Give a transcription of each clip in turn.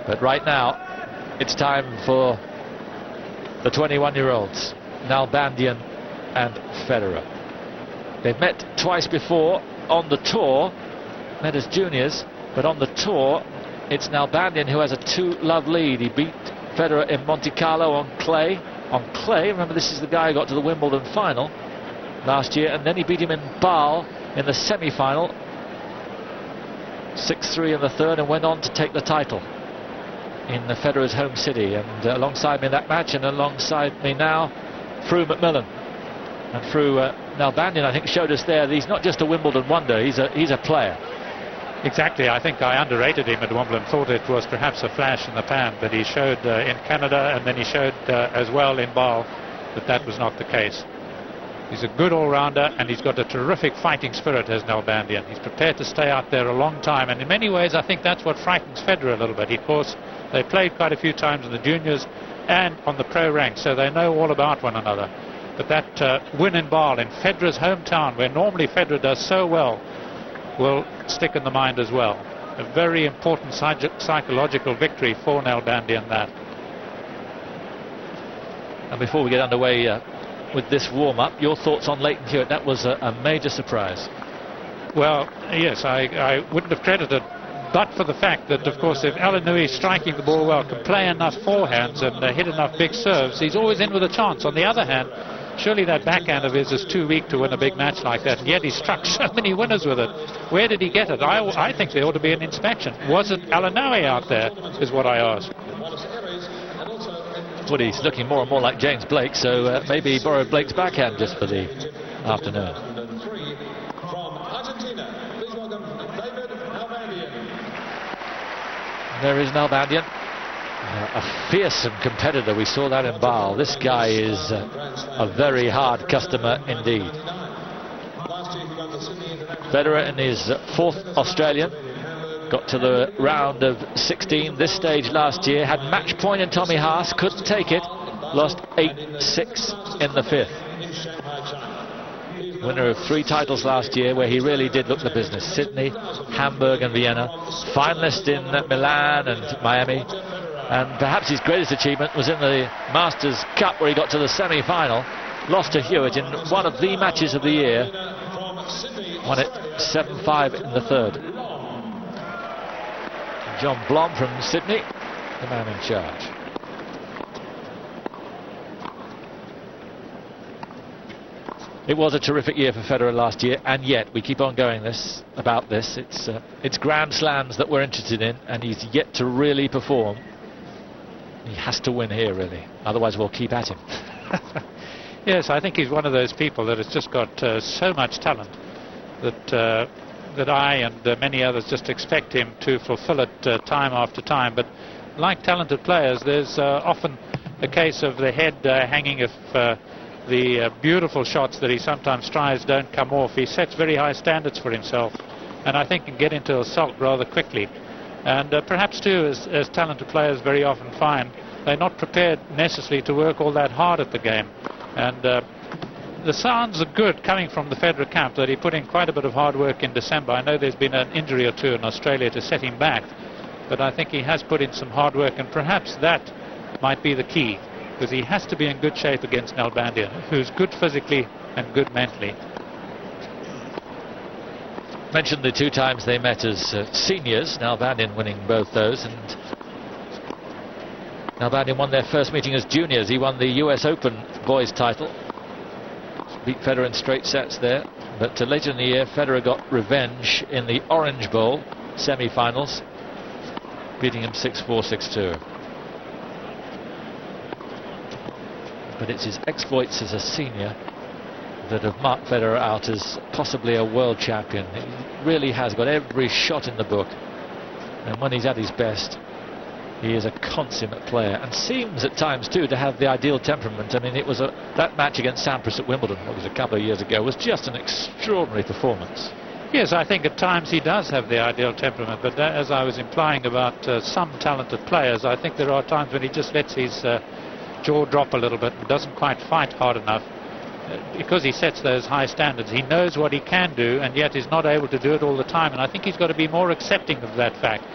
But right now, it's time for the 21-year-olds, Nalbandian and Federer. They've met twice before on the tour, met as juniors, but on the tour, it's Nalbandian who has a 2-love lead. He beat Federer in Monte Carlo on clay. Remember, this is the guy who got to the Wimbledon final last year, and then he beat him in Bâle in the semi-final, 6-3 in the third, and went on to take the title in the Federer's home city. And alongside me in that match, and alongside me now, Fru McMillan. And Fru Nalbandian, I think, showed us there that he's not just a Wimbledon wonder, he's a player. Exactly. I think I underrated him at Wimbledon, thought it was perhaps a flash in the pan, but he showed in Canada, and then he showed as well in Bâle that was not the case. He's a good all-rounder, and he's got a terrific fighting spirit as Nalbandian. He's prepared to stay out there a long time, and in many ways I think that's what frightens Federer a little bit. Of course, they played quite a few times in the juniors and on the pro ranks, so they know all about one another. But that win in Bâle, in Federer's hometown, where normally Federer does so well, will stick in the mind as well. A very important psychological victory for Nalbandian, that. And before we get underway with this warm-up, your thoughts on Leighton Hewitt? That was a major surprise. Well, yes, I wouldn't have credited, but for the fact that, of course, if Alan Nui, striking the ball well, can play enough forehands and hit enough big serves, he's always in with a chance. On the other hand, surely that backhand of his is too weak to win a big match like that, and yet he struck so many winners with it. Where did he get it? I think there ought to be an inspection. Was it Alan Nui out there, is what I ask. Well, he's looking more and more like James Blake, so maybe he borrowed Blake's backhand just for the afternoon. There is Nalbandian, a fearsome competitor. We saw that in Bâle. This guy is a very hard customer indeed. Federer in his 4th Australian, got to the round of 16 this stage last year, had match point in Tommy Haas, couldn't take it, lost 8-6 in the 5th. Winner of 3 titles last year, where he really did look the business: Sydney, Hamburg and Vienna, finalist in Milan and Miami, and perhaps his greatest achievement was in the Masters Cup, where he got to the semi-final, lost to Hewitt in one of the matches of the year, won it 7-5 in the 3rd. John Blom from Sydney, the man in charge. It was a terrific year for Federer last year, and yet we keep on going about this. It's Grand Slams that we're interested in, and he's yet to really perform. He has to win here, really, otherwise we'll keep at him. Yes, I think he's one of those people that has just got so much talent that I and many others just expect him to fulfill it time after time. But like talented players, there's often a case of the head hanging if the beautiful shots that he sometimes tries don't come off. He sets very high standards for himself, and I think can get into a sulk rather quickly. And perhaps too, as talented players very often find, they're not prepared necessarily to work all that hard at the game. And the sounds are good coming from the Federer camp that he put in quite a bit of hard work in December. I know there's been an injury or two in Australia to set him back, but I think he has put in some hard work, and perhaps that might be the key, because he has to be in good shape against Nalbandian, who's good physically and good mentally. Mentioned the 2 times they met as seniors, Nalbandian winning both those, and Nalbandian won their first meeting as juniors. He won the US Open boys title, beat Federer in straight sets there, but later in the year Federer got revenge in the Orange Bowl semi-finals, beating him 6-4, 6-2. But it's his exploits as a senior that have marked Federer out as possibly a world champion. He really has got every shot in the book, and when he's at his best, he is a consummate player, and seems at times too to have the ideal temperament. I mean, it was that match against Sampras at Wimbledon, what was a couple of years ago, was just an extraordinary performance. Yes, I think at times he does have the ideal temperament, but as I was implying about some talented players, I think there are times when he just lets his jaw drop a little bit and doesn't quite fight hard enough, because he sets those high standards. He knows what he can do, and yet is not able to do it all the time, and I think he's got to be more accepting of that fact.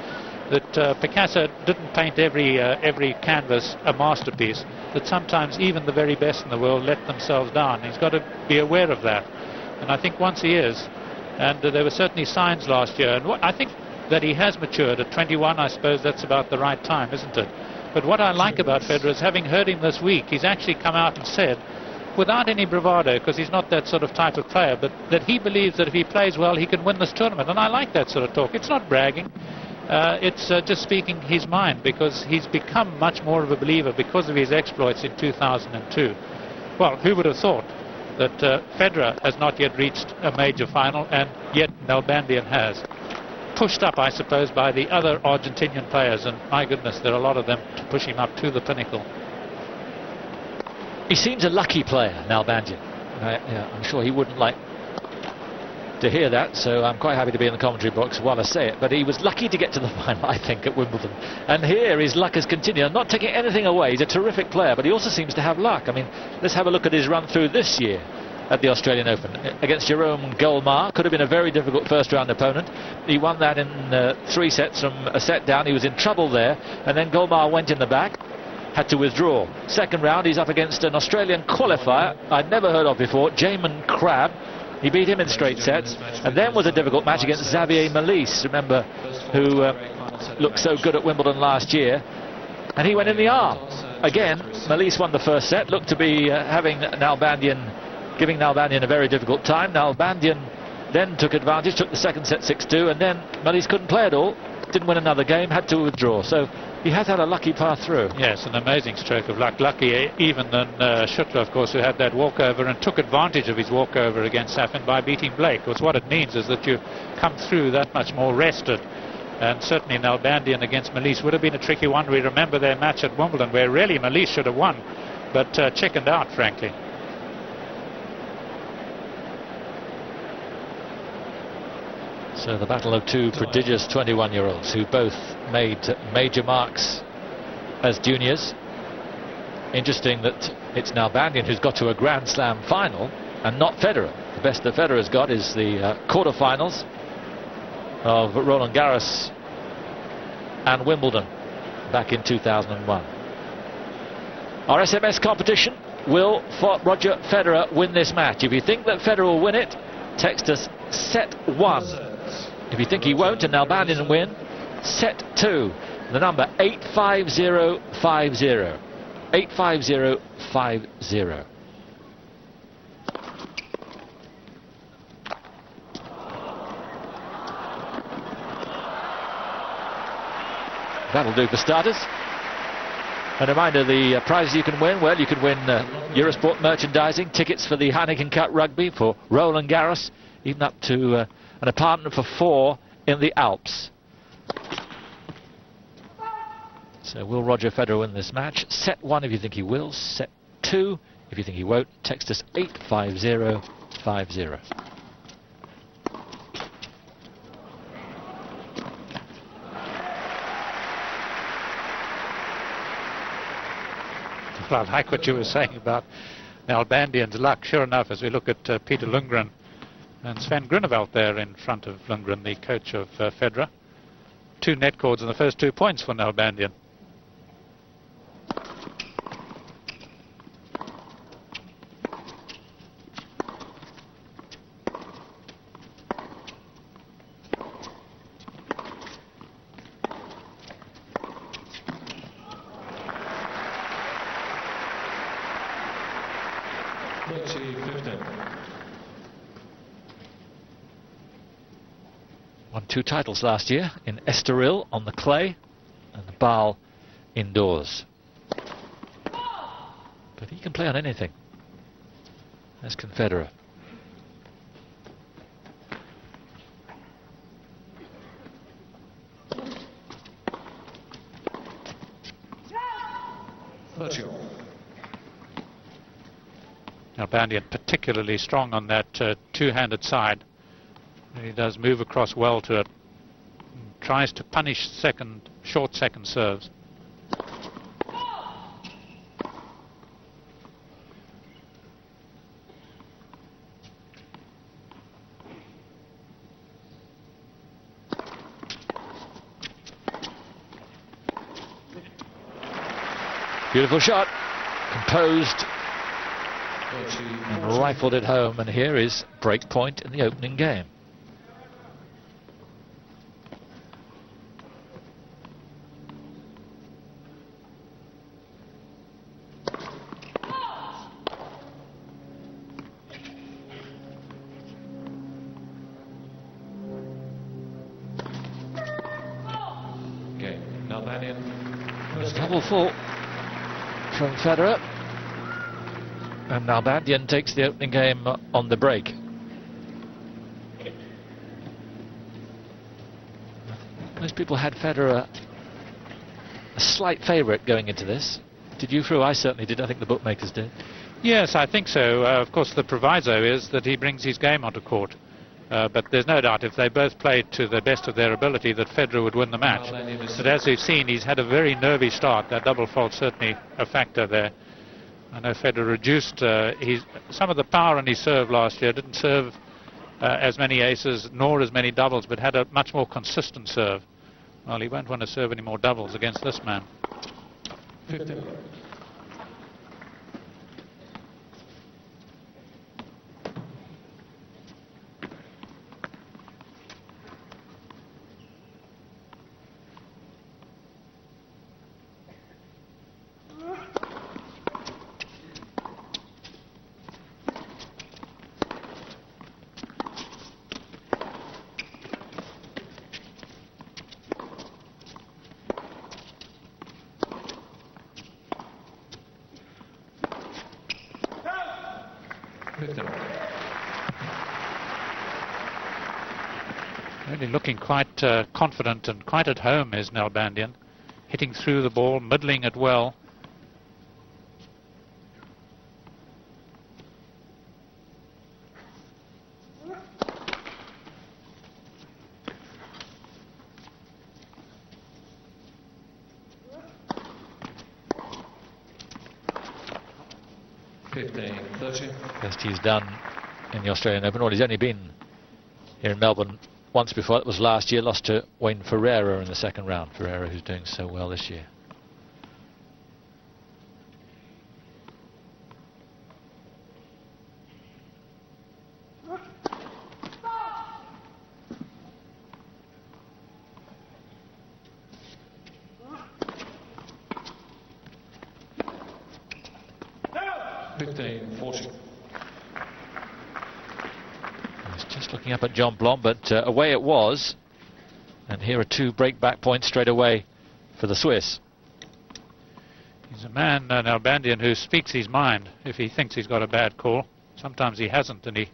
that Picasso didn't paint every canvas a masterpiece, that sometimes even the very best in the world let themselves down. He's got to be aware of that, and I think once he is, and there were certainly signs last year, and I think that he has matured at 21. I suppose that's about the right time, isn't it? But what I like about Federer is, having heard him this week, he's actually come out and said, without any bravado, because he's not that sort of type of player, but that he believes that if he plays well, he can win this tournament. And I like that sort of talk. It's not bragging. It's just speaking his mind, because he's become much more of a believer because of his exploits in 2002. Well, who would have thought that Federer has not yet reached a major final, and yet Nalbandian has. Pushed up, I suppose, by the other Argentinian players, and my goodness, there are a lot of them to push him up to the pinnacle. He seems a lucky player, Nalbandian. Yeah, I'm sure he wouldn't like to hear that, so I'm quite happy to be in the commentary box while I say it. But he was lucky to get to the final, I think, at Wimbledon. And here his luck has continued. I'm not taking anything away. He's a terrific player, but he also seems to have luck. I mean, let's have a look at his run through this year at the Australian Open against Jerome Golmar. Could have been a very difficult first round opponent. He won that in 3 sets from a set down. He was in trouble there, and then Golmar went in the back, had to withdraw. Second round, he's up against an Australian qualifier I'd never heard of before, Jamin Crabb. He beat him in straight sets, and then was a difficult match against Xavier Malisse, remember, who looked so good at Wimbledon last year, and he went in the arm. Again, Malisse won the first set, looked to be giving Nalbandian a very difficult time. Nalbandian then took advantage, took the second set 6-2, and then Malisse couldn't play at all, didn't win another game, had to withdraw. So he has had a lucky path through. Yes, an amazing stroke of luck. Lucky even than Schuttler, of course, who had that walkover and took advantage of his walkover against Safin by beating Blake. Because what it means is that you come through that much more rested. And certainly Nalbandian against Malisse would have been a tricky one. We remember their match at Wimbledon, where really Malisse should have won, but chickened out, frankly. So the battle of two prodigious 21-year-olds who both made major marks as juniors. Interesting that it's Nalbandian who's got to a Grand Slam final and not Federer. The best that Federer's got is the quarterfinals of Roland Garros and Wimbledon back in 2001. Our SMS competition: will Roger Federer win this match? If you think that Federer will win it, text us set 1. If you think he won't and Nalbandian will win, set 2. The number 85050. 85050. That'll do for starters. A reminder, the prizes you can win, well, you can win Eurosport merchandising, tickets for the Heineken Cup Rugby, for Roland Garros, even up to an apartment for 4 in the Alps. So will Roger Federer win this match? Set 1 if you think he will, set 2 if you think he won't. Text us 85050. Well, I like what you were saying about Nalbandian's luck. Sure enough, as we look at Peter Lundgren and Sven Grunewald there in front of Lundgren, the coach of Federer. 2 net cords in the first 2 points for Nalbandian. Won 2 titles last year in Estoril on the clay and Bâle indoors. But he can play on anything, as can Federer. Nalbandian particularly strong on that two-handed side. He does move across well to it. Tries to punish short second serves. Beautiful shot, composed and rifled it home, and here is break point in the opening game. Okay, Nalbandian. Double fault from Federer, and Nalbandian takes the opening game on the break. Most people had Federer a slight favourite going into this. Did you, Fru? I certainly did. I think the bookmakers did. Yes, I think so. Of course, the proviso is that he brings his game onto court. But there's no doubt if they both played to the best of their ability that Federer would win the match. But as we've seen, he's had a very nervy start. That double fault certainly a factor there. I know Federer reduced some of the power in his serve last year. Didn't serve as many aces nor as many doubles, but had a much more consistent serve. Well, he won't want to serve any more doubles against this man. 15. Really looking quite confident and quite at home is Nalbandian. Hitting through the ball, middling it well. Best he's done in the Australian Open. Well, he's only been here in Melbourne once before. That was last year. Lost to Wayne Ferreira in the second round. Ferreira, who's doing so well this year. Just looking up at John Blom, but away it was. And here are two break-back points straight away for the Swiss. He's a man, Nalbandian, who speaks his mind if he thinks he's got a bad call. Sometimes he hasn't, and he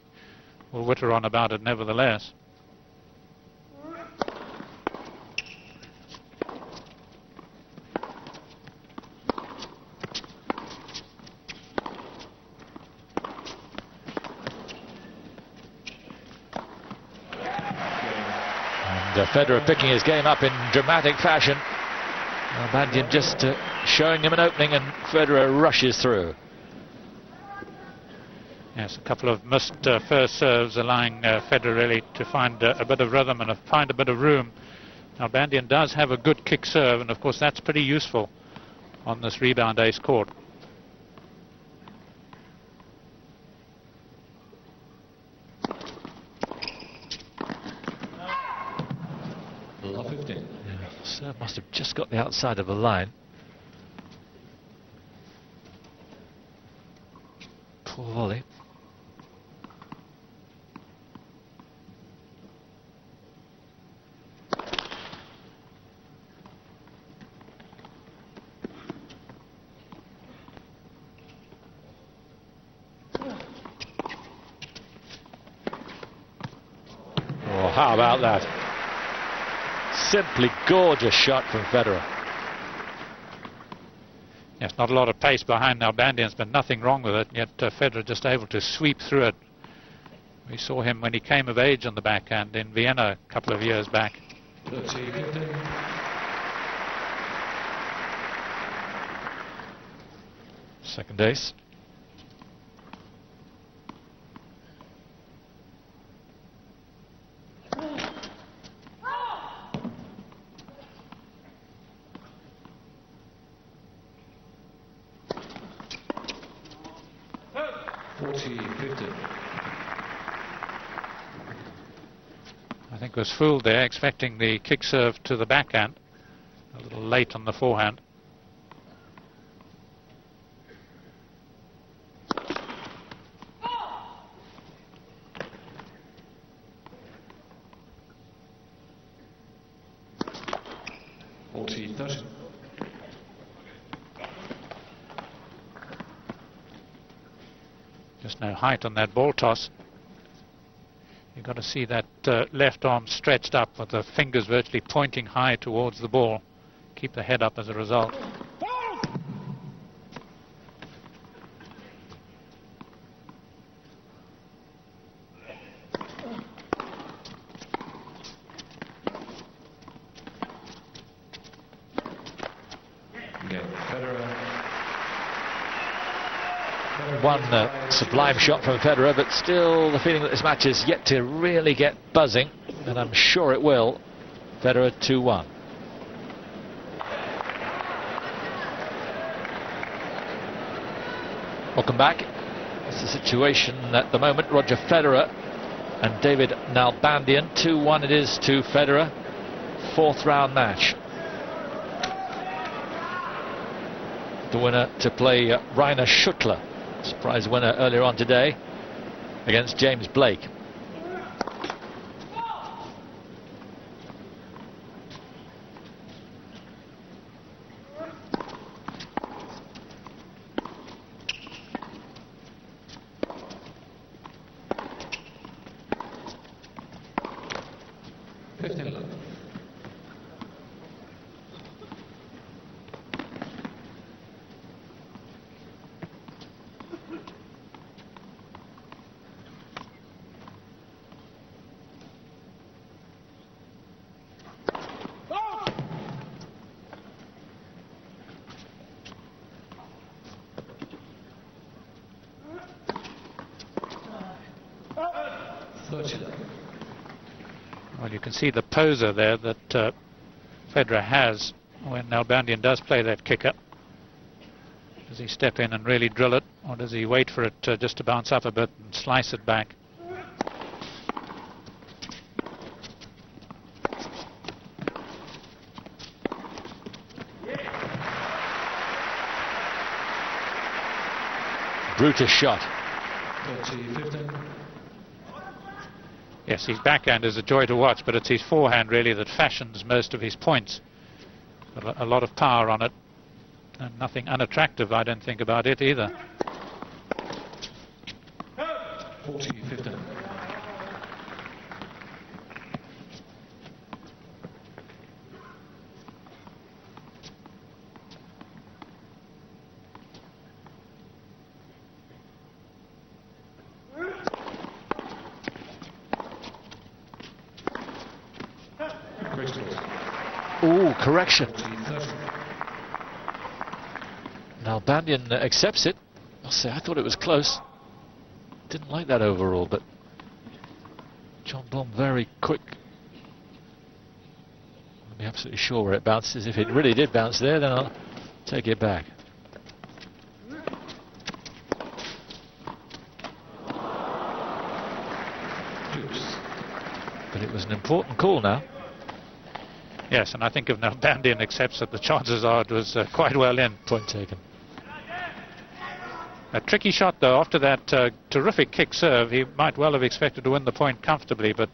will witter on about it nevertheless. Federer picking his game up in dramatic fashion. Nalbandian just showing him an opening, and Federer rushes through. Yes, a couple of missed first serves, allowing Federer really to find a bit of rhythm and find a bit of room. Nalbandian does have a good kick serve, and of course that's pretty useful on this rebound ace court. Serve must have just got the outside of the line. Poor volley. Oh, how about that? Simply gorgeous shot from Federer. Yes, not a lot of pace behind Nalbandian's, but nothing wrong with it. Yet Federer just able to sweep through it. We saw him when he came of age on the backhand in Vienna a couple of years back. Second ace. 40-15. I think was fooled there, expecting the kick serve to the backhand. A little late on the forehand. Just no height on that ball toss. You've got to see that left arm stretched up with the fingers virtually pointing high towards the ball. Keep the head up as a result. One sublime shot from Federer, but still the feeling that this match is yet to really get buzzing, and I'm sure it will. Federer 2-1. Welcome back. It's the situation at the moment. Roger Federer and David Nalbandian. 2-1 it is to Federer. Fourth round match. The winner to play Rainer Schuttler, surprise winner earlier on today, against James Blake. Well, you can see the poser there that Federer has when Nalbandian does play that kicker. Does he step in and really drill it, or does he wait for it just to bounce up a bit and slice it back? Brutus shot. 30-15. Yes, his backhand is a joy to watch, but it's his forehand really that fashions most of his points. A lot of power on it, and nothing unattractive, I don't think, about it either. 40-15. Ooh, correction. Nalbandian accepts it. I'll say I thought it was close. Didn't like that overall, but John Blom very quick. I'll be absolutely sure where it bounces. If it really did bounce there, then I'll take it back. But it was an important call now. Yes, and I think if Nalbandian accepts it, the chances are it was quite well in. Point taken. A tricky shot, though. After that terrific kick serve, he might well have expected to win the point comfortably, but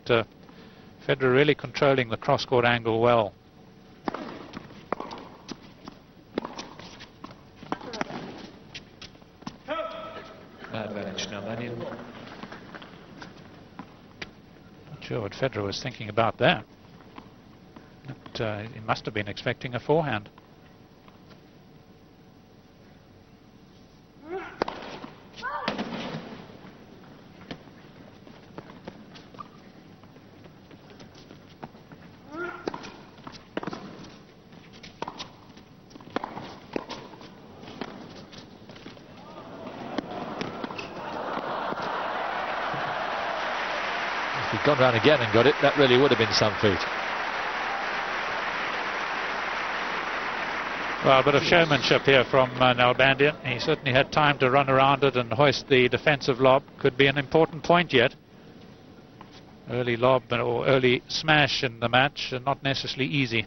Federer really controlling the cross-court angle well. Advantage Nalbandian. Not sure what Federer was thinking about there. But he must have been expecting a forehand. If he'd gone round again and got it, that really would have been some feat. Well, a bit of showmanship here from Nalbandian. He certainly had time to run around it and hoist the defensive lob. Could be an important point yet. Early lob or early smash in the match, and not necessarily easy.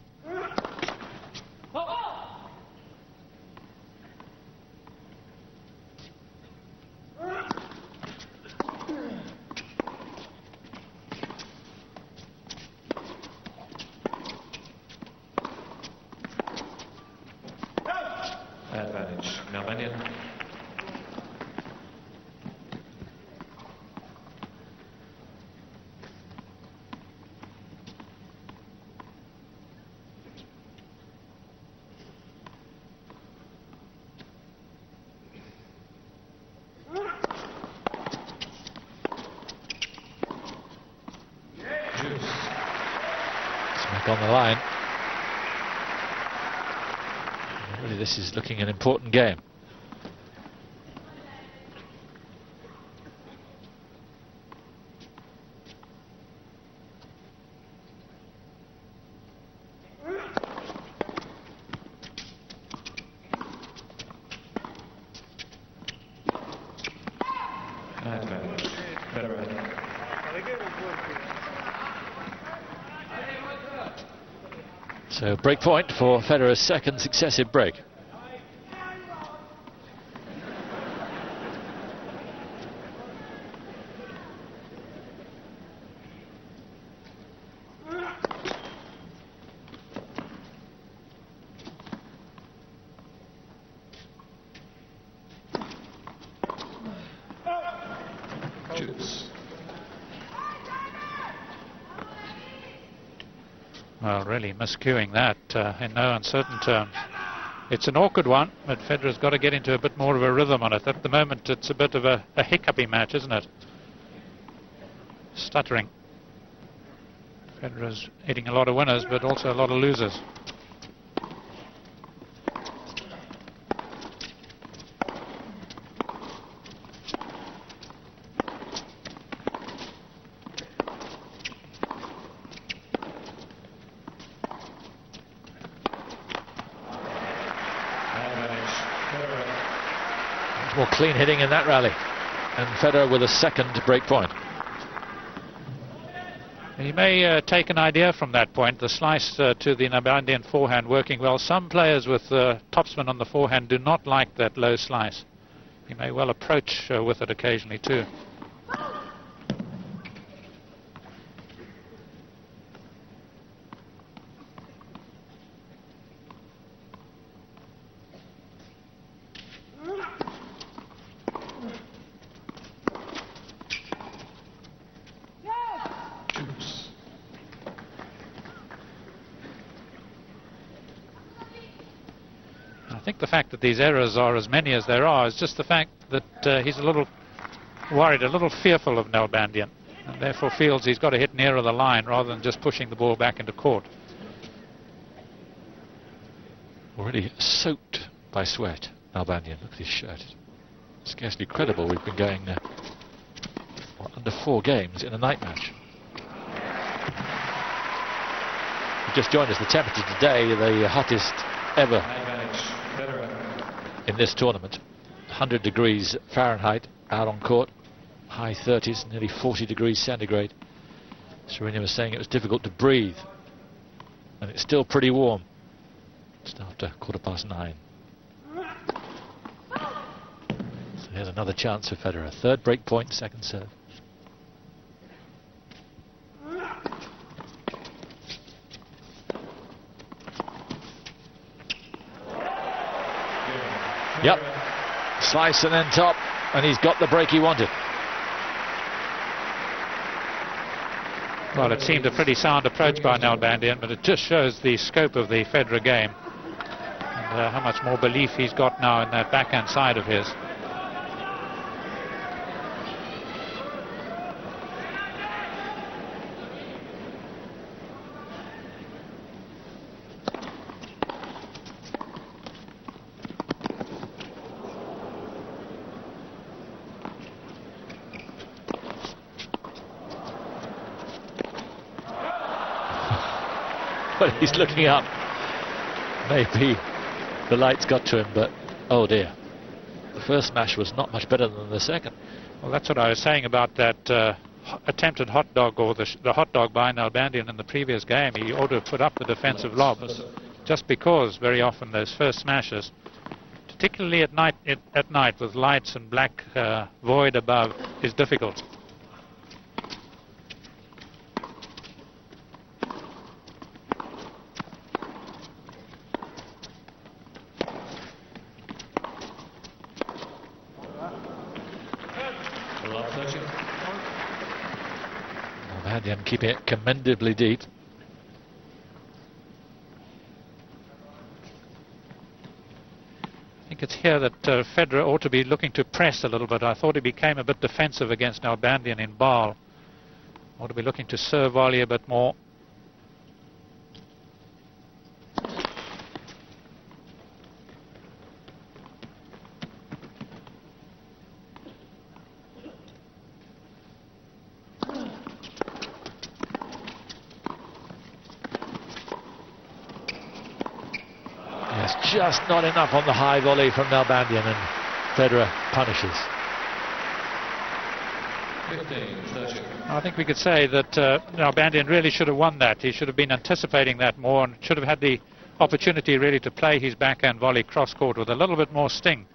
Advantage, Nalbandian. Smack on the line. Really, this is looking an important game. Advantage, Federer. So break point for Federer's second successive break. Juice. Well, really miscuing that in no uncertain terms. It's an awkward one, but Federer's got to get into a bit more of a rhythm on it. At the moment, it's a bit of a hiccupy match, isn't it? Stuttering. Federer's hitting a lot of winners, but also a lot of losers. More clean hitting in that rally, and Federer with a second break point. He may take an idea from that point, the slice to the Nalbandian forehand working well. Some players with topspin on the forehand do not like that low slice. He may well approach with it occasionally too. I think the fact that these errors are as many as there are is just the fact that he's a little worried, a little fearful of Nalbandian, and therefore feels he's got to hit nearer the line rather than just pushing the ball back into court. Already soaked by sweat, Nalbandian. Look at his shirt. Scarcely credible we've been going under 4 games in a night match. He just joined us. The temperature today, the hottest ever in this tournament. 100 degrees Fahrenheit out on court, high 30s, nearly 40 degrees centigrade. Serena was saying it was difficult to breathe, and it's still pretty warm just after 9:15. So here's another chance for Federer. Third break point, second serve. Yep, slice and then top, and he's got the break he wanted. Well, it seemed a pretty sound approach by Nalbandian, but it just shows the scope of the Federer game and how much more belief he's got now in that backhand side of his. But he's looking up. Maybe the lights got to him, but oh dear. The first smash was not much better than the second. Well, that's what I was saying about that attempted hot dog, or the hot dog by Nalbandian in the previous game. He ought to have put up the defensive lob, just because very often those first smashes, particularly at night with lights and black void above, is difficult. Nalbandian keeping it commendably deep. I think it's here that Federer ought to be looking to press a little bit. I thought he became a bit defensive against Nalbandian in Basel. Ought to be looking to serve volley a bit more. Just not enough on the high volley from Nalbandian, and Federer punishes. I think we could say that Nalbandian really should have won that. He should have been anticipating that more and should have had the opportunity really to play his backhand volley cross-court with a little bit more sting.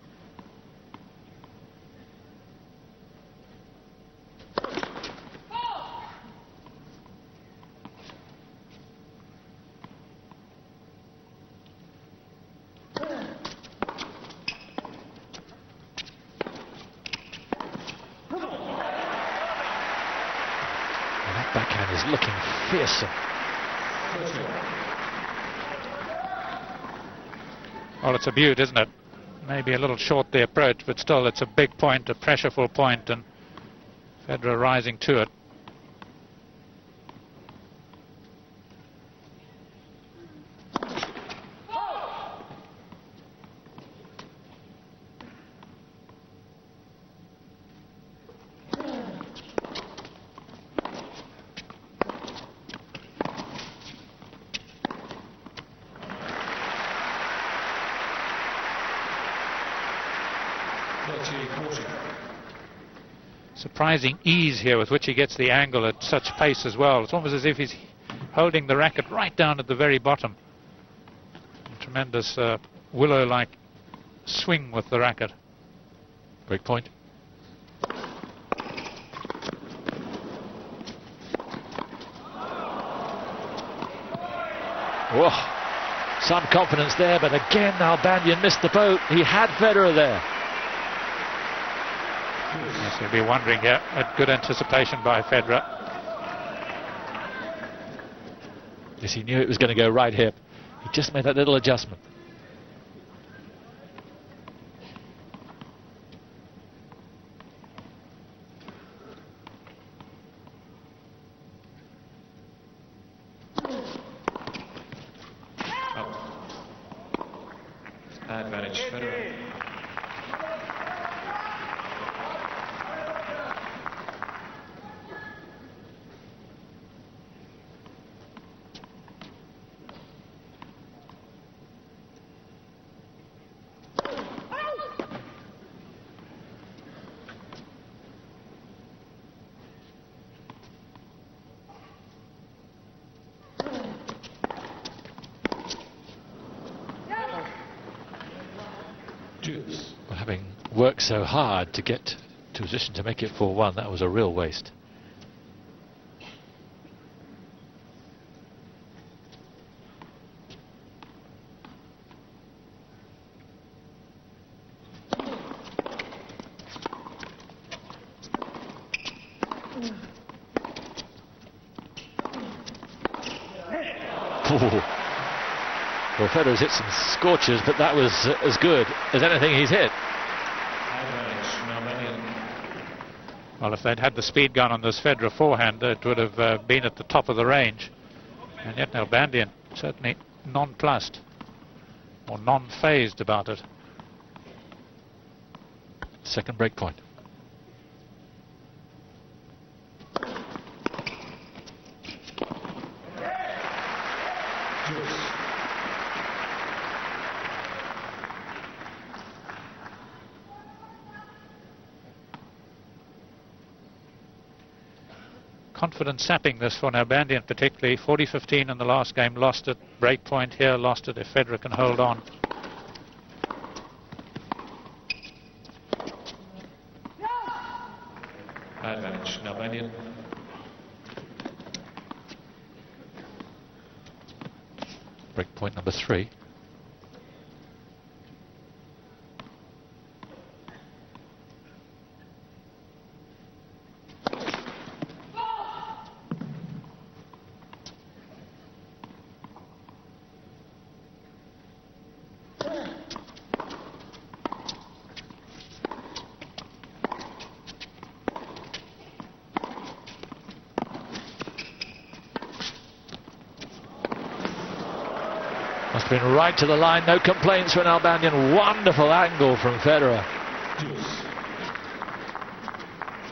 Backhand is looking fearsome. Well, it's a beaut, isn't it? Maybe a little short the approach, but still it's a big point, a pressureful point, and Federer rising to it. Surprising ease here with which he gets the angle at such pace as well. It's almost as if he's holding the racket right down at the very bottom. Tremendous willow-like swing with the racket. Break point. Whoa. Some confidence there, but again Nalbandian missed the boat. He had Federer there. Yes, you'll be wondering here at good anticipation by Federer. Yes, he knew it was going to go right hip. He just made that little adjustment. Advantage, Federer. Well, having worked so hard to get to a position to make it 4-1, that was a real waste. Well, Federer's hit some scorchers, but that was as good as anything he's hit. Well, if they'd had the speed gun on this Federer forehand, it would have been at the top of the range. And yet Nalbandian certainly nonplussed, or non-phased about it. Second break point. confidence sapping this for Nalbandian, particularly 40-15 in the last game, lost it. Break point here, lost it. If Federer can hold on. Advantage, Nalbandian. Break point number 3. Must have been right to the line, no complaints for Nalbandian. Wonderful angle from Federer.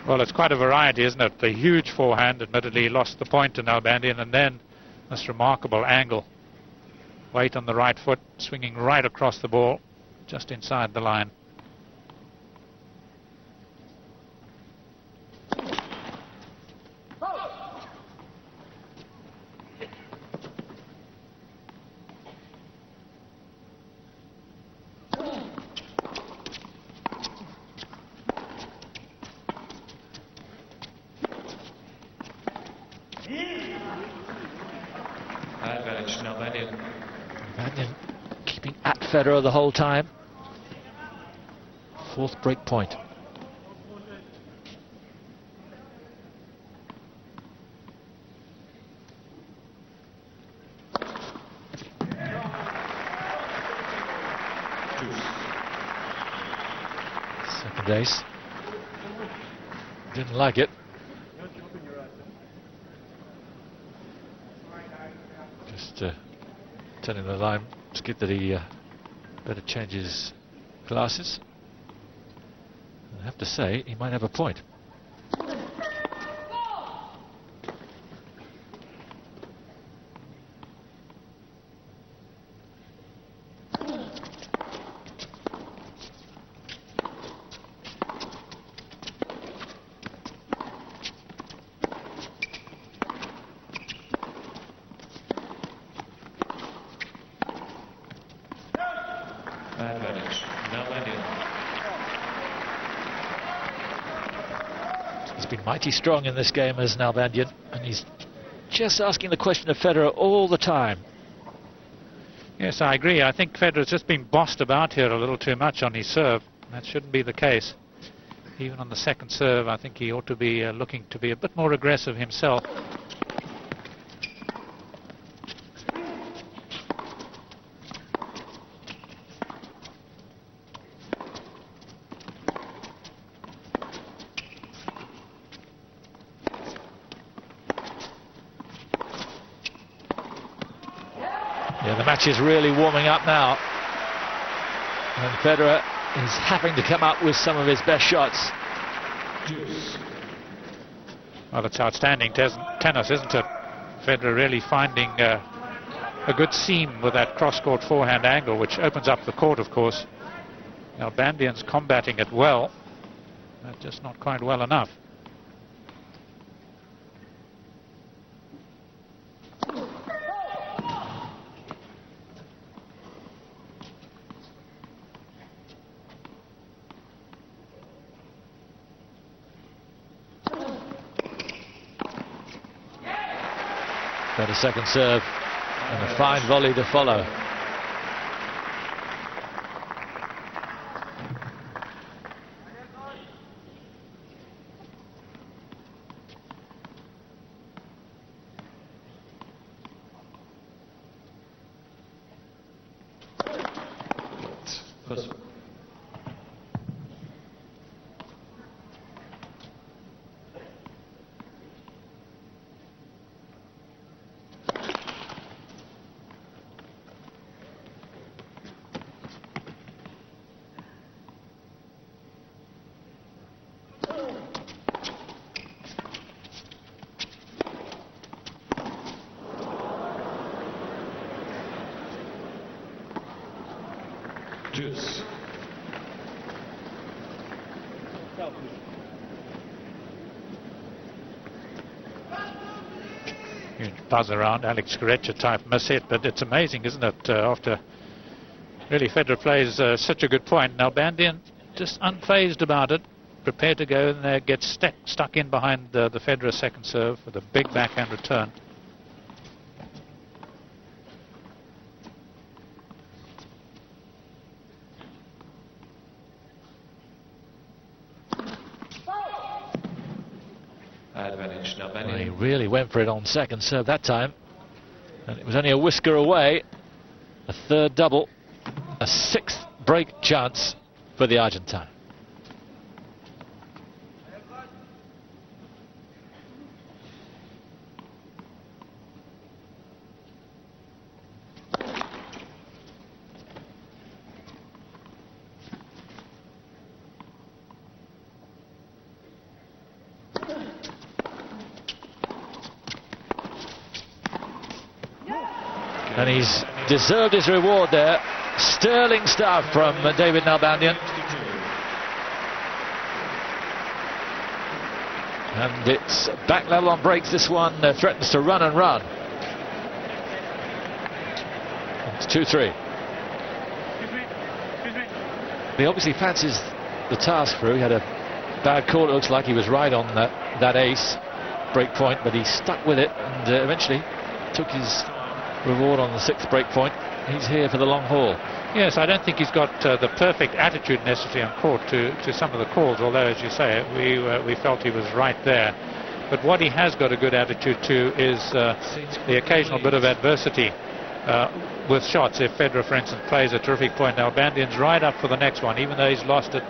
Well, it's quite a variety, isn't it? The huge forehand, admittedly lost the point to Nalbandian, and then this remarkable angle. Weight on the right foot, swinging right across the ball, just inside the line. Advantage, Nalbandian. Nalbandian keeping at Federer the whole time. 4th break point. Second ace. Didn't like it. Just telling the line skip that he better change his glasses. I have to say, he might have a point. Advantage, Nalbandian. He's been mighty strong in this game as Nalbandian, and he's just asking the question of Federer all the time. Yes, I agree. I think Federer's just been bossed about here a little too much on his serve. That shouldn't be the case. Even on the second serve, I think he ought to be looking to be a bit more aggressive himself. Yeah, the match is really warming up now, and Federer is having to come up with some of his best shots. Well, it's outstanding tennis, isn't it? Federer really finding a good seam with that cross-court forehand angle, which opens up the court, of course. Nalbandian's combating it well, but just not quite well enough. Got a second serve and a fine volley to follow. Juice. huge buzz around Alex Garecha type miss hit, but it's amazing, isn't it? After really Federer plays such a good point, Nalbandian just unfazed about it, prepared to go in there, gets stuck in behind the Federer second serve with a big backhand return. Advantage, Nalbandian. Well, he really went for it on second serve that time, and it was only a whisker away. A third double, a sixth break chance for the Argentine. And he's deserved his reward there. Sterling stuff from David Nalbandian. And it's back level on breaks. This one threatens to run and run. It's 2-3. He obviously fancies the task through. He had a bad call. It looks like he was right on that ace break point, but he stuck with it and eventually took his reward on the sixth break point. He's here for the long haul. Yes, I don't think he's got the perfect attitude necessary on court to some of the calls, although, as you say, we felt he was right there. But what he has got a good attitude to is the occasional bit of adversity with shots. If Federer, for instance, plays a terrific point, Nalbandian's right up for the next one. Even though he's lost it,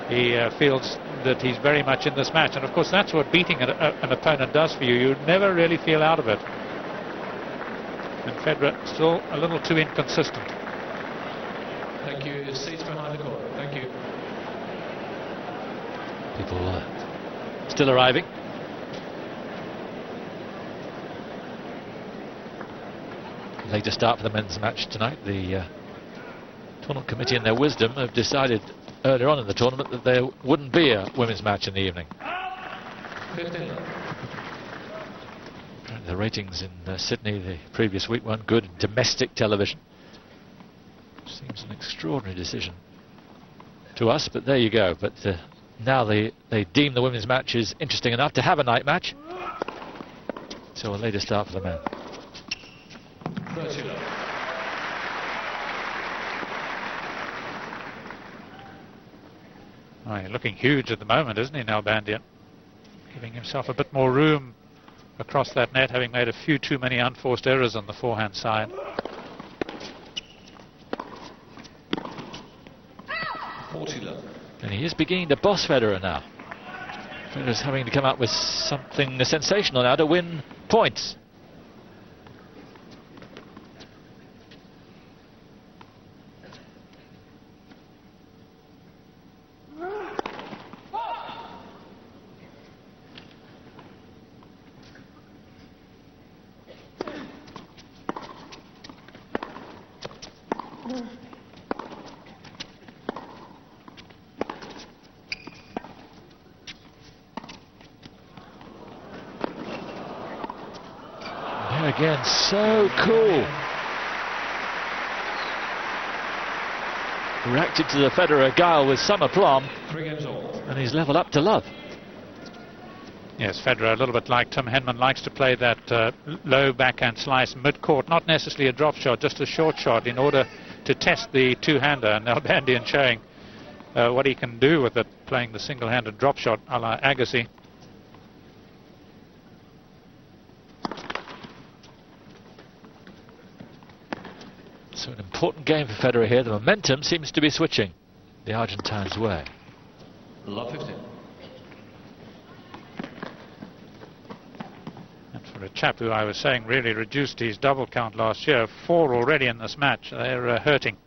he feels that he's very much in this match. And, of course, that's what beating an opponent does for you. You never really feel out of it. And Federer still a little too inconsistent. Thank you. Seats behind the court. Thank you. People still arriving. Later start for the men's match tonight. The tournament committee, in their wisdom, have decided earlier on in the tournament that there wouldn't be a women's match in the evening. 15. The ratings in Sydney the previous week weren't good. Domestic television seems an extraordinary decision to us, but there you go. But now they deem the women's match is interesting enough to have a night match, so a later start for the men. 30. Oh, looking huge at the moment, isn't he, Nalbandian? Giving himself a bit more room across that net, having made a few too many unforced errors on the forehand side. 40. And he is beginning to boss Federer now. Federer's having to come up with something sensational now to win points. Again, so cool. Reacted to the Federer guile with some aplomb, 3 games all. and he's level up to love. Yes, Federer, a little bit like Tim Henman, likes to play that low backhand slice mid-court, not necessarily a drop shot, just a short shot in order to test the two-hander. And Nalbandian showing what he can do with it, playing the single-handed drop shot a la Agassi. So an important game for Federer here. The momentum seems to be switching the Argentine's way. Love 15. And for a chap who I was saying really reduced his double count last year, 4 already in this match, they're hurting.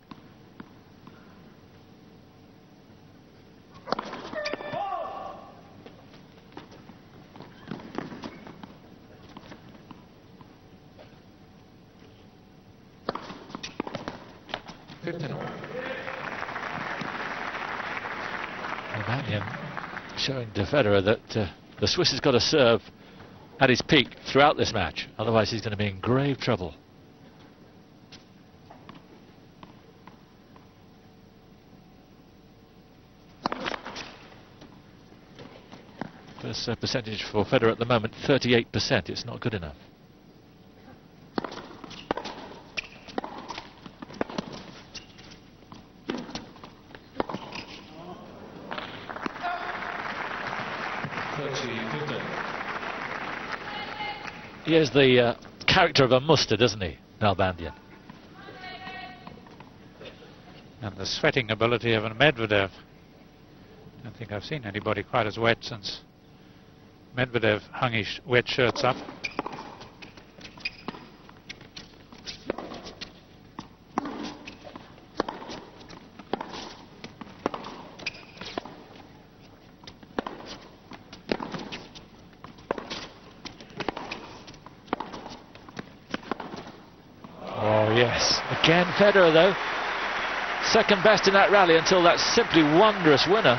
Nalbandian showing to Federer that the Swiss has got to serve at his peak throughout this match. Otherwise he's going to be in grave trouble. First percentage for Federer at the moment, 38%. It's not good enough. He has the character of a mustard, doesn't he, Nalbandian? And the sweating ability of a Medvedev. I don't think I've seen anybody quite as wet since Medvedev hung his wet shirts up. Yes, again Federer though, second best in that rally until that simply wondrous winner.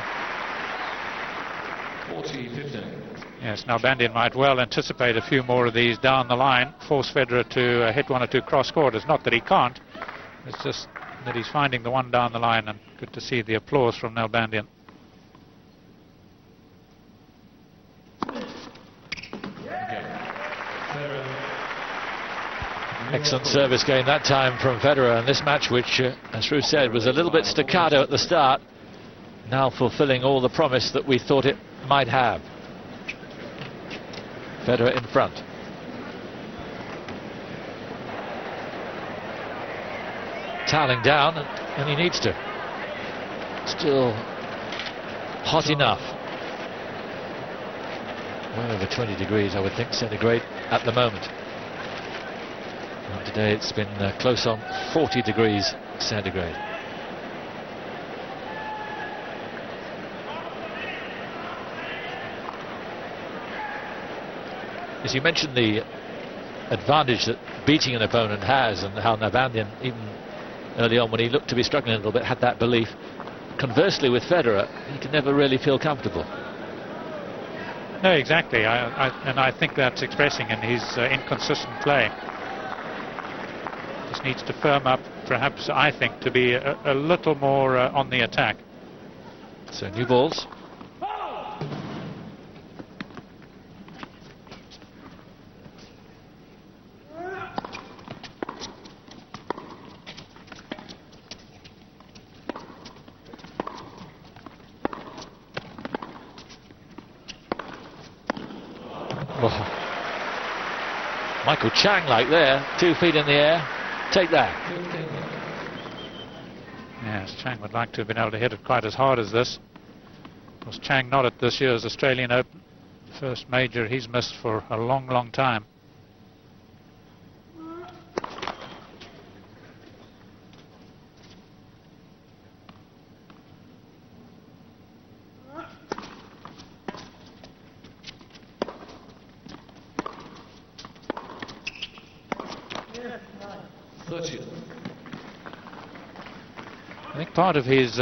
40-15. Yes, Nalbandian might well anticipate a few more of these down the line, force Federer to hit one or two cross quarters. Not that he can't, it's just that he's finding the one down the line, and good to see the applause from Nalbandian. Excellent service game that time from Federer, and this match, which as Ruth said was a little bit staccato at the start, now fulfilling all the promise that we thought it might have. Federer in front. Toweling down, and he needs to. Still hot enough. Well over 20 degrees, I would think, centigrade at the moment. And today it's been close on 40 degrees centigrade. As you mentioned, the advantage that beating an opponent has, and how Nalbandian, even early on when he looked to be struggling a little bit, had that belief. Conversely, with Federer, he can never really feel comfortable. No, exactly, and I think that's expressing in his inconsistent play. Just needs to firm up, perhaps, I think, to be a little more on the attack. So new balls. Michael Chang like there, 2 feet in the air. Take that. Yes, Chang would like to have been able to hit it quite as hard as this. Of course, Chang not at this year's Australian Open. First major he's missed for a long, long time. I think part of his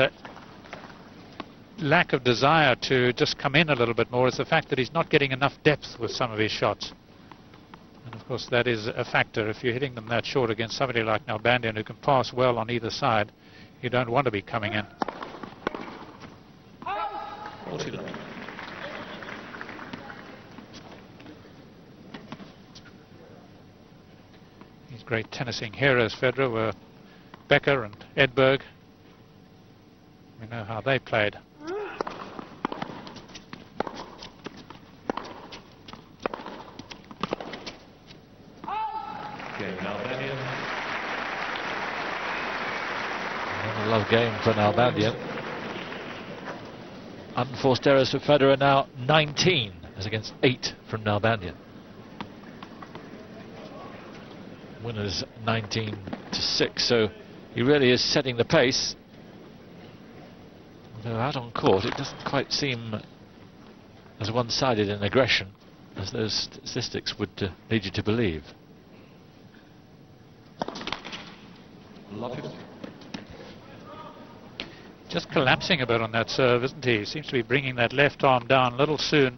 lack of desire to just come in a little bit more is the fact that he's not getting enough depth with some of his shots. And of course that is a factor. If you're hitting them that short against somebody like Nalbandian, who can pass well on either side, you don't want to be coming in. These great tennising heroes, Federer, were Becker and Edberg. We know how they played. Okay, Nalbandian. A love game for Nalbandian. Unforced errors for Federer now 19 as against 8 from Nalbandian. Winners 19-6, so he really is setting the pace. Although out on court it doesn't quite seem as one-sided in aggression as those statistics would lead you to believe. Just collapsing a bit on that serve, isn't he? Seems to be bringing that left arm down a little soon.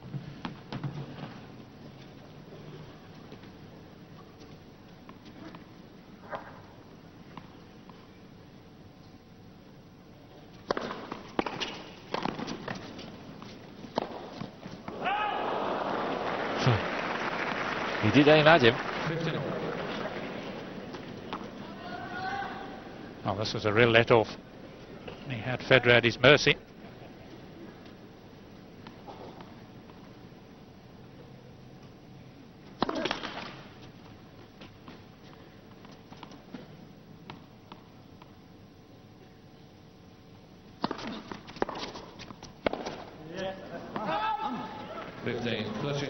He did aim at him. 15. Oh, this was a real let-off. He had Federer at his mercy.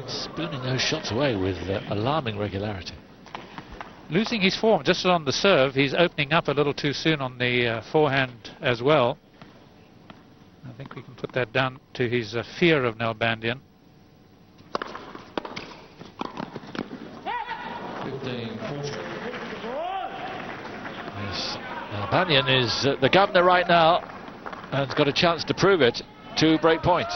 Spooning those shots away with alarming regularity. Losing his form just on the serve. He's opening up a little too soon on the forehand as well. I think we can put that down to his fear of Nalbandian. 15, 40. Yes, Nalbandian is the governor right now and has got a chance to prove it. 2 break points.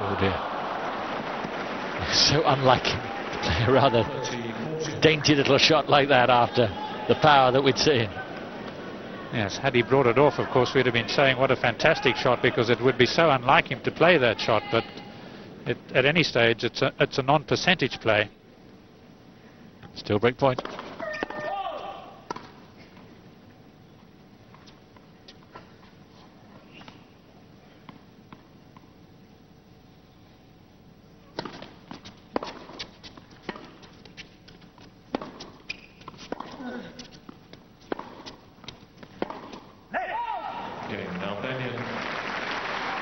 Oh dear. So unlike him to play a rather dainty little shot like that after the power that we'd seen. Yes, had he brought it off, of course, we'd have been saying what a fantastic shot, because it would be so unlike him to play that shot. But at any stage, it's a non-percentage play. Still break point.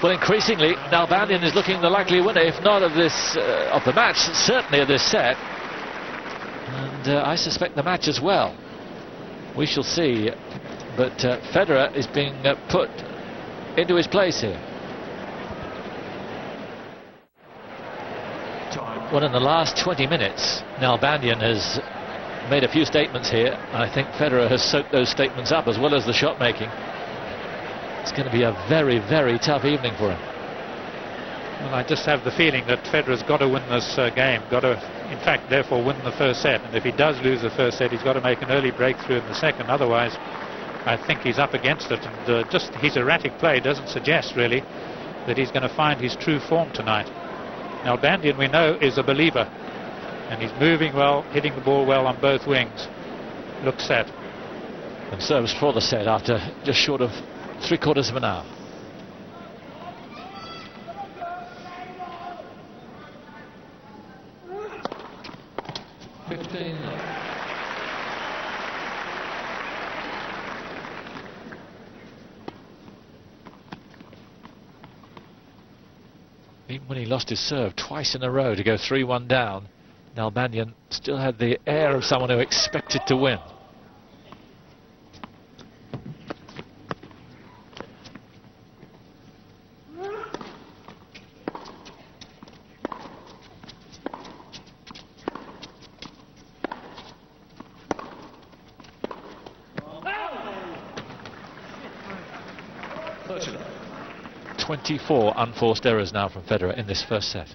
Well, increasingly, Nalbandian is looking the likely winner, if not of this of the match, certainly of this set. And I suspect the match as well. We shall see. But Federer is being put into his place here. Well, in the last 20 minutes, Nalbandian has made a few statements here. I think Federer has soaked those statements up as well as the shot making. It's going to be a very, very tough evening for him. Well, I just have the feeling that Federer's got to win this game, got to, in fact, therefore win the first set. And if he does lose the first set, he's got to make an early breakthrough in the second. Otherwise, I think he's up against it. And just his erratic play doesn't suggest, really, that he's going to find his true form tonight. Nalbandian, we know, is a believer. And he's moving well, hitting the ball well on both wings. Looks set. And serves for the set after just short of 3/4 of an hour. Even when he lost his serve twice in a row to go 3-1 down, Nalbandian still had the air of someone who expected to win. Thirty. 24 unforced errors now from Federer in this first set.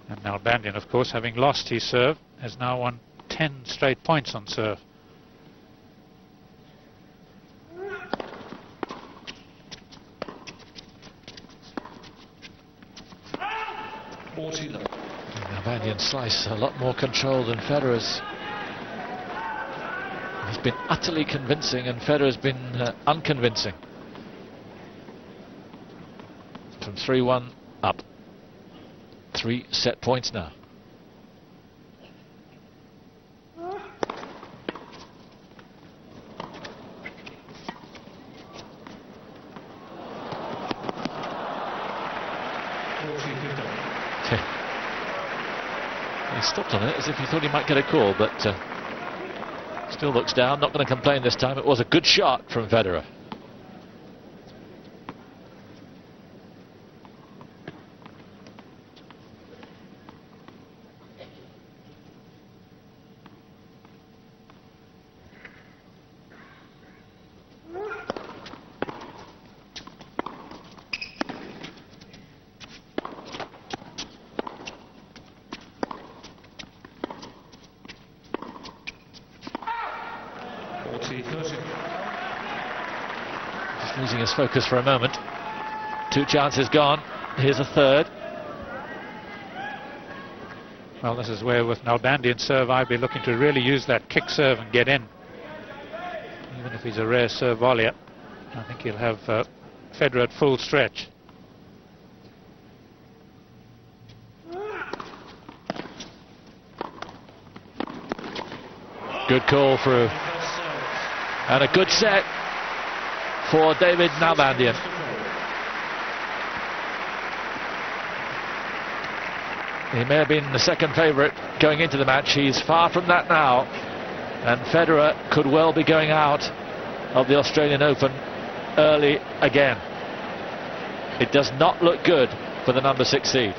And Nalbandian, of course, having lost his serve, has now won 10 straight points on serve. Nalbandian slice a lot more control than Federer's. He's been utterly convincing, and Federer's been unconvincing. From 3-1 up. 3 set points now. He stopped on it as if he thought he might get a call, but still looks down. Not going to complain this time. It was a good shot from Federer. his focus for a moment. 2 chances gone. Here's a third. Well, this is where with Nalbandian serve I'd be looking to really use that kick serve and get in. Even if he's a rare serve volleyer, I think he'll have Federer at full stretch. Good call through. And a good set for David Nalbandian. He may have been the second favourite going into the match. He's far from that now. And Federer could well be going out of the Australian Open early again. It does not look good for the number 6 seed.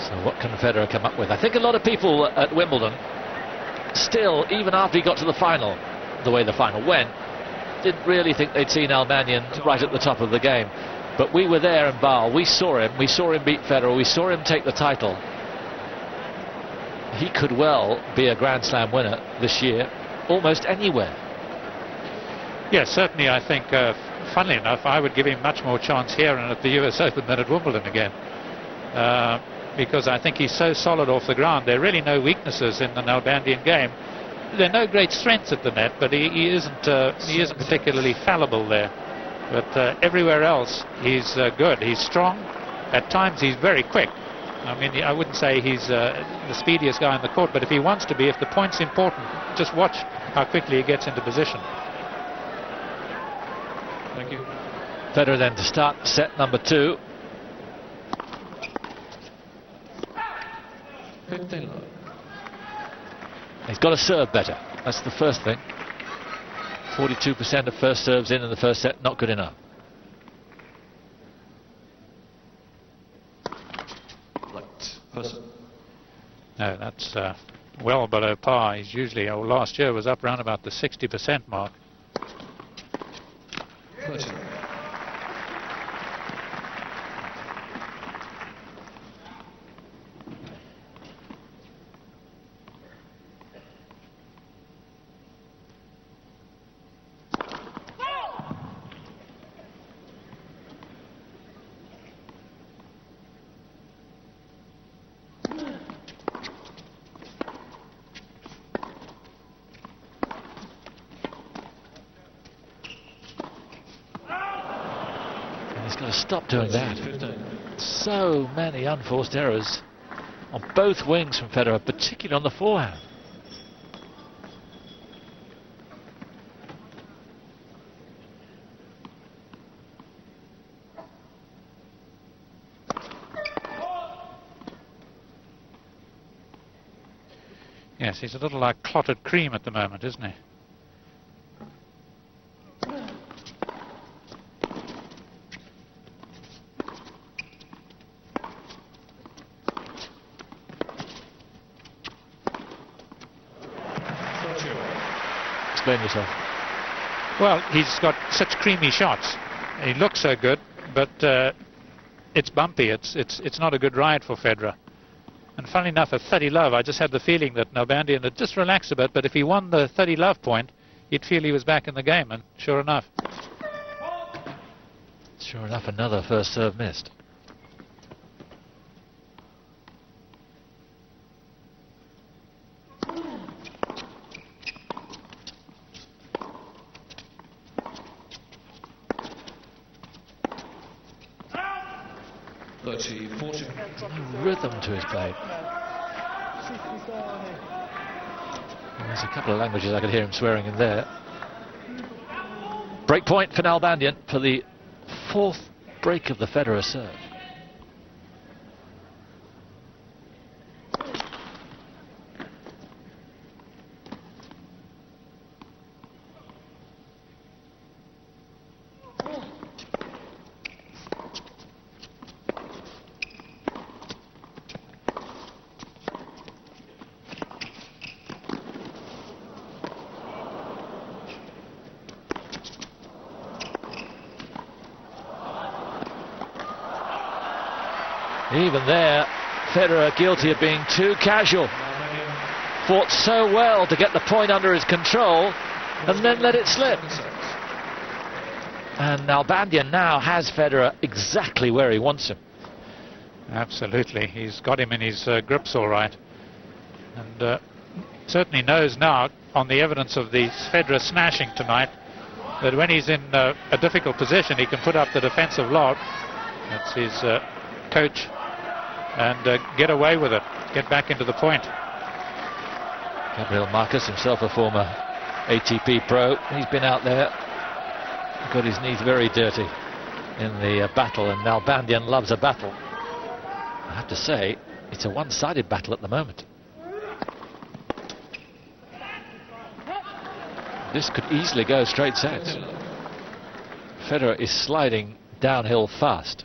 So what can Federer come up with? I think a lot of people at Wimbledon still, even after he got to the final, the way the final went, didn't really think they'd seen Nalbandian right at the top of the game. But we were there in Basel, we saw him beat Federer, we saw him take the title. He could well be a Grand Slam winner this year, almost anywhere. Yes, certainly. I think, funnily enough, I would give him much more chance here and at the US Open than at Wimbledon again. Because I think he's so solid off the ground. There are really no weaknesses in the Nalbandian game. There are no great strengths at the net, but he isn't particularly fallible there. But everywhere else, he's good. He's strong. At times, he's very quick. I mean, I wouldn't say he's the speediest guy on the court, but if he wants to be, if the point's important, just watch how quickly he gets into position. Thank you. Federer then to start set number 2. 15 love. He's got to serve better. That's the first thing. 42% of first serves in the first set, not good enough. No, that's well below par. He's usually, last year was up around about the 60% mark. 13. Stop doing that. So many unforced errors on both wings from Federer, particularly on the forehand. Yes, he's a little like clotted cream at the moment, isn't he? Explain yourself. Well, he's got such creamy shots. He looks so good, but it's bumpy. It's not a good ride for Federer. And funnily enough, at 30 love, I just had the feeling that Nalbandian had just relaxed a bit, but if he won the 30 love point, you'd feel he was back in the game, and sure enough. Sure enough, another first serve missed. Rhythm to his play. There's a couple of languages I could hear him swearing in there. Break point for Nalbandian for the 4th break of the Federer serve. Even there, Federer guilty of being too casual. Fought so well to get the point under his control, and then let it slip. And Nalbandian now has Federer exactly where he wants him. Absolutely, he's got him in his grips all right, and certainly knows now, on the evidence of the Federer smashing tonight, that when he's in a difficult position he can put up the defensive lob. That's his coach, and get away with it, get back into the point. Gabriel Marcus, himself a former ATP pro, he's been out there, got his knees very dirty in the battle, and Nalbandian loves a battle. I have to say, it's a one-sided battle at the moment. This could easily go straight sets. Federer is sliding downhill fast.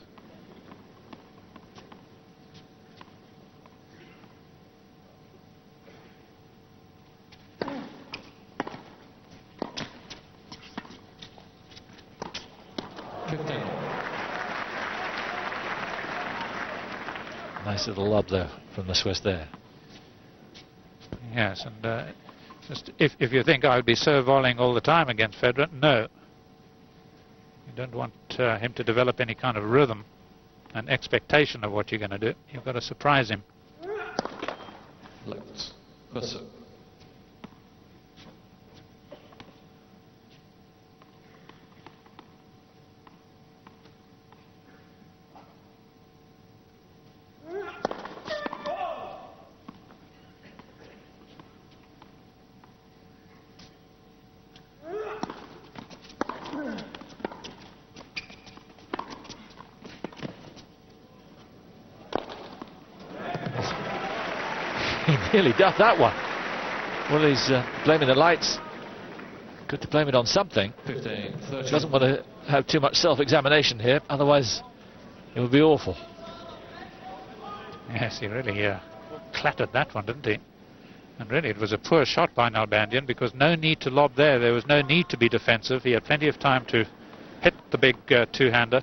Nice little lob though from the Swiss there. Yes, and just if you think I would be serve volleying all the time against Federer, no. You don't want him to develop any kind of rhythm and expectation of what you're going to do. You've got to surprise him. Left. That's it. He nearly duffed that one. Well, he's blaming the lights. Good to blame it on something. 15, 30. Doesn't want to have too much self-examination here, otherwise it would be awful. Yes, he really clattered that one, didn't he? And really it was a poor shot by Nalbandian, because no need to lob there. There was no need to be defensive. He had plenty of time to hit the big two-hander.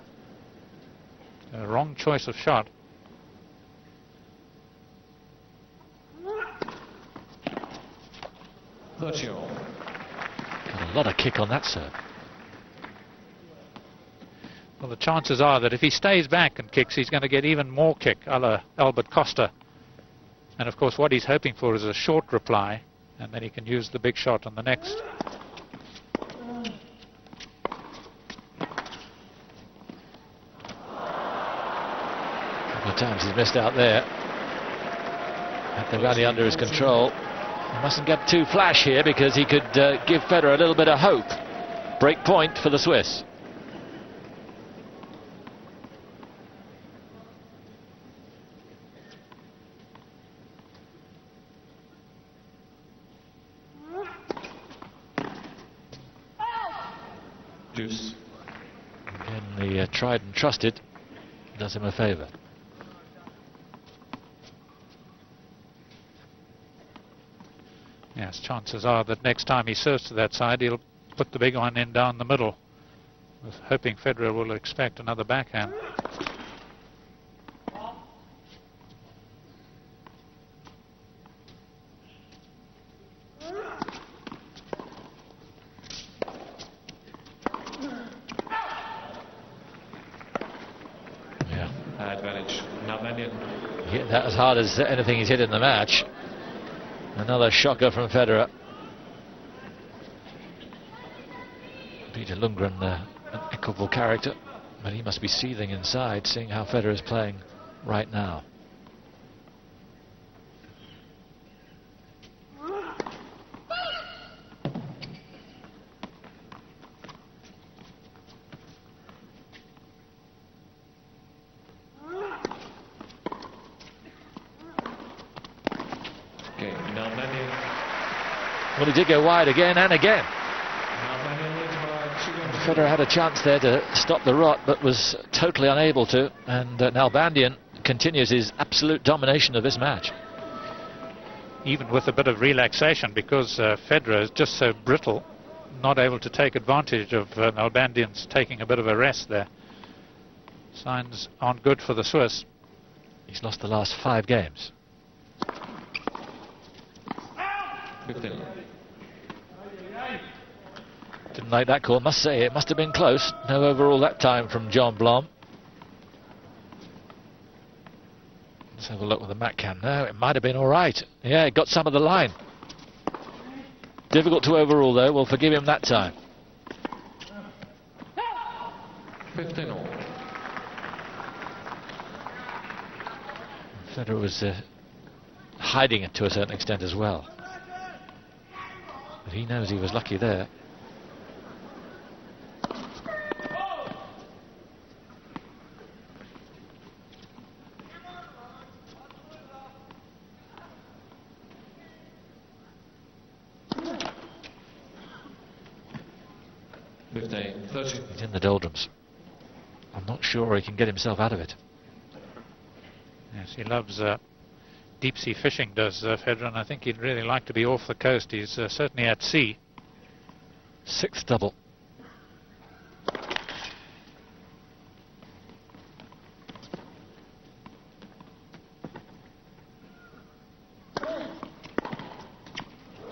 A wrong choice of shot. Got a lot of kick on that serve. Well, the chances are that if he stays back and kicks, he's going to get even more kick, a la Albert Costa. And of course what he's hoping for is a short reply, and then he can use the big shot on the next. A couple of times he's missed out there. Had the rally under his control. He mustn't get too flash here, because he could give Federer a little bit of hope. Break point for the Swiss. Deuce. Again, the tried and trusted does him a favour. Yes, chances are that next time he serves to that side, he'll put the big one in down the middle, with hoping Federer will expect another backhand. Yeah. Advantage. Nalbandian. Hit that as hard as anything he's hit in the match. Another shocker from Federer. Peter Lundgren, an equable character, but he must be seething inside, seeing how Federer is playing right now. Well, he did go wide again and again. Federer had a chance there to stop the rot, but was totally unable to, and Nalbandian continues his absolute domination of this match. Even with a bit of relaxation, because Federer is just so brittle, not able to take advantage of Nalbandian's taking a bit of a rest there. Signs aren't good for the Swiss. He's lost the last 5 games. 15. Didn't like that call, must say. It must have been close. No overall that time from John Blom. Let's have a look with the mat cam. No, it might have been all right. Yeah, it got some of the line. Difficult to overrule, though. We'll forgive him that time. 15 all. Federer was hiding it to a certain extent as well. But he knows he was lucky there. He's in the doldrums. I'm not sure he can get himself out of it. Yes, he loves deep sea fishing, does Federer, and I think he'd really like to be off the coast. He's certainly at sea. Sixth double.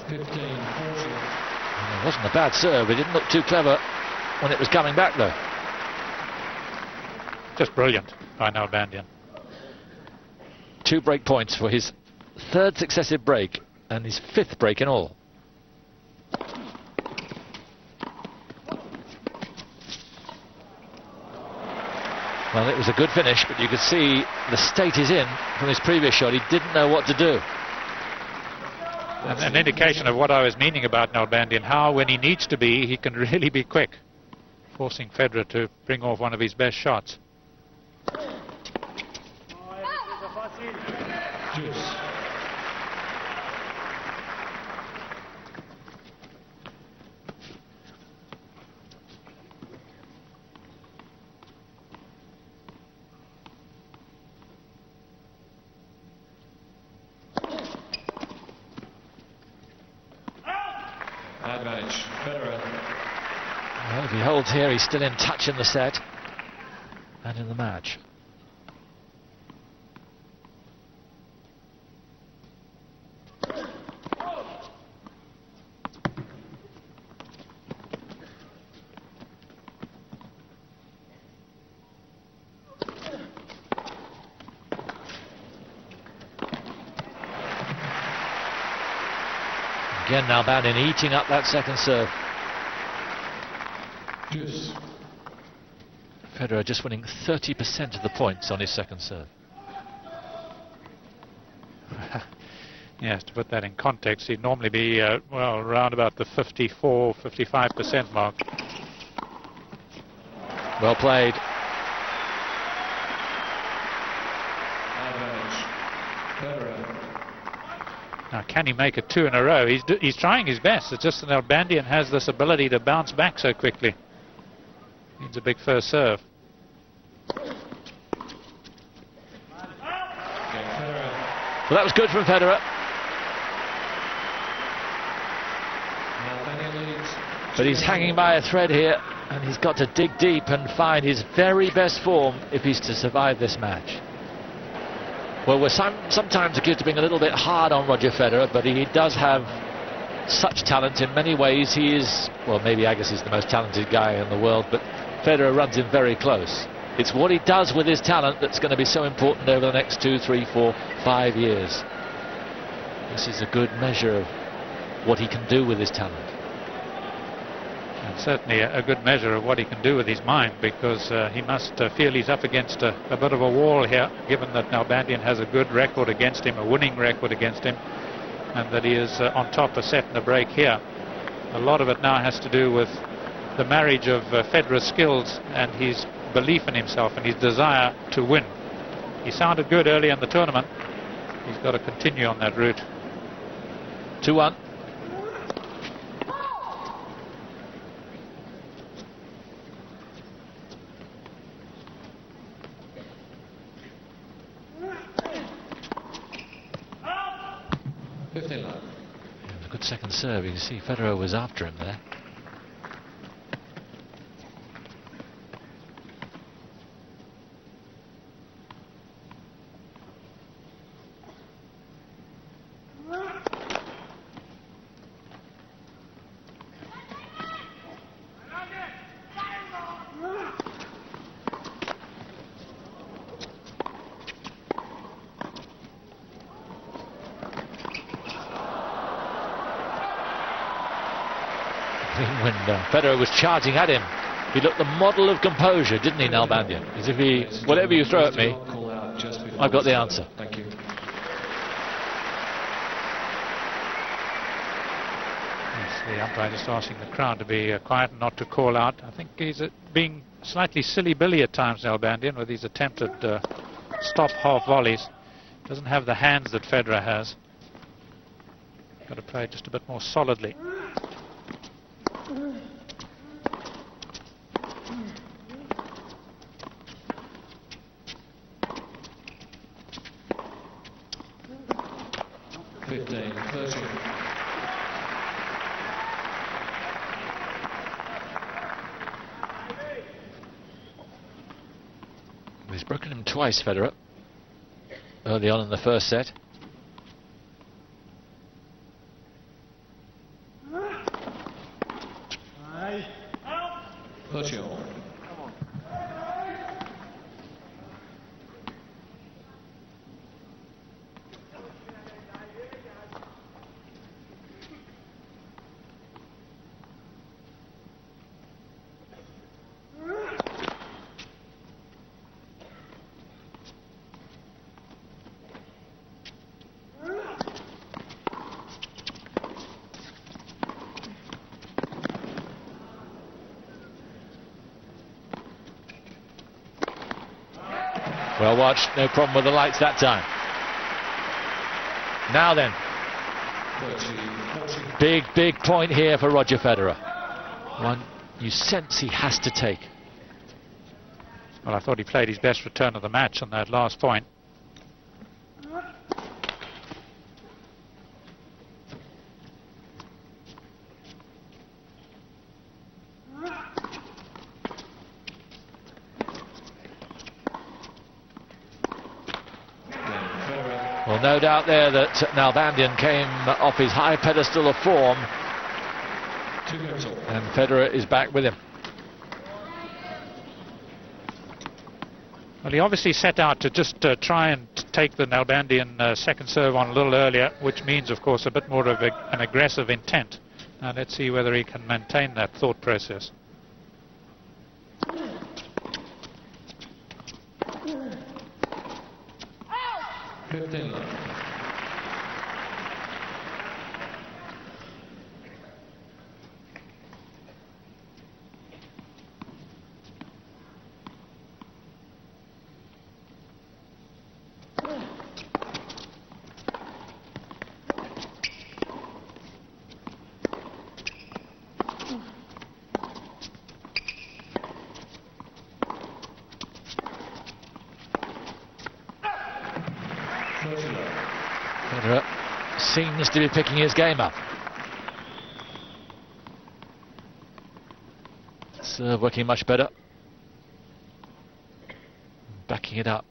It wasn't a bad serve. He didn't look too clever when it was coming back, though. Just brilliant by Nalbandian. 2 break points for his 3rd successive break and his 5th break in all. Well, it was a good finish, but you could see the state he's in from his previous shot. He didn't know what to do. An indication of what I was meaning about Nalbandian, how when he needs to be, he can really be quick, forcing Federer to bring off one of his best shots. Advantage, Federer. Well, if he holds here, he's still in touch in the set and in the match. Again, Nalbandian eating up that second serve. Juice. Federer just winning 30% of the points on his second serve. Yes, to put that in context, he'd normally be, well, around about the 54, 55% mark. Well played. Advantage, Federer. Now, can he make it 2 in a row? He's trying his best. It's just that Nalbandian has this ability to bounce back so quickly. Needs a big first serve. Well, that was good from Federer. But he's hanging by a thread here, and he's got to dig deep and find his very best form if he's to survive this match. Well, we're sometimes accused of being a little bit hard on Roger Federer, but he does have such talent in many ways. He is, well, maybe Agassi is the most talented guy in the world, but Federer runs him very close. It's what he does with his talent that's going to be so important over the next 2, 3, 4, 5 years. This is a good measure of what he can do with his talent. And certainly a good measure of what he can do with his mind, because he must feel he's up against a bit of a wall here, given that Nalbandian has a good record against him, a winning record against him, and that he is on top a set and a break here. A lot of it now has to do with the marriage of Federer's skills and his belief in himself and his desire to win. He sounded good early in the tournament. He's got to continue on that route. 2-1. A good second serve. You can see Federer was after him there. think when Federer was charging at him, he looked the model of composure, didn't he, Nalbandian? As if he, whatever you throw at me, I've got the answer. Thank you. Yes, the umpire just asking the crowd to be quiet and not to call out. I think he's being slightly silly-billy at times, Nalbandian, with these attempted stop half volleys. Doesn't have the hands that Federer has. Got to play just a bit more solidly. He's broken him twice, Federer, early on in the first set. Well watched, no problem with the lights that time. Now then, big point here for Roger Federer. One you sense he has to take. Well, I thought he played his best return of the match on that last point. Well, no doubt there that Nalbandian came off his high pedestal of form, and Federer is back with him. Well, he obviously set out to just try and take the Nalbandian second serve on a little earlier, which means, of course, a bit more of an aggressive intent. Now let's see whether he can maintain that thought process. Federer seems to be picking his game up. Serve working much better. Backing it up.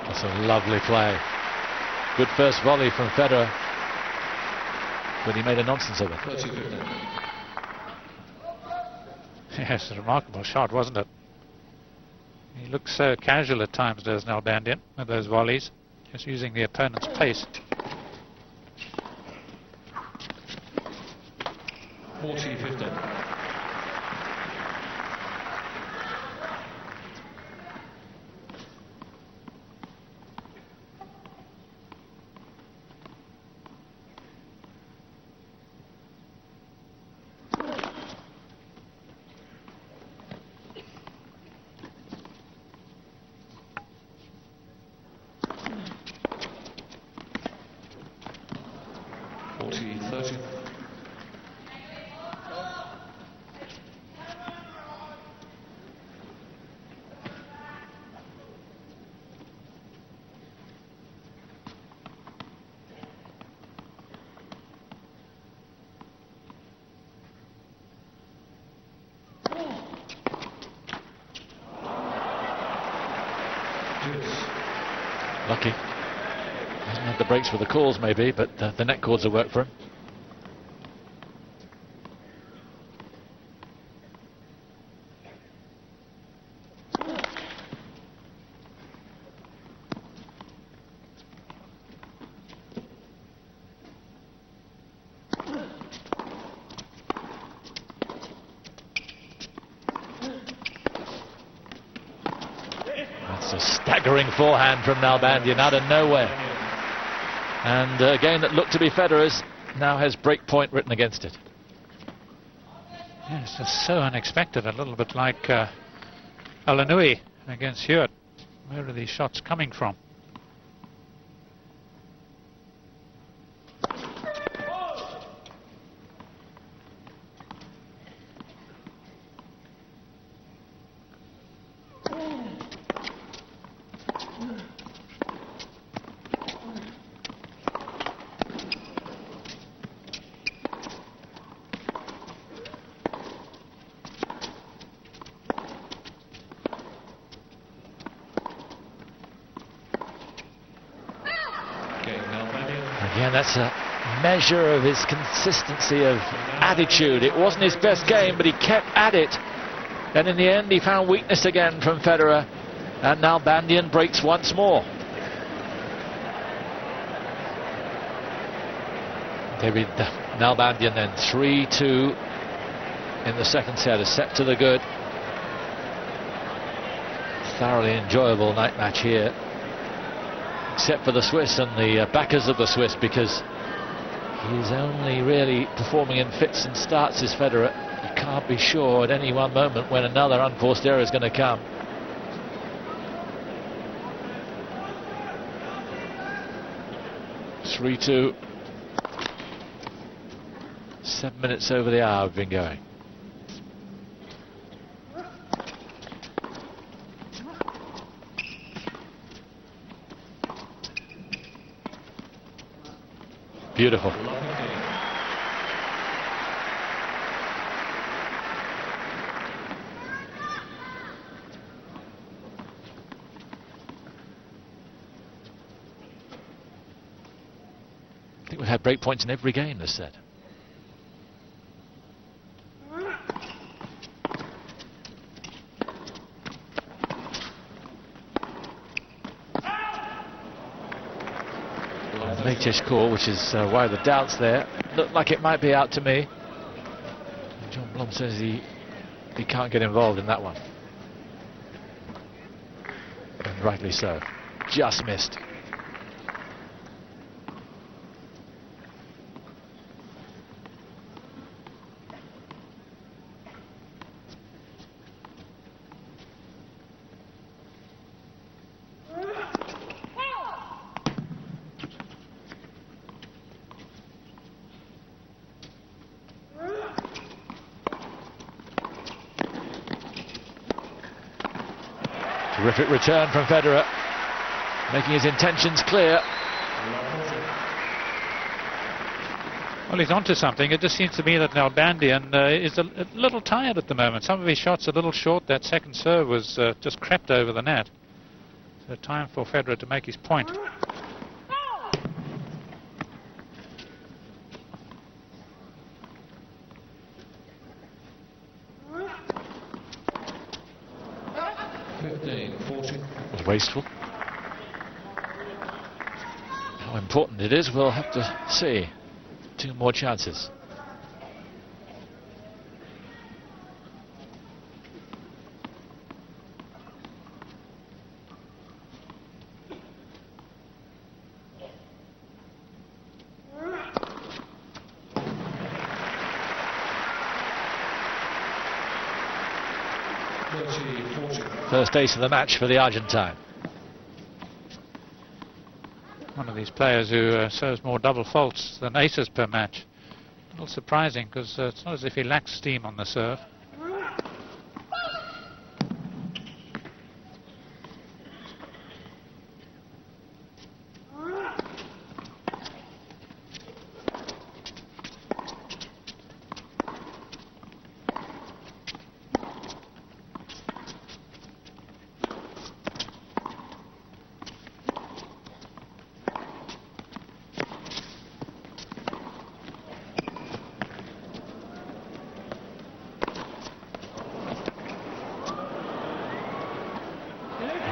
That's a lovely play. Good first volley from Federer, but he made a nonsense of it. Yes, a remarkable shot, wasn't it? He looks so casual at times, does Nalbandian, with those volleys, just using the opponent's pace. 40-15. Lucky. Hasn't had the breaks for the calls maybe, but the net chords will work for him. That's a staggering forehand from Nalbandian out of nowhere. And a game that looked to be Federer's now has break point written against it. Yeah, it's just so unexpected, a little bit like Alanui against Hewitt. Where are these shots coming from? Again, that's a measure of his consistency of attitude. It wasn't his best game, but he kept at it. And in the end, he found weakness again from Federer. And Nalbandian breaks once more. David Nalbandian then 3-2 in the second set, a set to the good. Thoroughly enjoyable night match here. Except for the Swiss and the backers of the Swiss, because he's only really performing in fits and starts as Federer. You can't be sure at any one moment when another unforced error is going to come. Three, 2. 7 minutes over the hour we've been going. Beautiful. I think we've had break points in every game this set. Latest call, which is why the doubts there. Looked like it might be out to me. John Blom says he can't get involved in that one. And rightly so. Just missed. Terrific return from Federer, making his intentions clear. Well, he's onto something. It just seems to me that Nalbandian is a little tired at the moment. Some of his shots a little short. That second serve was just crept over the net. So time for Federer to make his point. It was wasteful. How important it is, we'll have to see. 2 more chances. First ace of the match for the Argentine. One of these players who serves more double faults than aces per match. A little surprising, because it's not as if he lacks steam on the serve.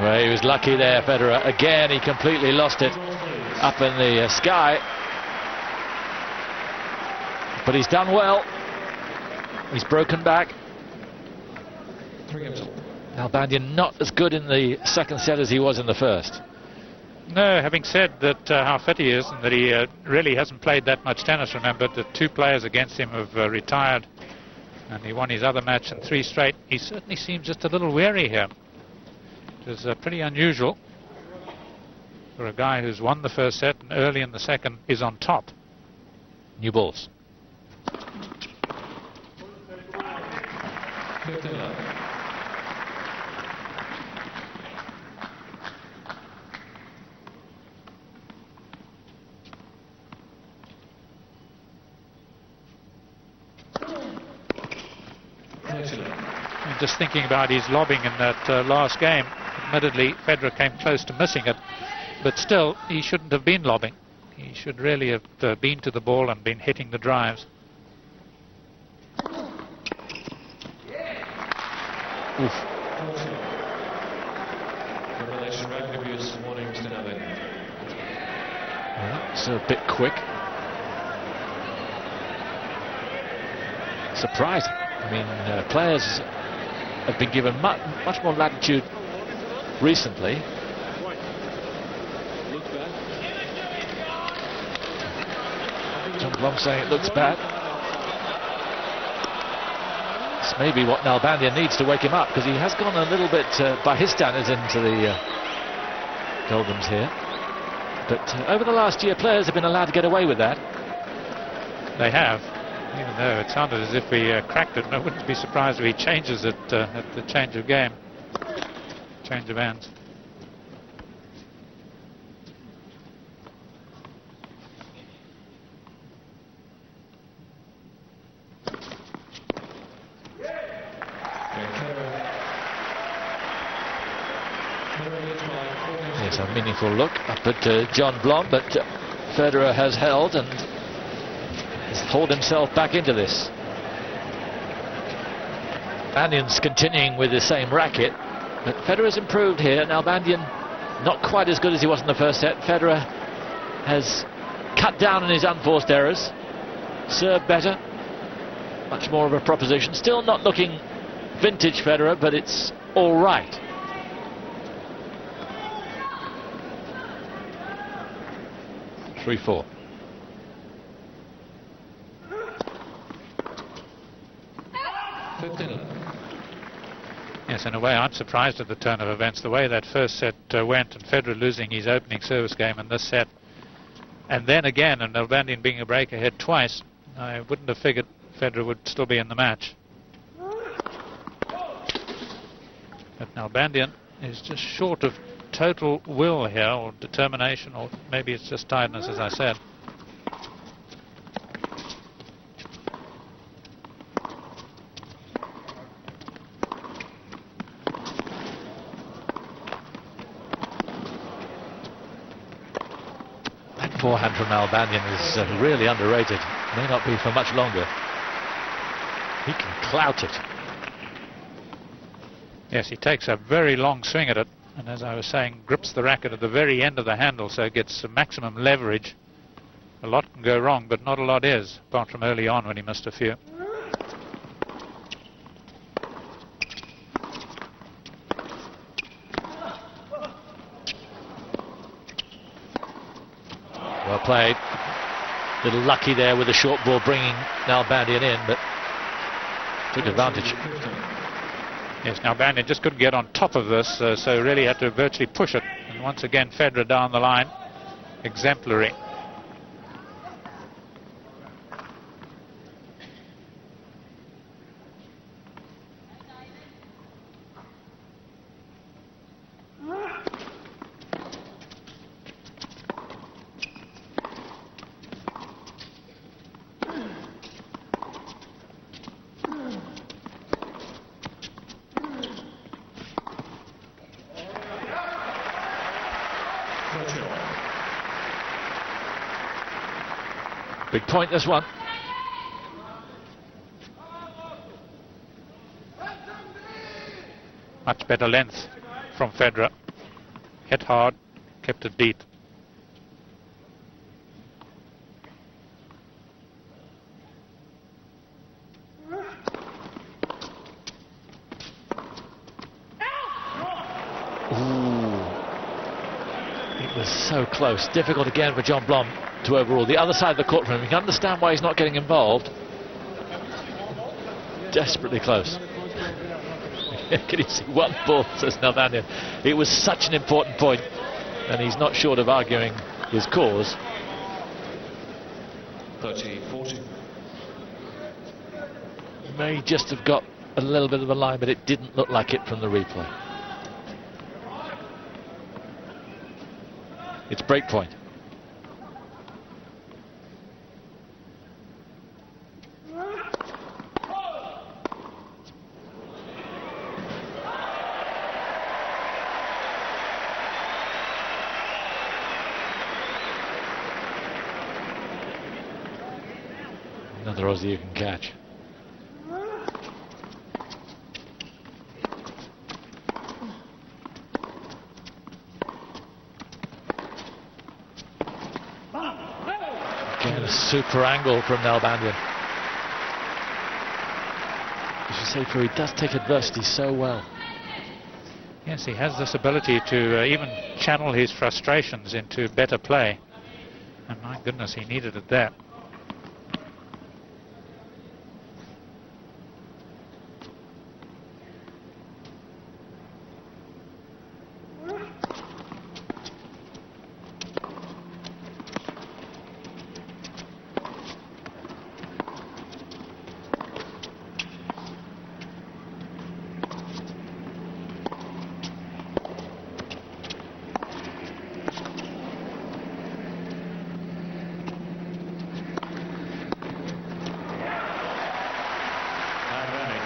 Well, he was lucky there, Federer. Again, he completely lost it up in the sky. But he's done well. He's broken back. 3 games. Nalbandian not as good in the second set as he was in the first. No, having said that, how fit he is, and that he really hasn't played that much tennis. Remember, the 2 players against him have retired, and he won his other match in 3 straight. He certainly seems just a little weary here, which is pretty unusual for a guy who's won the first set and early in the second is on top. New balls. 15 love. And just thinking about his lobbing in that last game, admittedly Federer came close to missing it, but still he shouldn't have been lobbing. He should really have been to the ball and been hitting the drives. Oof. Revelation racket abuse warnings to Nalbandian. Well, it's a bit quick. Surprising. I mean, players have been given much more latitude recently. John Blom saying it looks bad. It's maybe what Nalbandian needs to wake him up, because he has gone a little bit, by his standards, into the doldrums here. But over the last year, players have been allowed to get away with that. They have, even though it sounded as if he cracked it, and I wouldn't be surprised if he changes it at the change of game, change of ends. Here's a meaningful look up at John Blom, but Federer has held and has hauled himself back into this. Nalbandian's continuing with the same racket, but Federer's improved here. Nalbandian not quite as good as he was in the first set. Federer has cut down on his unforced errors, served better, much more of a proposition. Still not looking vintage Federer, but it's all right. Three, 4. Yes, in a way I'm surprised at the turn of events, the way that first set went, and Federer losing his opening service game in this set, and then again, and Nalbandian being a break ahead twice. I wouldn't have figured Federer would still be in the match. But Nalbandian is just short of total will here, or determination, or maybe it's just tiredness, as I said. That forehand from Nalbandian is really underrated. May not be for much longer. He can clout it. Yes, he takes a very long swing at it, and as I was saying, grips the racket at the very end of the handle, so it gets maximum leverage. A lot can go wrong, but not a lot is, apart from early on when he missed a few. Well played. Little lucky there with the short ball bringing Nalbandian in, but took advantage. Yes, Nalbandian just couldn't get on top of this, so really had to virtually push it. And once again, Federer down the line, exemplary. Big point, this one. Much better length from Federer. Hit hard, kept it deep. It was so close. Difficult again for John Blom to overrule. The other side of the court for him. You can understand why he's not getting involved. Desperately close. Can you see one ball, says Nalbandian. It was such an important point, and he's not short of arguing his cause. 30-40. May just have got a little bit of a line, but it didn't look like it from the replay. It's break point. Another Aussie you can catch. Again, a super angle from Nalbandian. As you say, he does take adversity so well. Yes, he has this ability to even channel his frustrations into better play. And my goodness, he needed it there.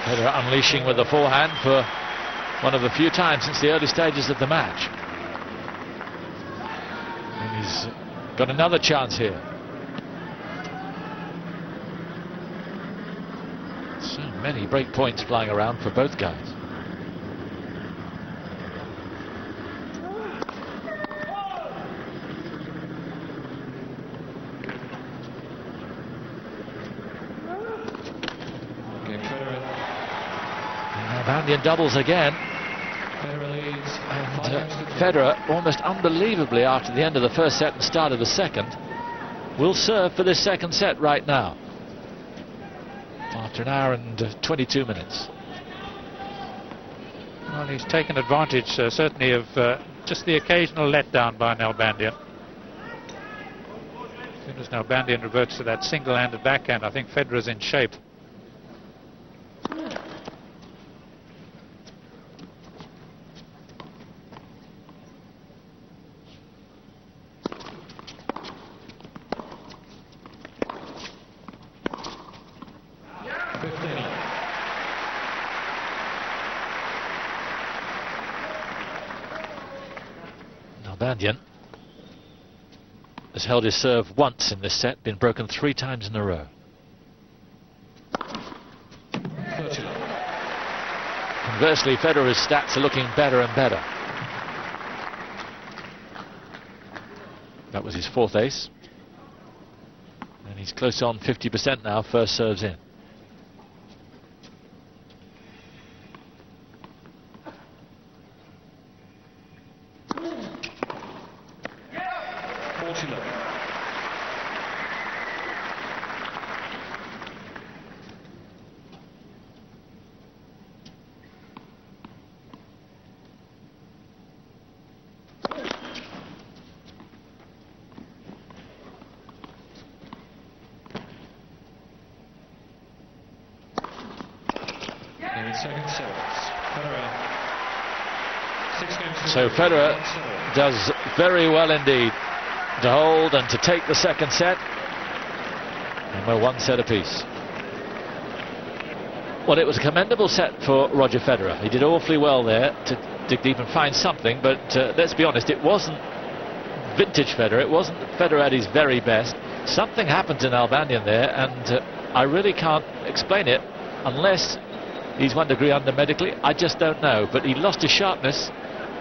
Federer unleashing with the forehand for one of the few times since the early stages of the match. And he's got another chance here. So many break points flying around for both guys. Nalbandian doubles again. And Federer, almost unbelievably after the end of the first set and start of the second, will serve for this second set right now. After an hour and 22 minutes. Well, he's taken advantage, certainly, of just the occasional letdown by Nalbandian. As soon as Nalbandian reverts to that single-handed backhand, I think Federer's in shape. Nalbandian has held his serve once in this set, been broken 3 times in a row. Conversely, Federer's stats are looking better and better. That was his 4th ace. And he's close on 50% now, first serves in. So Federer does very well indeed to hold and to take the second set, and we're 1 set apiece. Well, it was a commendable set for Roger Federer. He did awfully well there to dig deep and find something, but let's be honest, it wasn't vintage Federer. It wasn't Federer at his very best. Something happened to Nalbandian there, and I really can't explain it unless he's 1 degree under medically. I just don't know, but he lost his sharpness,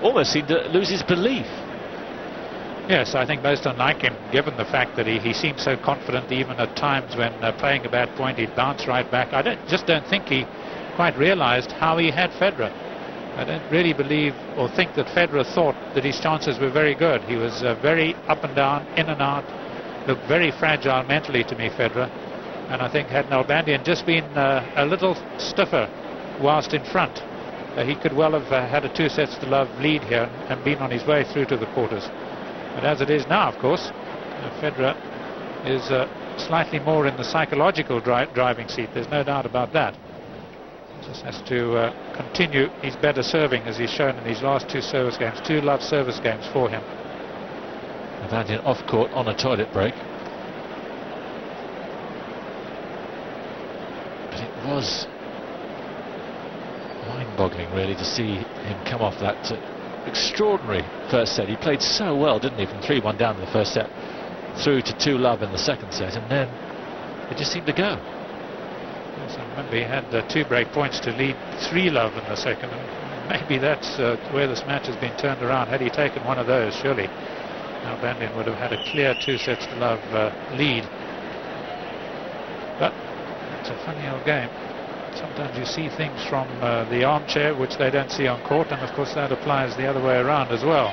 almost seemed to lose his belief. Yes, I think most unlike him, given the fact that he seemed so confident even at times when playing a bad point, he'd bounce right back. I just don't think he quite realized how he had Federer. I don't really believe or think that Federer thought that his chances were very good. He was very up and down, in and out, looked very fragile mentally to me, Federer. And I think had Nalbandian just been a little stiffer whilst in front, he could well have had a 2-sets-to-love lead here and been on his way through to the quarters. But as it is now, of course, Federer is slightly more in the psychological driving seat. There's no doubt about that. Just has to continue his better serving, as he's shown in his last 2 service games. 2 love service games for him. Nalbandian off court on a toilet break. But it was mind-boggling, really, to see him come off that extraordinary first set. He played so well, didn't he, from 3-1 down in the first set, through to 2-love in the second set, and then it just seemed to go. Yes, I remember he had 2 break points to lead 3-love in the second. Maybe that's where this match has been turned around. Had he taken one of those, surely Nalbandian would have had a clear 2-sets-to-love lead. But it's a funny old game. Sometimes you see things from the armchair which they don't see on court, and of course that applies the other way around as well.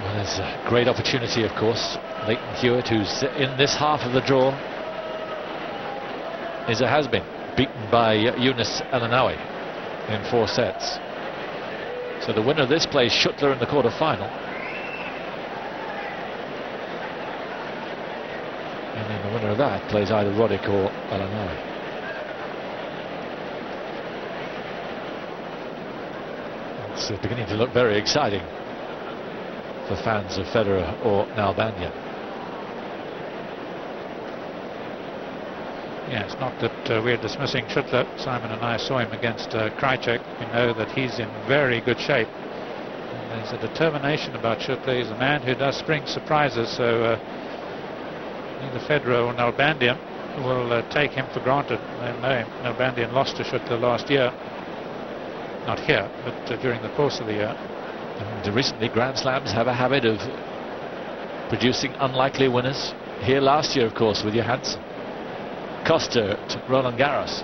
Well, there's a great opportunity, of course. Leighton Hewitt, who's in this half of the draw, is a has-been, beaten by Younes El-Anawi in 4 sets. So the winner of this plays Schuttler in the quarter-final. And then the winner of that plays either Roddick or El-Anawi. It's beginning to look very exciting for fans of Federer or Nalbandian. Yeah, it's not that we're dismissing Schuttler. Simon and I saw him against Krajicek. We know that he's in very good shape. And there's a determination about Schuttler. He's a man who does spring surprises, so neither Federer or Nalbandian will take him for granted. They know him. Nalbandian lost to Schuttler last year. Not here, but during the course of the year. And recently, Grand Slams have a habit of producing unlikely winners. Here last year, of course, with Johansson. Costa took Roland Garros.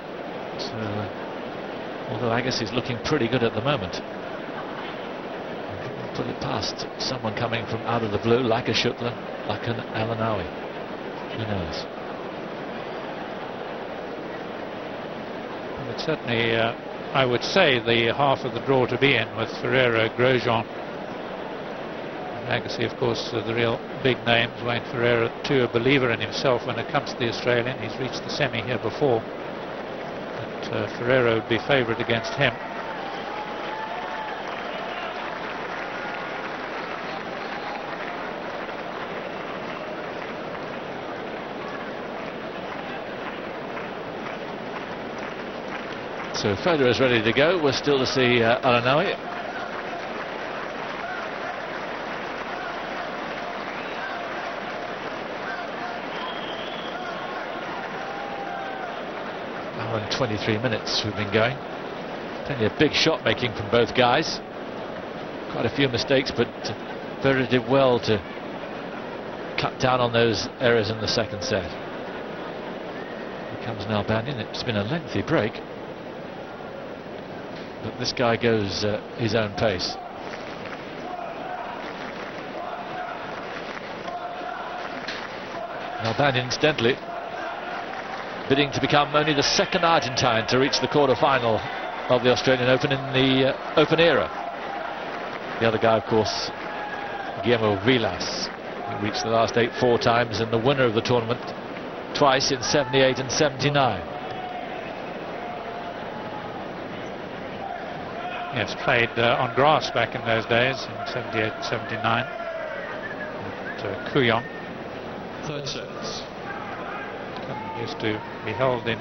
So, although Agassi's looking pretty good at the moment, put it past someone coming from out of the blue, like a Schuttler, like an El-Anawi. Who knows? But certainly, I would say the half of the draw to be in with Ferreira, Grosjean, Agassi, of course, the real big names. Wayne Ferreira, too, a believer in himself when it comes to the Australian. He's reached the semi here before, but Ferreira would be favourite against him. So Federer is ready to go. We're still to see El-Anawi. Hour and 23 minutes we've been going. Plenty of big shot making from both guys. Quite a few mistakes, but Federer did well to cut down on those errors in the second set. Here comes Nalbandian. It's been a lengthy break, but this guy goes his own pace. Nalbandian, incidentally, bidding to become only the second Argentine to reach the quarter-final of the Australian Open in the Open era. The other guy, of course, Guillermo Vilas, who reached the last 8 4 times, and the winner of the tournament twice in 78 and 79. Yes, played on grass back in those days, in 78, 79, at Kooyong. Third sets. Used to be held in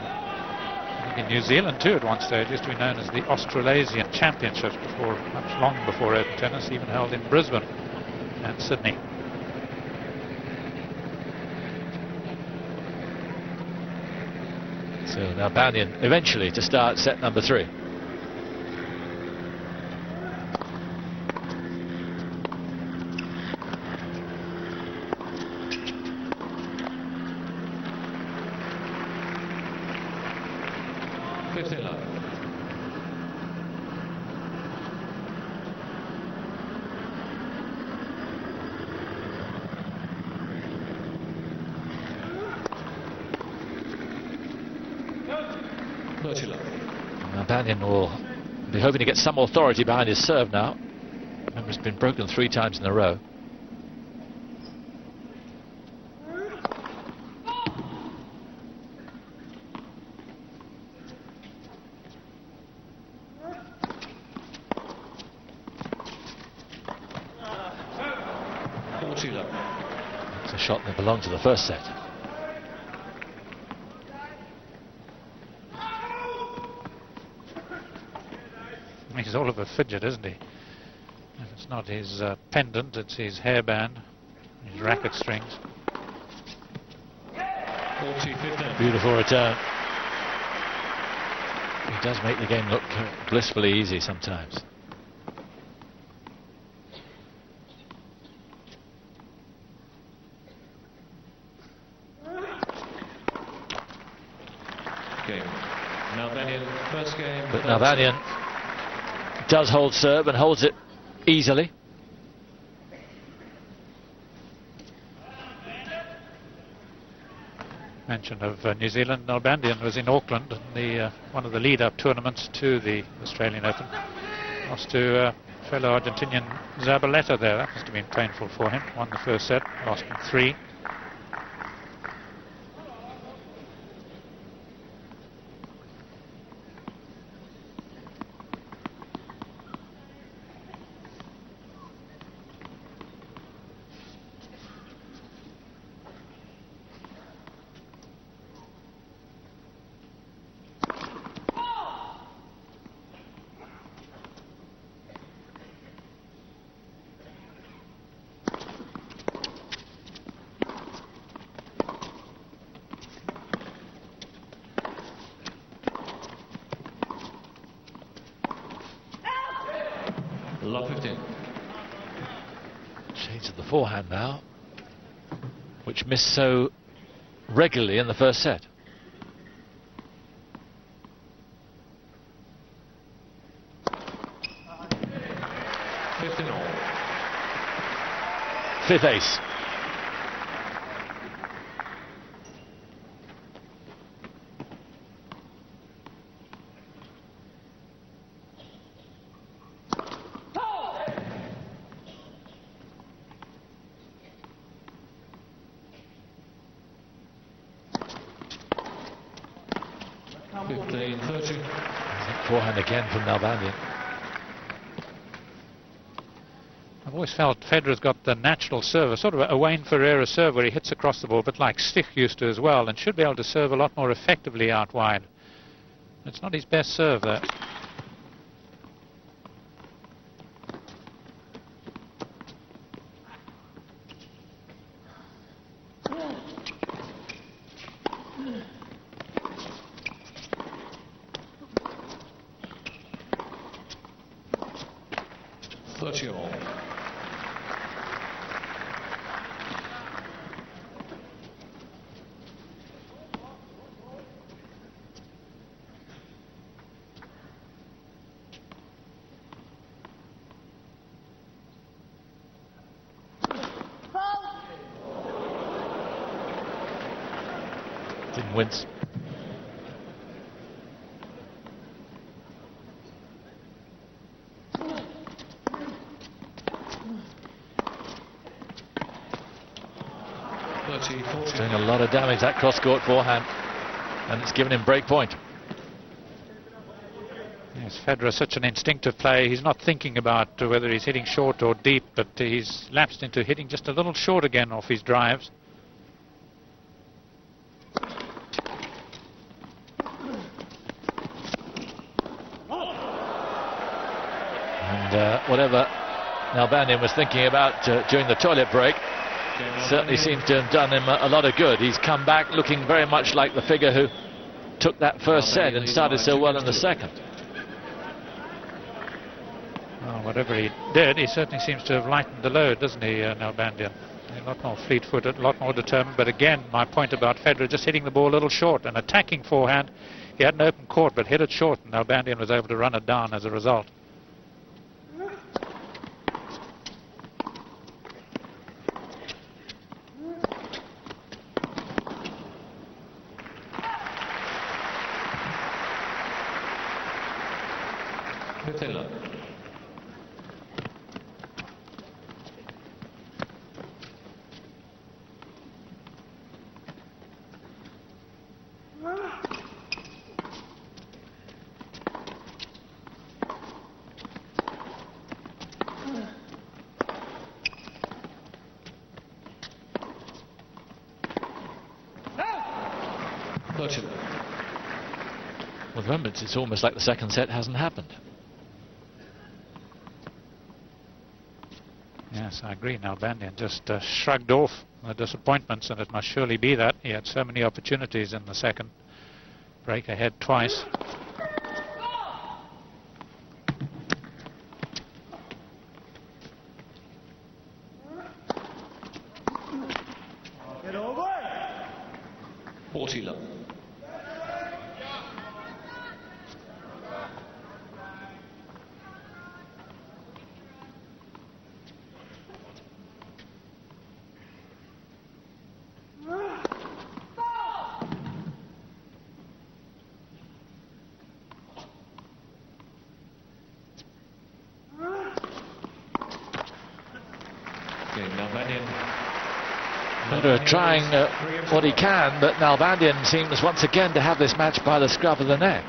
New Zealand too at one stage. Used to be known as the Australasian Championships before, much long before Open tennis, even held in Brisbane and Sydney. So Nalbandian eventually to start set number 3. 15 love. Nalbandian will be hoping to get some authority behind his serve now. Remember, it's been broken 3 times in a row. It's a shot that belonged to the first set. He's all of a fidget, isn't he? If it's not his pendant, it's his hairband, his racket strings. 40-15. Beautiful return. He does make the game look blissfully easy sometimes. Game. Nalbandian, first game. But Nalbandian does hold serve and holds it easily. Mention of New Zealand, Nalbandian was in Auckland in the one of the lead-up tournaments to the Australian Open. Lost to fellow Argentinian Zabaleta there. That must have been painful for him. Won the first set, lost in 3. Love 15. Shades of the forehand now, which missed so regularly in the first set. Fifth ace. Forehand again from Nalbandian. I've always felt Federer's got the natural serve, sort of a Wayne Ferreira serve where he hits across the ball, but like Stich used to as well, and should be able to serve a lot more effectively out wide. It's not his best serve though. Didn't wince. It's doing a lot of damage, that cross-court forehand, and it's given him break point. Yes, Federer is such an instinctive player. He's not thinking about whether he's hitting short or deep, but he's lapsed into hitting just a little short again off his drives. And whatever Nalbandian was thinking about during the toilet break certainly seems to have done him a lot of good. He's come back looking very much like the figure who took that first set and started so well in the second. Well, whatever he did, he certainly seems to have lightened the load, doesn't he, Nalbandian? A lot more fleet-footed, a lot more determined. But again, my point about Federer just hitting the ball a little short. An attacking forehand. He had an open court, but hit it short, and Nalbandian was able to run it down as a result. Well, remember, it's almost like the second set hasn't happened. Yes, I agree. Nalbandian just shrugged off the disappointments, and it must surely be that. He had so many opportunities in the second. Break ahead twice. Get over. 40 love. Federer trying what he can, but Nalbandian seems once again to have this match by the scruff of the neck.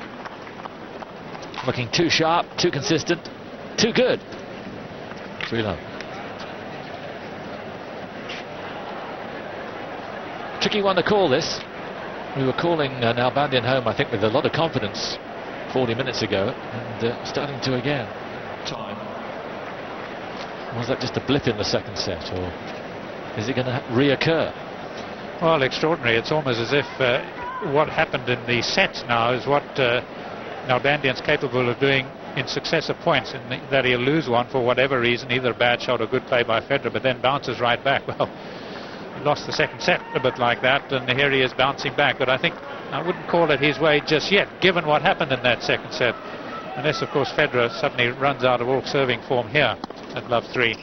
Looking too sharp, too consistent, too good. 3-love. Tricky one to call this. We were calling Nalbandian home, I think, with a lot of confidence 40 minutes ago, and starting to again. Time. Was that just a blip in the second set, or is it going to reoccur? Well, extraordinary. It's almost as if what happened in the sets now is what Nalbandian's capable of doing in successive points, and that he'll lose one for whatever reason, either a bad shot or good play by Federer, but then bounces right back. Well, he lost the second set a bit like that, and here he is bouncing back. But I think I wouldn't call it his way just yet, given what happened in that second set. Unless, of course, Federer suddenly runs out of all serving form here at love 3.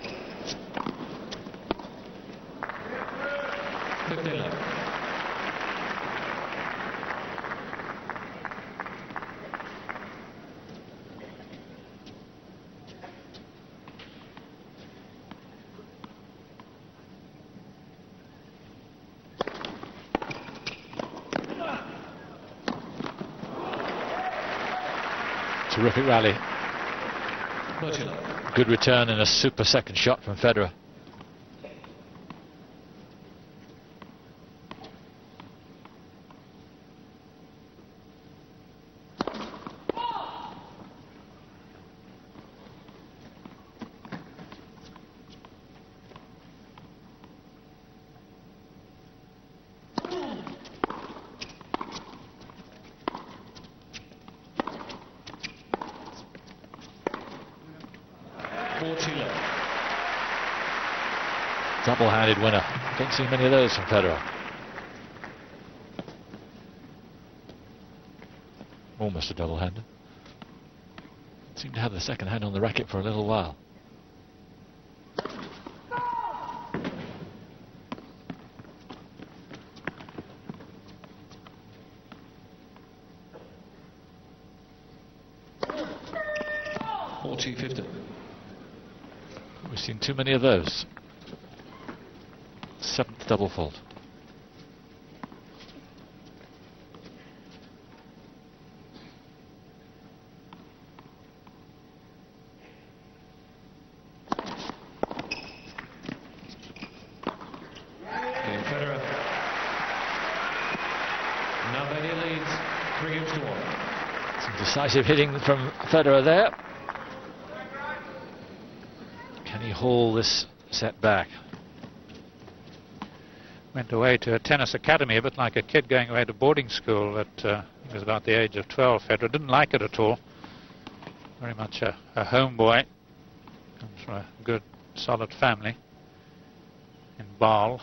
Terrific rally. Good return and a super second shot from Federer. Double-handed winner. Don't see many of those from Federer. Almost a double-hander. Seemed to have the second hand on the racket for a little while. We've seen too many of those. 7th double fault. Federer. Nalbandian leads 3-1. Some decisive hitting from Federer there. Can he haul this set back? Went away to a tennis academy, a bit like a kid going away to boarding school at he was about the age of 12. Federer didn't like it at all. Very much a homeboy. Comes from a good, solid family. in Basel.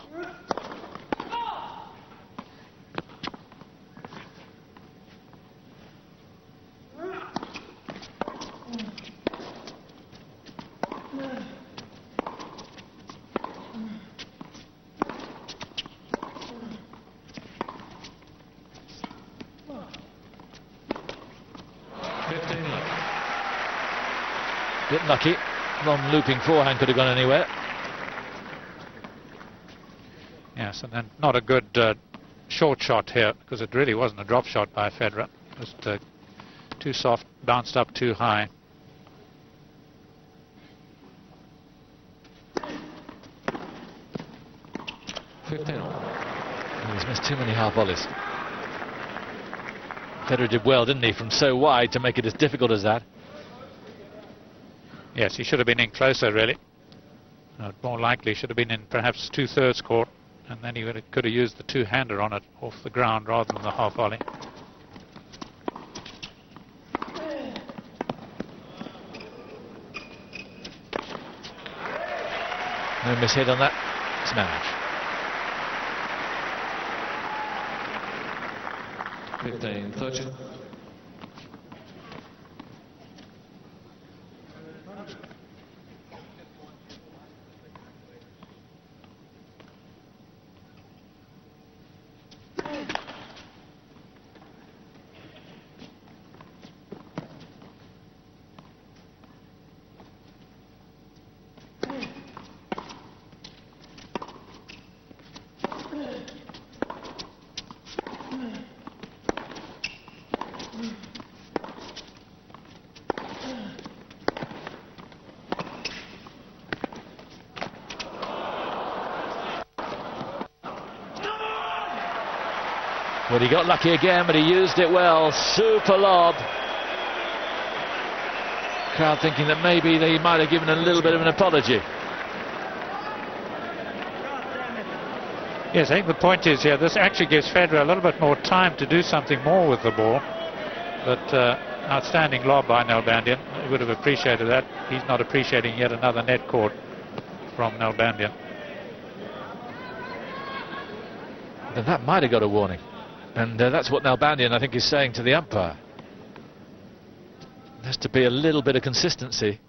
Bit lucky. Long looping forehand could have gone anywhere. Yes, and then not a good short shot here, because it really wasn't a drop shot by Federer. Just too soft, bounced up too high. He's missed too many half volleys. Federer did well, didn't he, from so wide to make it as difficult as that. Yes, he should have been in closer, really. More likely should have been in perhaps 2/3 court, and then he could have used the two-hander on it off the ground rather than the half volley. No mishit on that smash. 15-13. Well, he got lucky again, but he used it well. Super lob. Crowd thinking that maybe they might have given a little bit of an apology. Yes, I think the point is here, this actually gives Federer a little bit more time to do something more with the ball. But outstanding lob by Nalbandian. He would have appreciated that. He's not appreciating yet another net court from Nalbandian. Then that might have got a warning. And that's what Nalbandian, I think, is saying to the umpire. There has to be a little bit of consistency,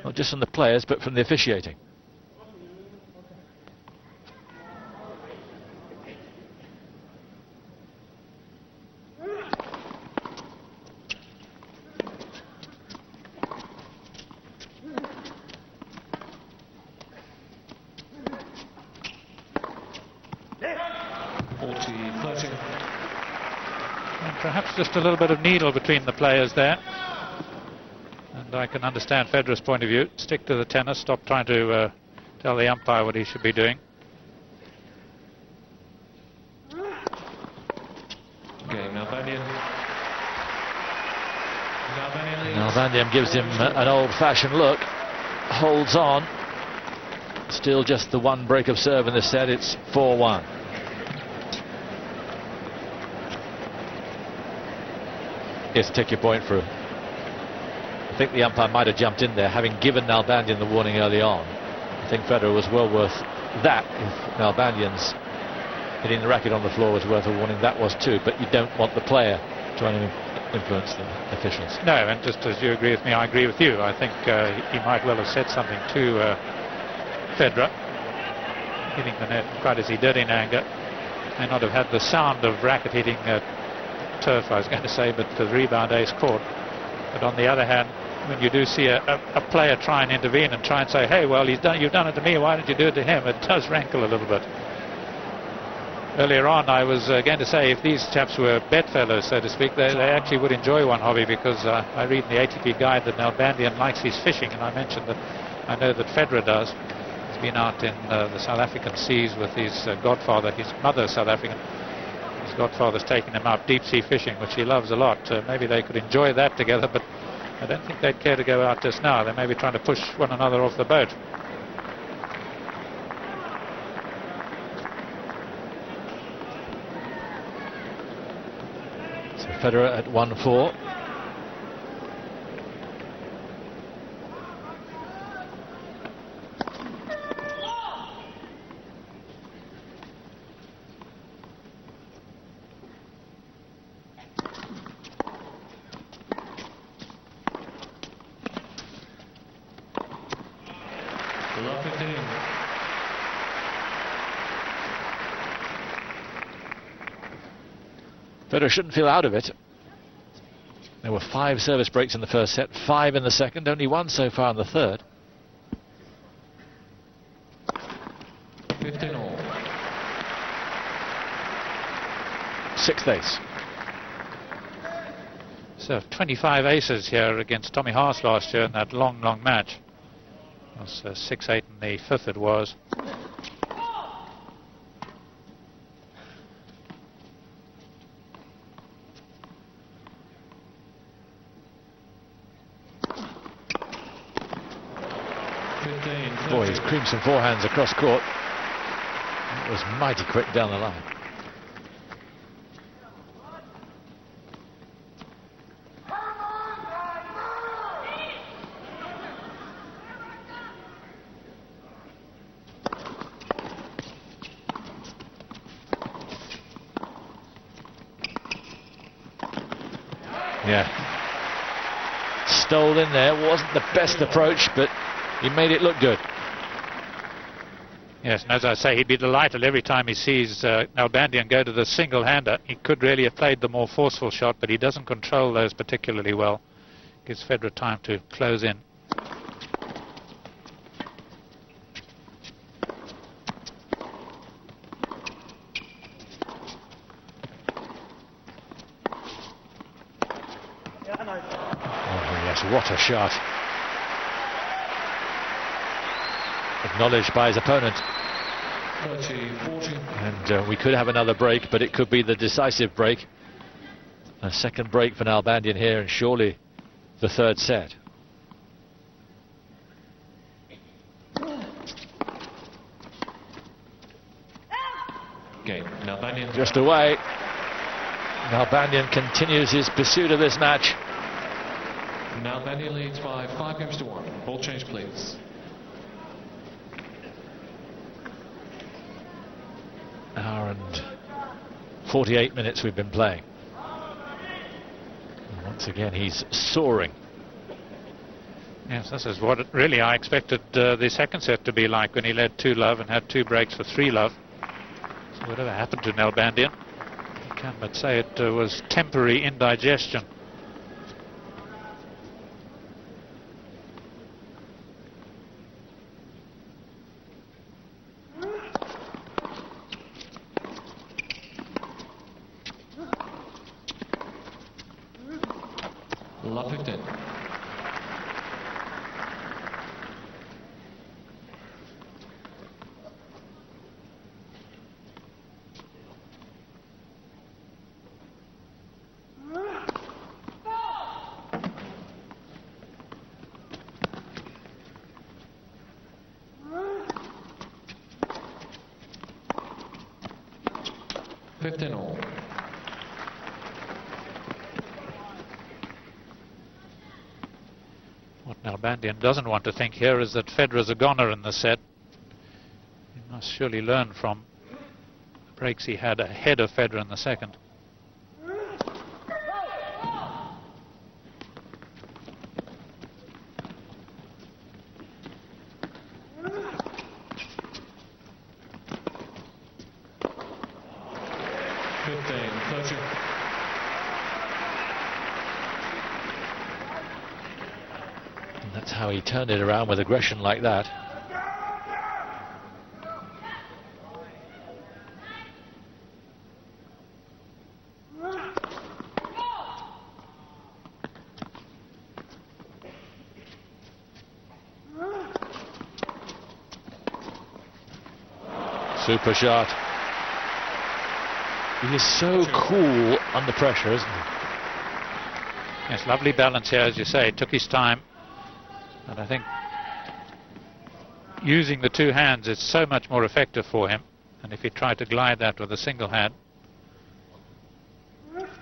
not just from the players, but from the officiating. Perhaps just a little bit of needle between the players there. And I can understand Federer's point of view. Stick to the tennis, stop trying to tell the umpire what he should be doing. Game, Nalbandian. Nalbandian gives him an old-fashioned look. Holds on. Still just the one break of serve in the set. It's 4-1. Yes, take your point through. I think the umpire might have jumped in there, having given Nalbandian the warning early on. I think Federer was well worth that. If Nalbandian's hitting the racket on the floor was worth a warning, that was too. But you don't want the player trying to influence the officials. No, and just as you agree with me, I agree with you. I think he might well have said something to Federer, hitting the net quite as he did in anger. May not have had the sound of racket hitting turf, I was going to say, but the rebound ace caught. But on the other hand, when you do see a player try and intervene and try and say, hey, well, you've done it to me, why don't you do it to him, it does rankle a little bit. Earlier on, I was going to say, if these chaps were bedfellows, so to speak, they actually would enjoy one hobby, because I read in the ATP guide that Nalbandian likes his fishing, and I mentioned that I know that Federer does. He's been out in the South African seas with his godfather, his mother's South African. His godfather's taken him out deep-sea fishing, which he loves a lot. Maybe they could enjoy that together, but I don't think they'd care to go out just now. They may be trying to push one another off the boat. So Federer at 1-4. Love 15. Federer shouldn't feel out of it. There were 5 service breaks in the first set, 5 in the second, only 1 so far in the third. 15 all. 6th ace. So 25 aces here against Tommy Haas last year in that long match. It was 6-8 in the 5th it was. Boy, he's creamed some forehands across court. It was mighty quick down the line. Yeah. Stole in there. Wasn't the best approach, but he made it look good. Yes, and as I say, he'd be delighted every time he sees Nalbandian go to the single-hander. He could really have played the more forceful shot, but he doesn't control those particularly well. Gives Federer time to close in. Oh yes, what a shot. Acknowledged by his opponent. 30, 40. And we could have another break, but it could be the decisive break. A second break for Nalbandian here, and surely the third set. Game. Nalbandian. Just away. Nalbandian continues his pursuit of this match. Nalbandian leads by 5 games to 1. Ball change, please. Hour and 48 minutes we've been playing. And once again, he's soaring. Yes, this is what really I expected the second set to be like when he led 2-love and had 2 breaks for 3-love. So whatever happened to Nalbandian, you can but say it was temporary indigestion. Love 15. All. What Nalbandian doesn't want to think here is that Federer's a goner in the set. He must surely learn from the breaks he had ahead of Federer in the second. That's how he turned it around with aggression like that. Super shot. He is so cool under pressure, isn't he? Yes, lovely balance here, as you say. It took his time. And I think using the 2 hands is so much more effective for him. And if he tried to glide that with a single hand. 40, 30.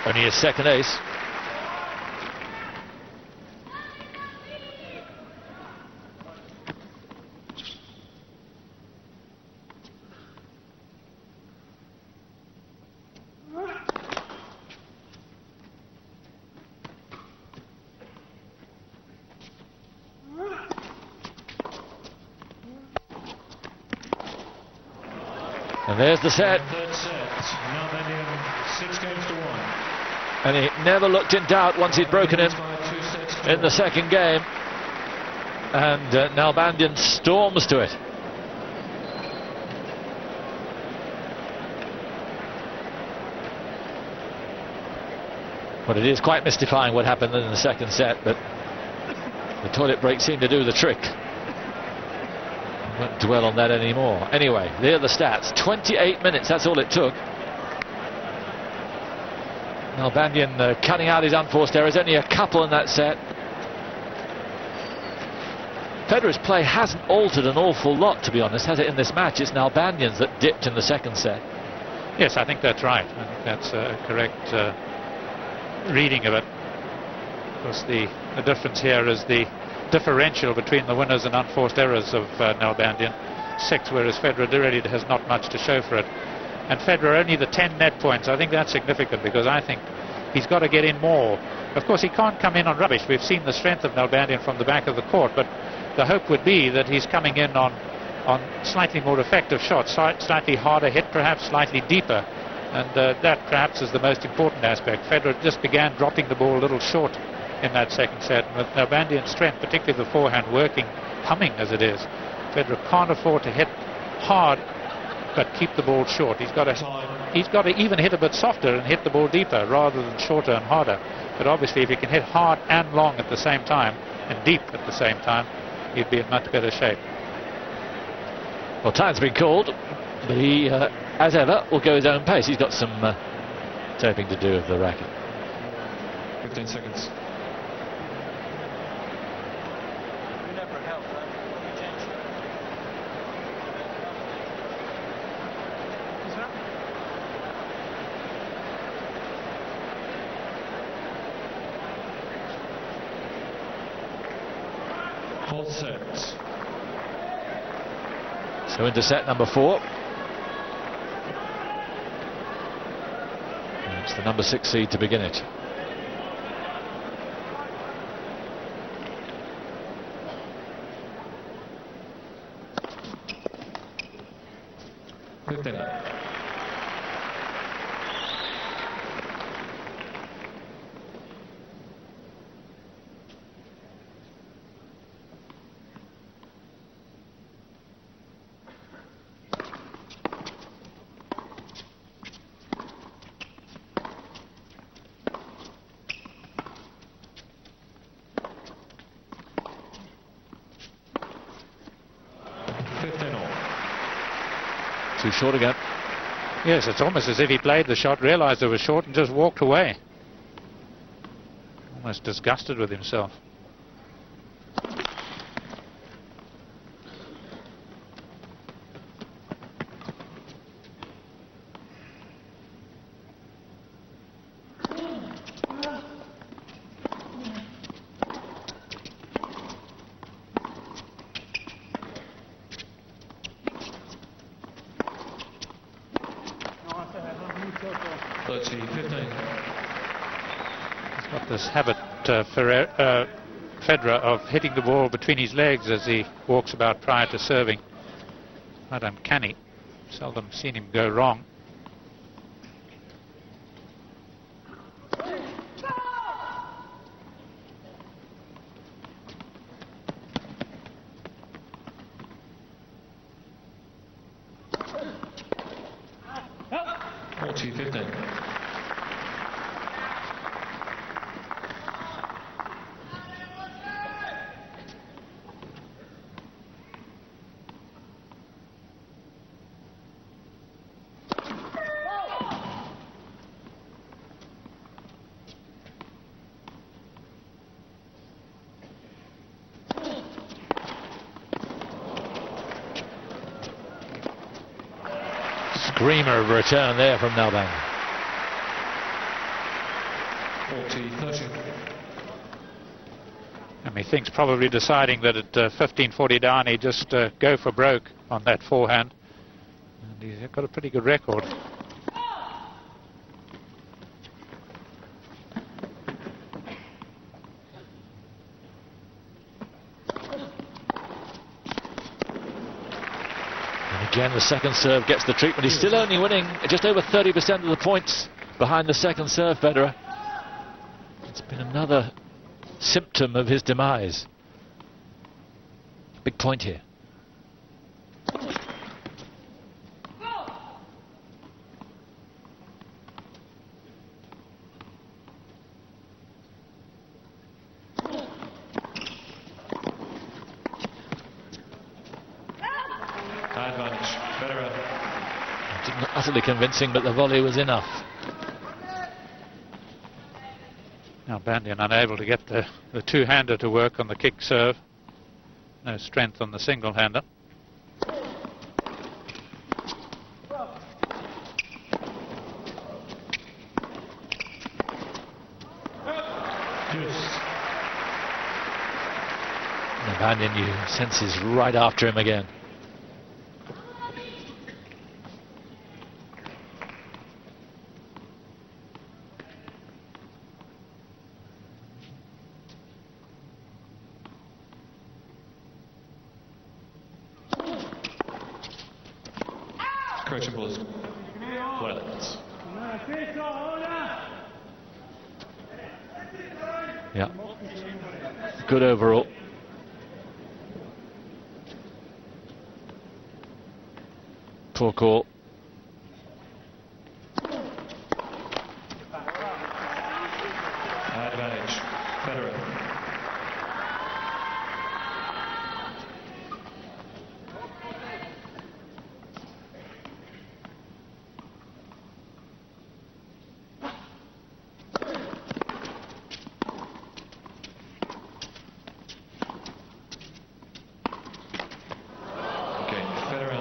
Only his second ace. And there's the set. Third set. Nalbandian 6 games to 1. And he never looked in doubt once he'd broken him in the second game. And Nalbandian storms to it. But it is quite mystifying what happened in the second set, but the toilet break seemed to do the trick. I won't dwell on that anymore. Anyway, there are the stats. 28 minutes, that's all it took. Nalbandian cutting out his unforced errors, only a couple in that set. Federer's play hasn't altered an awful lot, to be honest, has it, in this match? It's Nalbandian's that dipped in the second set. Yes, I think that's right. I think that's a correct reading of it. Of course, the difference here is the differential between the winners and unforced errors of Nalbandian. 6, whereas Federer really has not much to show for it. And Federer only the 10 net points. I think that's significant, because I think he's got to get in more. Of course, he can't come in on rubbish. We've seen the strength of Nalbandian from the back of the court, but the hope would be that he's coming in on slightly more effective shots, slightly harder hit, perhaps slightly deeper. And that perhaps is the most important aspect. Federer just began dropping the ball a little short in that second set. And with Nalbandian's strength, particularly the forehand working, humming as it is, Federer can't afford to hit hard but keep the ball short. He's got to even hit a bit softer and hit the ball deeper rather than shorter and harder. But obviously, if he can hit hard and long at the same time and deep at the same time, he'd be in much better shape. Well, time's been called, but he, as ever, will go his own pace. He's got some taping to do with the racket. 15 seconds. Fourth set. So into set number 4. And it's the number 6 seed to begin it. Too short again. Yes, it's almost as if he played the shot, realized it was short, and just walked away. Almost disgusted with himself. This habit, Federer, of hitting the ball between his legs as he walks about prior to serving. Quite uncanny. Seldom seen him go wrong. Screamer of a return there from Nalbandian. 40-30. And methinks probably deciding that at 15-40 down, he just go for broke on that forehand. And he's got a pretty good record. Again, Again, the second serve gets the treatment. He's still only winning just over 30% of the points behind the second serve, Federer. It's been another symptom of his demise. Big point here. Advantage, Federer. Utterly convincing, but the volley was enough. Nalbandian unable to get the two-hander to work on the kick serve. No strength on the single-hander. Nalbandian, you sense, is right after him again. Correction balls. Left. Yeah. Good overall. Poor call. Advantage, Federer.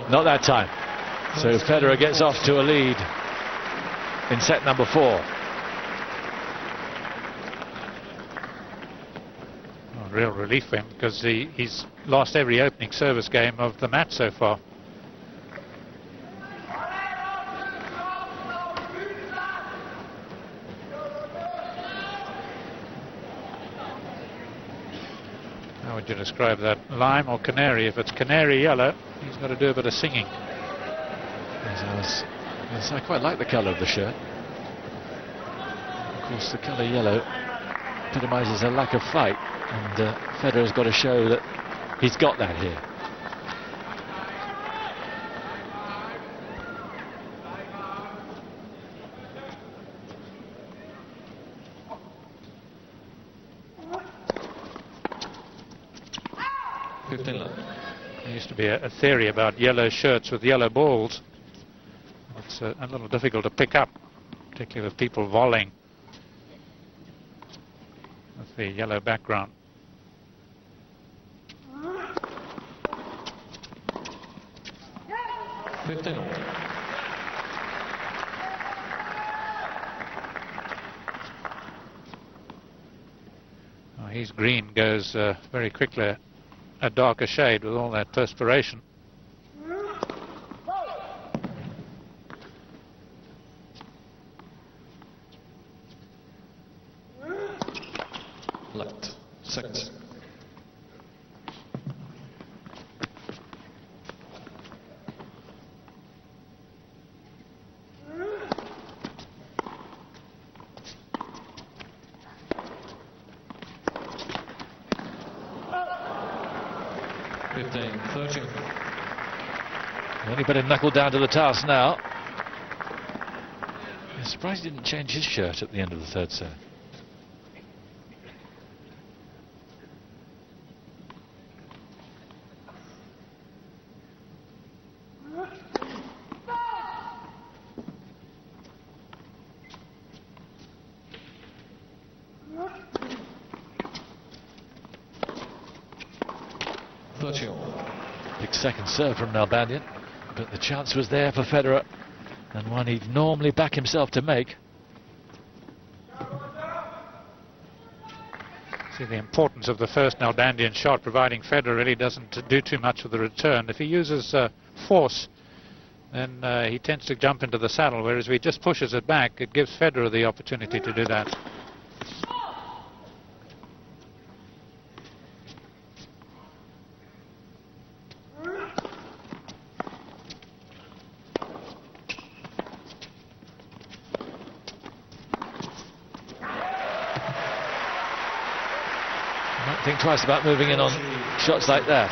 Not that time. So Federer gets off to a lead in set number 4. Well, real relief for him, because he's lost every opening service game of the match so far. How would you describe that? Lime or canary? If it's canary yellow, he's got to do a bit of singing. Yes, I quite like the colour of the shirt. Of course, the colour yellow epitomises a lack of fight, and Federer's got to show that he's got that here. There used to be a theory about yellow shirts with yellow balls. It's a little difficult to pick up, particularly with people volleying with the yellow background. Oh, his green goes very quickly a darker shade with all that perspiration. Left. Second. Only better knuckle down to the task now. I'm surprised he didn't change his shirt at the end of the third serve. Big second serve from Nalbandian, but the chance was there for Federer, and one he'd normally back himself to make. See the importance of the first Nalbandian shot, providing Federer really doesn't do too much with the return. If he uses force, then he tends to jump into the saddle, whereas if he just pushes it back, it gives Federer the opportunity to do that. Think twice about moving in on shots like that.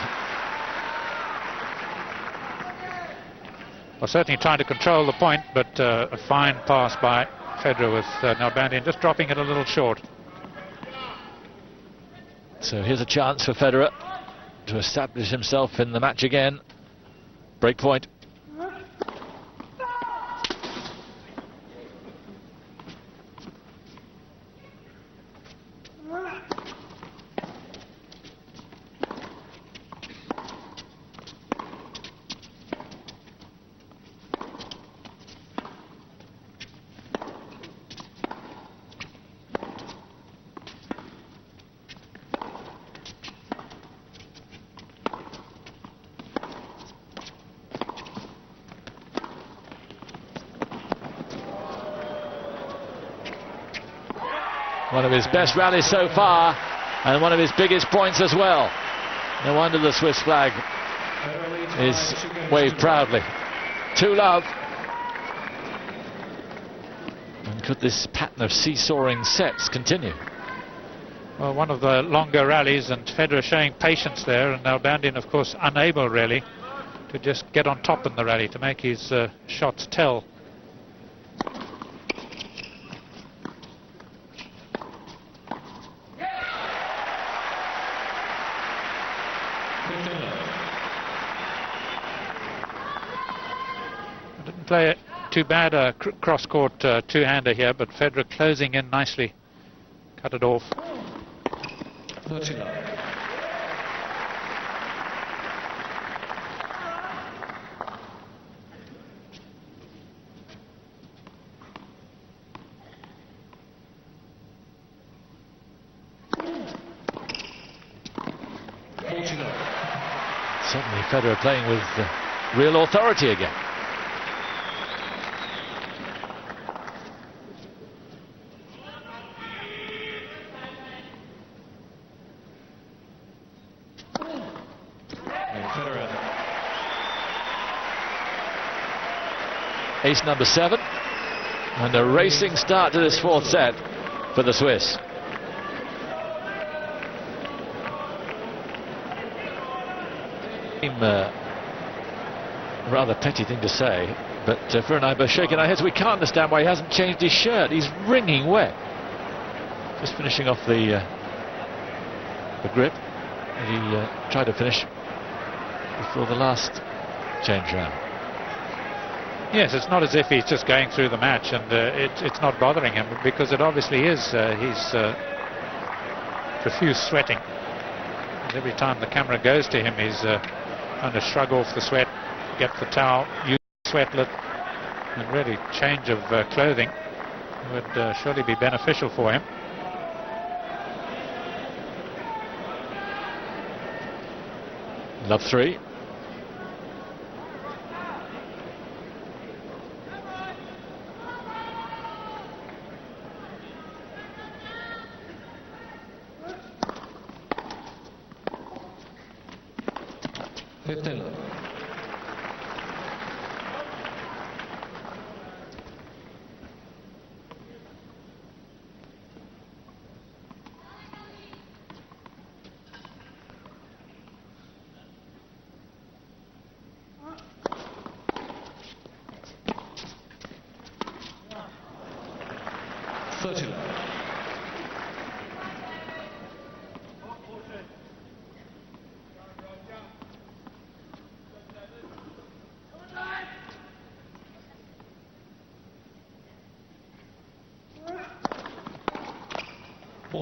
Well, certainly trying to control the point, but a fine pass by Federer with Nalbandian just dropping it a little short. So here's a chance for Federer to establish himself in the match again. Break point. One of his best rallies so far, and one of his biggest points as well. No wonder the Swiss flag is waved proudly. 2-love. And could this pattern of seesawing sets continue? Well, one of the longer rallies, and Federer showing patience there, and Nalbandian, of course, unable really to just get on top in the rally to make his shots tell. Didn't play too bad a cross-court two-hander here, but Federer closing in nicely, cut it off. 39. Certainly Federer playing with real authority again. Ace number 7, and a racing start to this fourth set for the Swiss. Rather petty thing to say, but Federer and I both shaking our heads. We can't understand why he hasn't changed his shirt. He's wringing wet. Just finishing off the grip that he tried to finish before the last change round. Yes, it's not as if he's just going through the match and it's not bothering him, because it obviously is. He's profuse sweating. And every time the camera goes to him, he's trying to shrug off the sweat, get the towel, use the sweatlet, and really change of clothing would surely be beneficial for him. Love 3.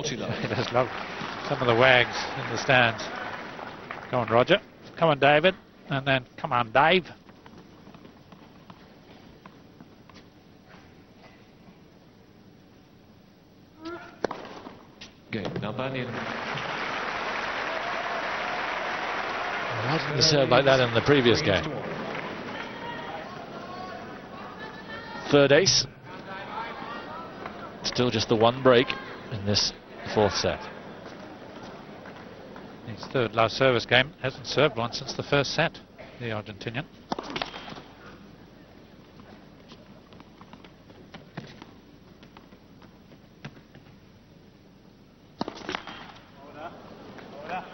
He does love some of the wags in the stands. Come on, Roger. Come on, David. And then, come on, Dave. Game. Nalbandian. Why didn't he serve like that in the previous game? Third ace. Still just the one break in this fourth set. His third last service game. Hasn't served one since the first set, the Argentinian.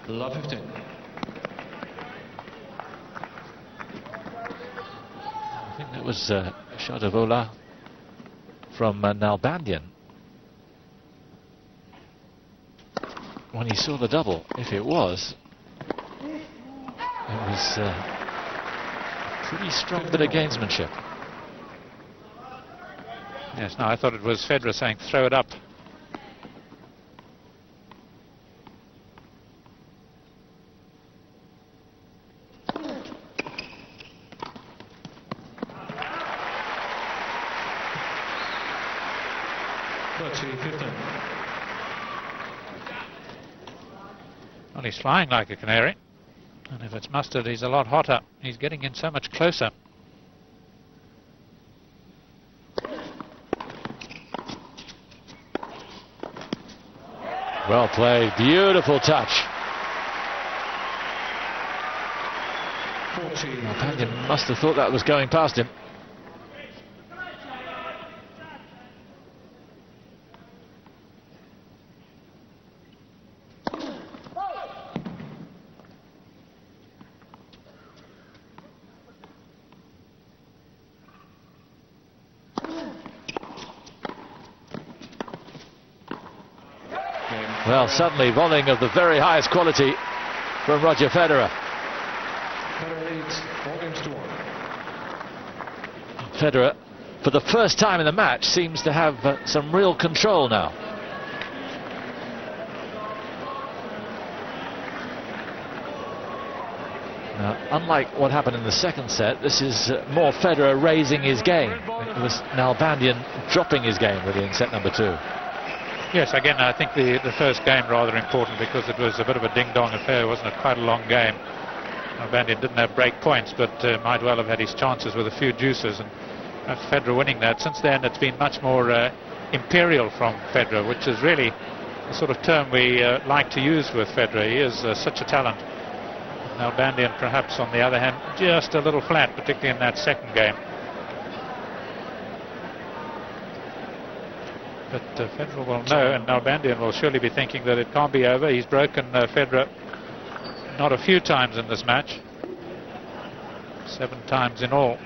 Love 15. I think that was a shot of Ola from Nalbandian when he saw the double. If it was pretty strong bit of gamesmanship. Yes, no, I thought it was Federer saying throw it up. Well, he's flying like a canary, and if it's mustard, he's a lot hotter. He's getting in so much closer. Well played, beautiful touch. Nalbandian must have thought that was going past him. Well, suddenly volleying of the very highest quality from Roger Federer. Federer leads 4 games to 1. Federer, for the first time in the match, seems to have some real control now. Now, unlike what happened in the second set, this is more Federer raising his game. It was Nalbandian dropping his game really in set number 2. Yes, again, I think the first game rather important because it was a bit of a ding-dong affair, wasn't it? Quite a long game. Nalbandian didn't have break points, but might well have had his chances with a few deuces, and Federer winning that. Since then, it's been much more imperial from Federer, which is really the sort of term we like to use with Federer. He is such a talent. Nalbandian, perhaps, on the other hand, just a little flat, particularly in that second game. But Federer will know, and Nalbandian will surely be thinking that it can't be over. He's broken Federer not a few times in this match. 7 times in all.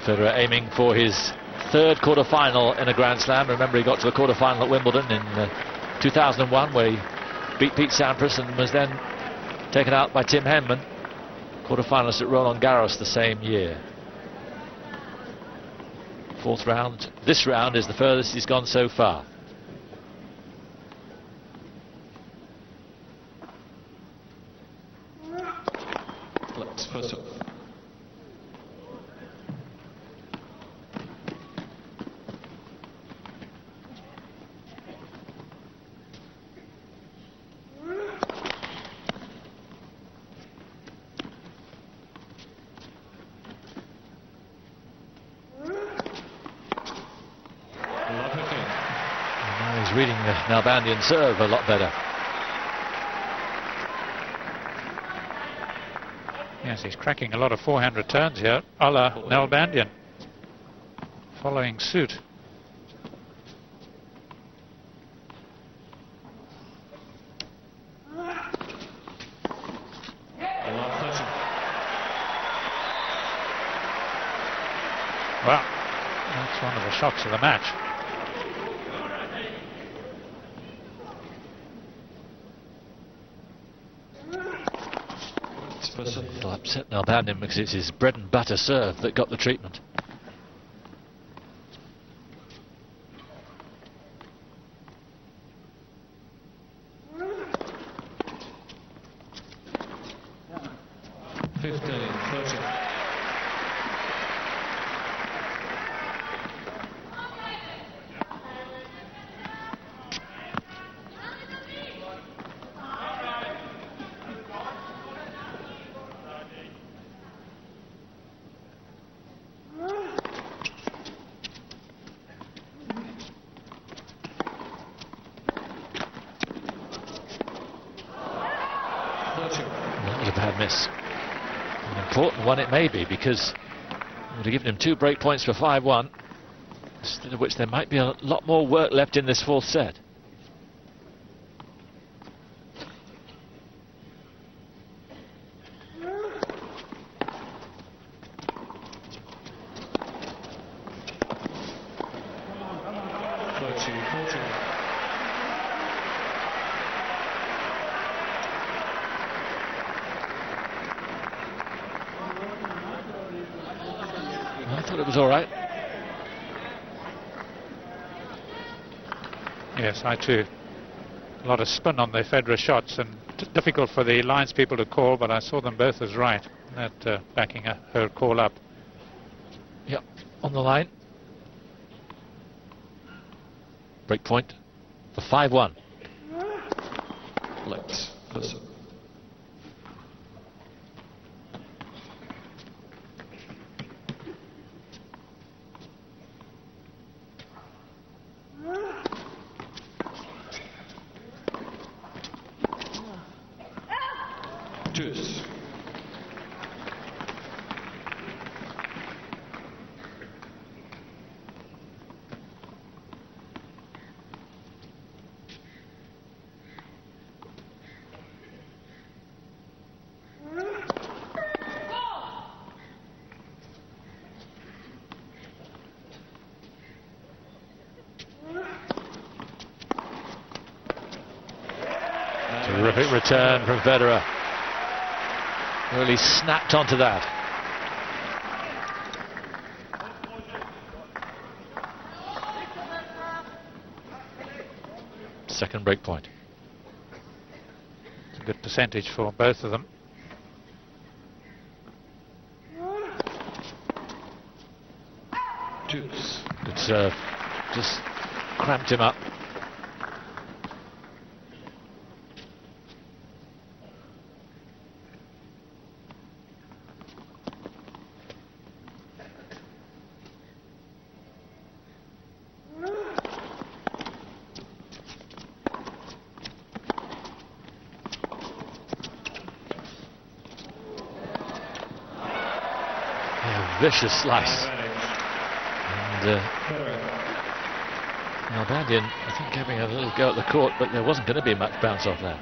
Federer aiming for his 3rd quarter-final in a Grand Slam. Remember, he got to the quarter-final at Wimbledon in 2001, where he beat Pete Sampras and was then taken out by Tim Henman. Quarter-finalist at Roland Garros the same year. 4th round. This round is the furthest he's gone so far. Let's first up. Reading the Nalbandian serve a lot better. Yes, he's cracking a lot of forehand returns here, a la Nalbandian, following suit. Well, that's one of the shocks of the match. It'll upset Nalbandian because it's his bread and butter serve that got the treatment. That was a bad miss. An important one it may be, because it would have given him 2 break points for 5-1. Instead of which there might be a lot more work left in this fourth set. I thought it was all right. Yes, I too. A lot of spin on the Federer shots, and difficult for the lines people to call, but I saw them both as right. That backing her call up. Yep, on the line. Break point for 5-1. Let's listen. Deuce. Terrific return from Federer. Really snapped onto that. Second break point. It's a good percentage for both of them. Deuce. Good serve. Just cramped him up. Vicious slice. And Nalbandian, I think, having a little go at the court, but there wasn't going to be much bounce off that.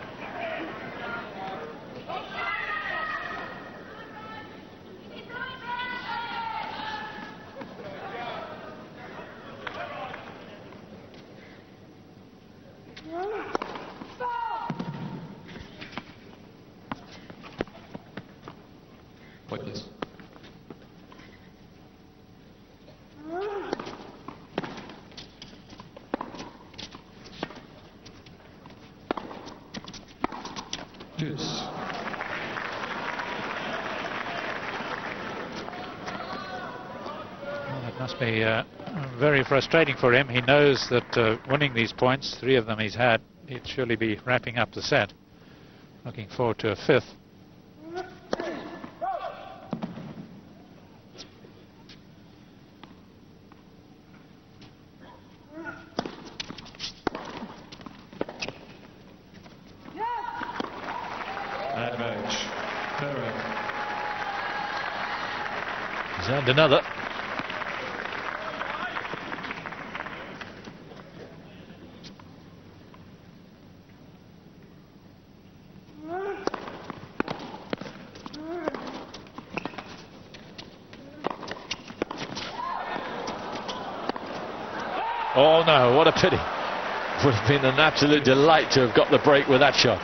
Point, please. Deuce. Well, that must be very frustrating for him. He knows that winning these points, 3 of them he's had, he'd surely be wrapping up the set. Looking forward to a 5th. Advantage. Federer. He's earned another. Oh no, what a pity. Would have been an absolute delight to have got the break with that shot.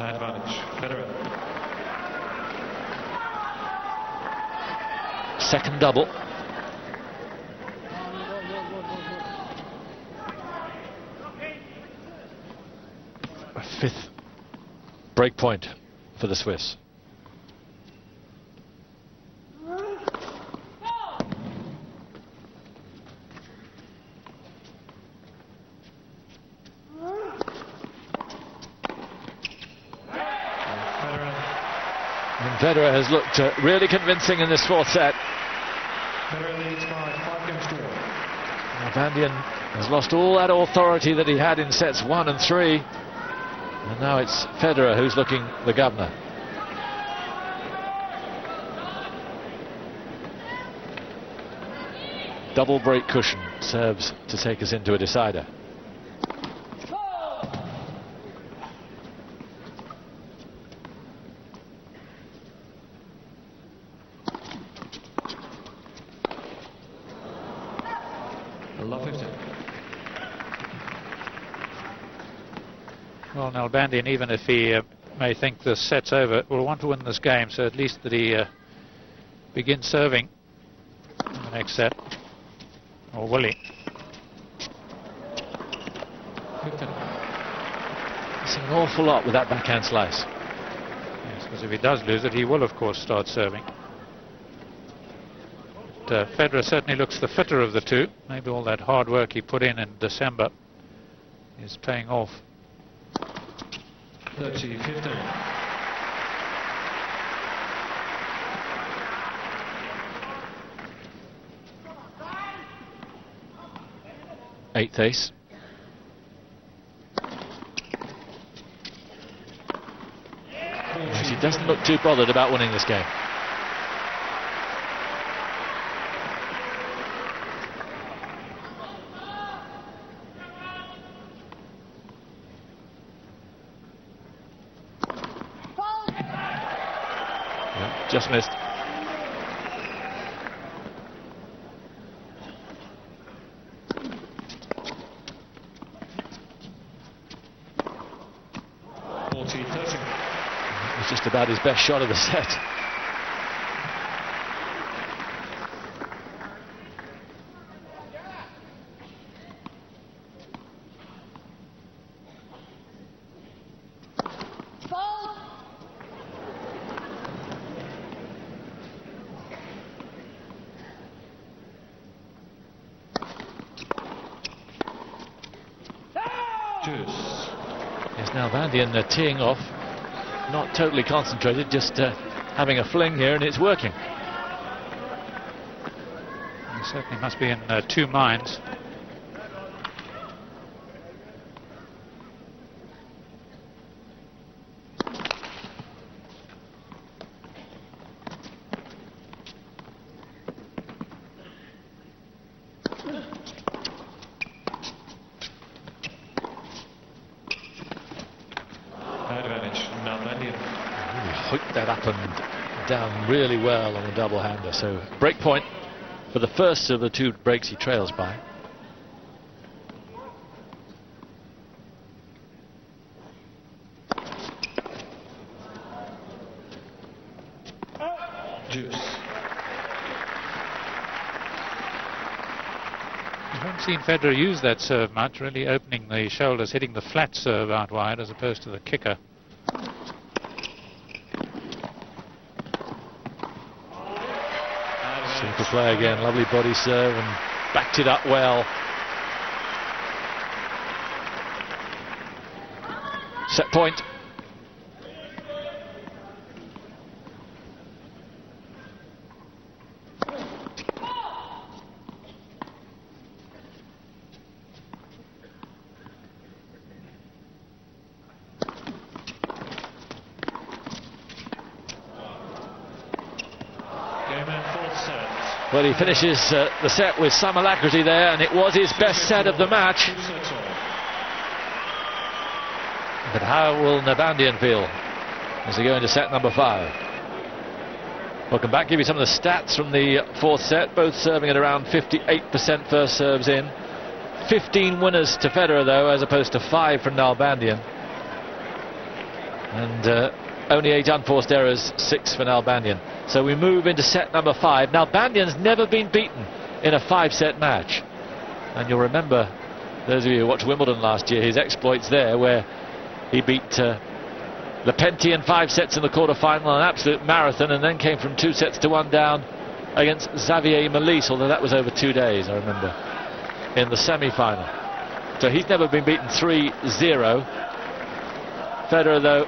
Advantage. Federer. Second double. A 5th break point for the Swiss. And Federer has looked really convincing in this fourth set. Federer leads by 5 games to 1. Nalbandian has lost all that authority that he had in sets 1 and 3. And now it's Federer who's looking the governor. Double break cushion serves to take us into a decider. Well, Nalbandian, even if he may think the set's over, will want to win this game, so at least that he begins serving in the next set. Or will he? It's an awful lot with that backhand slice. Yes, because if he does lose it, he will, of course, start serving. But Federer certainly looks the fitter of the two. Maybe all that hard work he put in December is paying off. 30-15. Eighth ace. He doesn't look too bothered about winning this game. Just missed. It was just about his best shot of the set. Yes, Nalbandian teeing off, not totally concentrated, just having a fling here, and it's working. He certainly must be in two minds. Hooked that up and down really well on the double-hander. So break point for the first of the two breaks he trails by. Juice. I haven't seen Federer use that serve much, really opening the shoulders, hitting the flat serve out wide as opposed to the kicker. Simple play again, lovely body serve and backed it up well. Set point. Well, he finishes the set with some alacrity there, and it was his best set of the match. But how will Nalbandian feel as they go into set number 5? Welcome back. Give you some of the stats from the fourth set, both serving at around 58% first serves in. 15 winners to Federer, though, as opposed to 5 from Nalbandian. And only 8 unforced errors, 6 for Nalbandian. So we move into set number 5. Nalbandian's never been beaten in a 5-set match. And you'll remember, those of you who watched Wimbledon last year, his exploits there, where he beat Lepenti in 5 sets in the quarter-final, an absolute marathon, and then came from 2 sets to 1 down against Xavier Malisse, although that was over 2 days, I remember, in the semi-final. So he's never been beaten 3-0. Federer, though,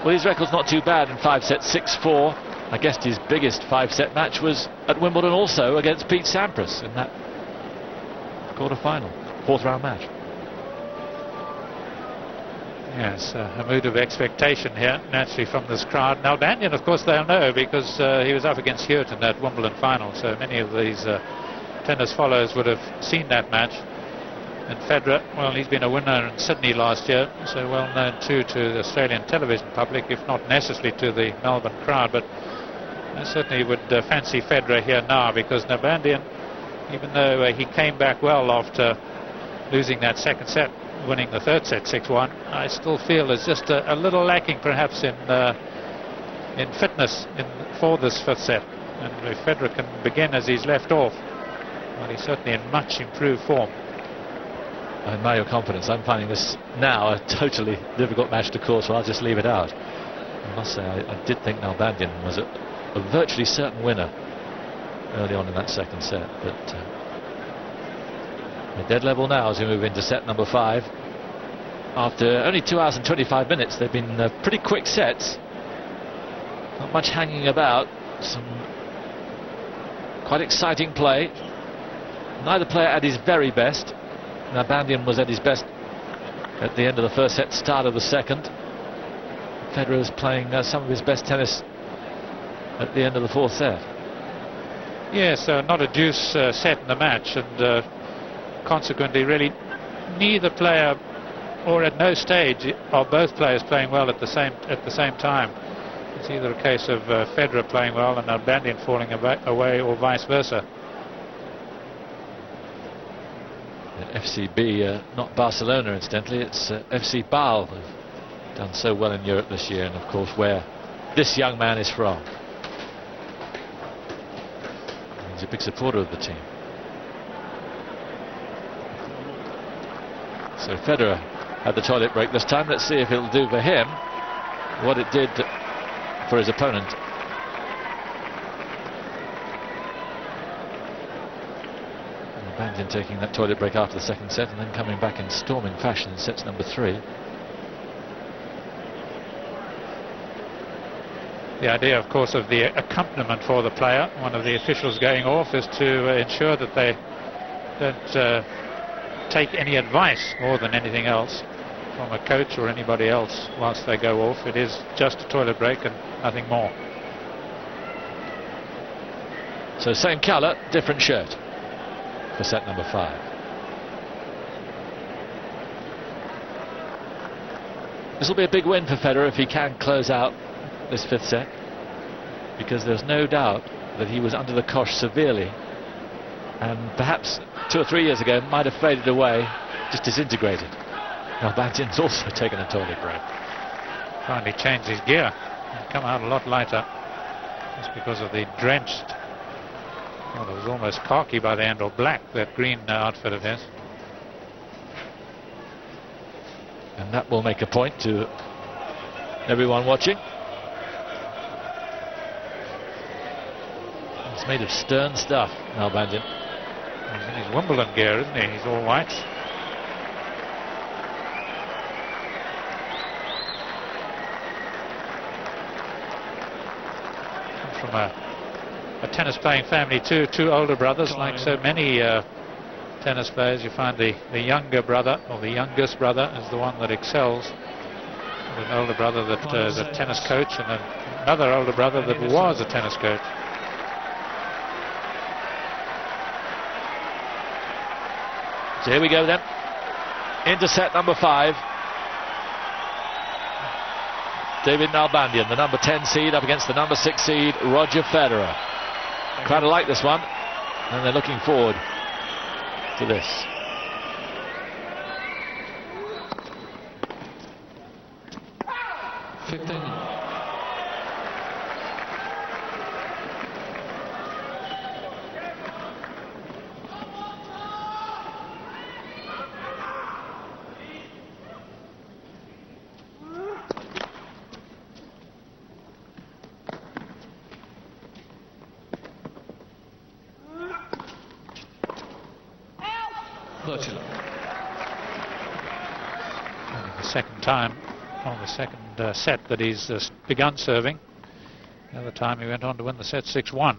Well, his record's not too bad in 5 sets, 6-4. I guess his biggest 5-set match was at Wimbledon, also against Pete Sampras in that quarter-final, 4th round match. Yes, a mood of expectation here, naturally, from this crowd. Nalbandian, of course, they'll know because he was up against Hewitt in that Wimbledon final, so many of these tennis followers would have seen that match. And Federer, well, he's been a winner in Sydney last year, so well known too to the Australian television public, if not necessarily to the Melbourne crowd. But I certainly would fancy Federer here now, because Nalbandian, even though he came back well after losing that second set, winning the third set 6-1, I still feel is just a little lacking perhaps in fitness for this 5th set. And if Federer can begin as he's left off, well, he's certainly in much improved form. I admire your confidence. I'm finding this now a totally difficult match to call, so I'll just leave it out. I must say, I did think Nalbandian was a virtually certain winner early on in that second set, but we're dead level now as we move into set number 5. After only 2 hours and 25 minutes, they've been pretty quick sets. Not much hanging about. Some quite exciting play. Neither player at his very best. Nalbandian was at his best at the end of the first set, start of the second. Federer was playing some of his best tennis at the end of the 4th set. Yes, not a deuce set in the match, and consequently, really, neither player, or at no stage, are both players playing well at the same time. It's either a case of Federer playing well and Nalbandian falling away, or vice versa. FCB, not Barcelona, incidentally, it's FC Bâle, who've done so well in Europe this year, and of course where this young man is from. He's a big supporter of the team. So Federer had the toilet break this time. Let's see if it'll do for him what it did for his opponent. Nalbandian taking that toilet break after the second set and then coming back in storming fashion in sets number 3. The idea, of course, of the accompaniment for the player, one of the officials going off, is to ensure that they don't take any advice more than anything else from a coach or anybody else whilst they go off. It is just a toilet break and nothing more. So same colour, different shirt for set number 5. This will be a big win for Federer if he can close out this 5th set, because there's no doubt that he was under the cosh severely, and perhaps 2 or 3 years ago might have faded away, just disintegrated. Nalbandian's also taken a toilet break. Finally changed his gear and come out a lot lighter, just because of the drenched, well, it was almost khaki by the end, or black, that green outfit of his. And that will make a point to everyone watching. It's made of stern stuff, Nalbandian. He's in his Wimbledon gear, isn't he? He's all white. Comes from a tennis-playing family too. 2 older brothers, like so many tennis players. You find the younger brother, or the youngest brother, is the one that excels. And an older brother that is a tennis coach, and another older brother that was a tennis coach. So here we go then, into set number 5. David Nalbandian, the number 10 seed, up against the number 6 seed, Roger Federer. Quite like this one, and they're looking forward to this. The second time on the second set that he's begun serving. The other time he went on to win the set 6-1.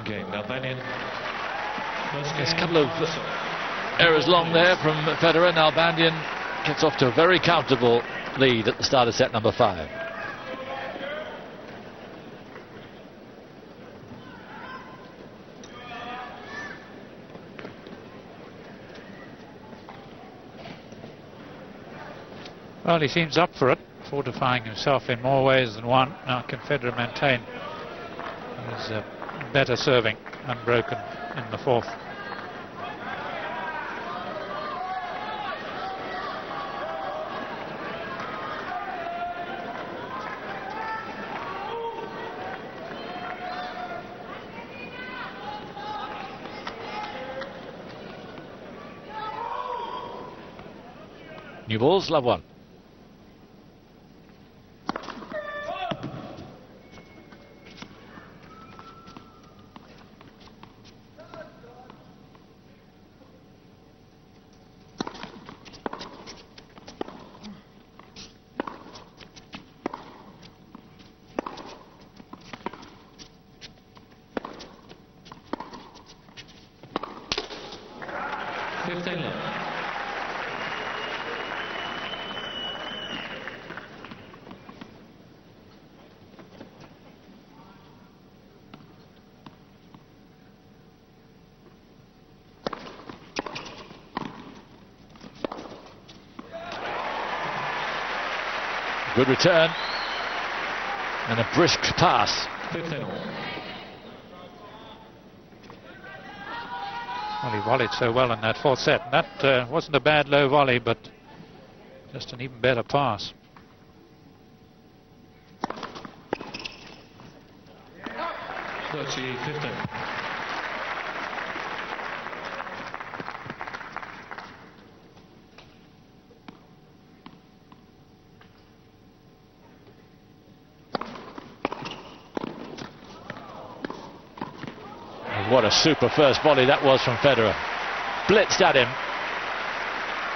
Nalbandian. There's a couple of errors long there from Federer. Nalbandian gets off to a very comfortable lead at the start of set number 5. Well, he seems up for it, fortifying himself in more ways than one. Now can Federer maintain his better serving unbroken in the 4th. New balls, love one. Good return and a brisk pass. Well, he volleyed so well in that 4th set. And that wasn't a bad low volley, but just an even better pass. What a super first volley that was from Federer. Blitzed at him.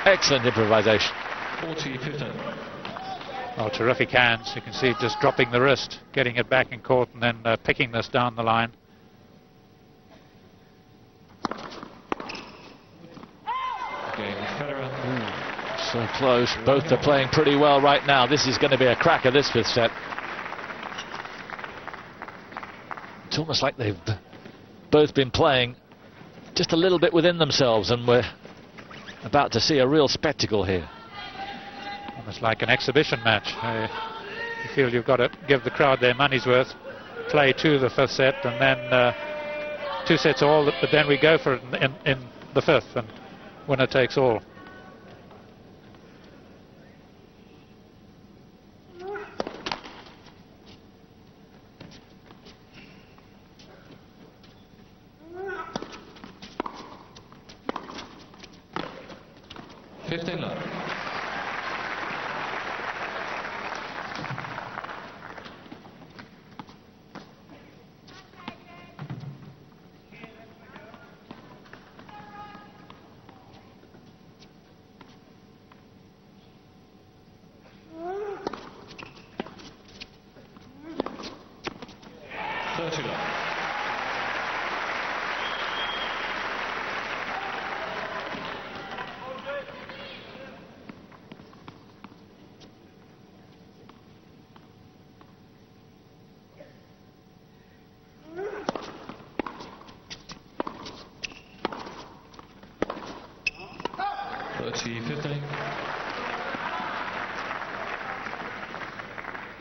Excellent improvisation. 40-15. Oh, terrific hands. You can see just dropping the wrist, getting it back in court, and then picking this down the line. Federer. So close. Both are playing pretty well right now. This is going to be a cracker, this 5th set. It's almost like they've both been playing just a little bit within themselves, and we're about to see a real spectacle here. Almost like an exhibition match. You feel you've got to give the crowd their money's worth, play to the 5th set, and then 2 sets all, but then we go for it in the 5th, and winner takes all.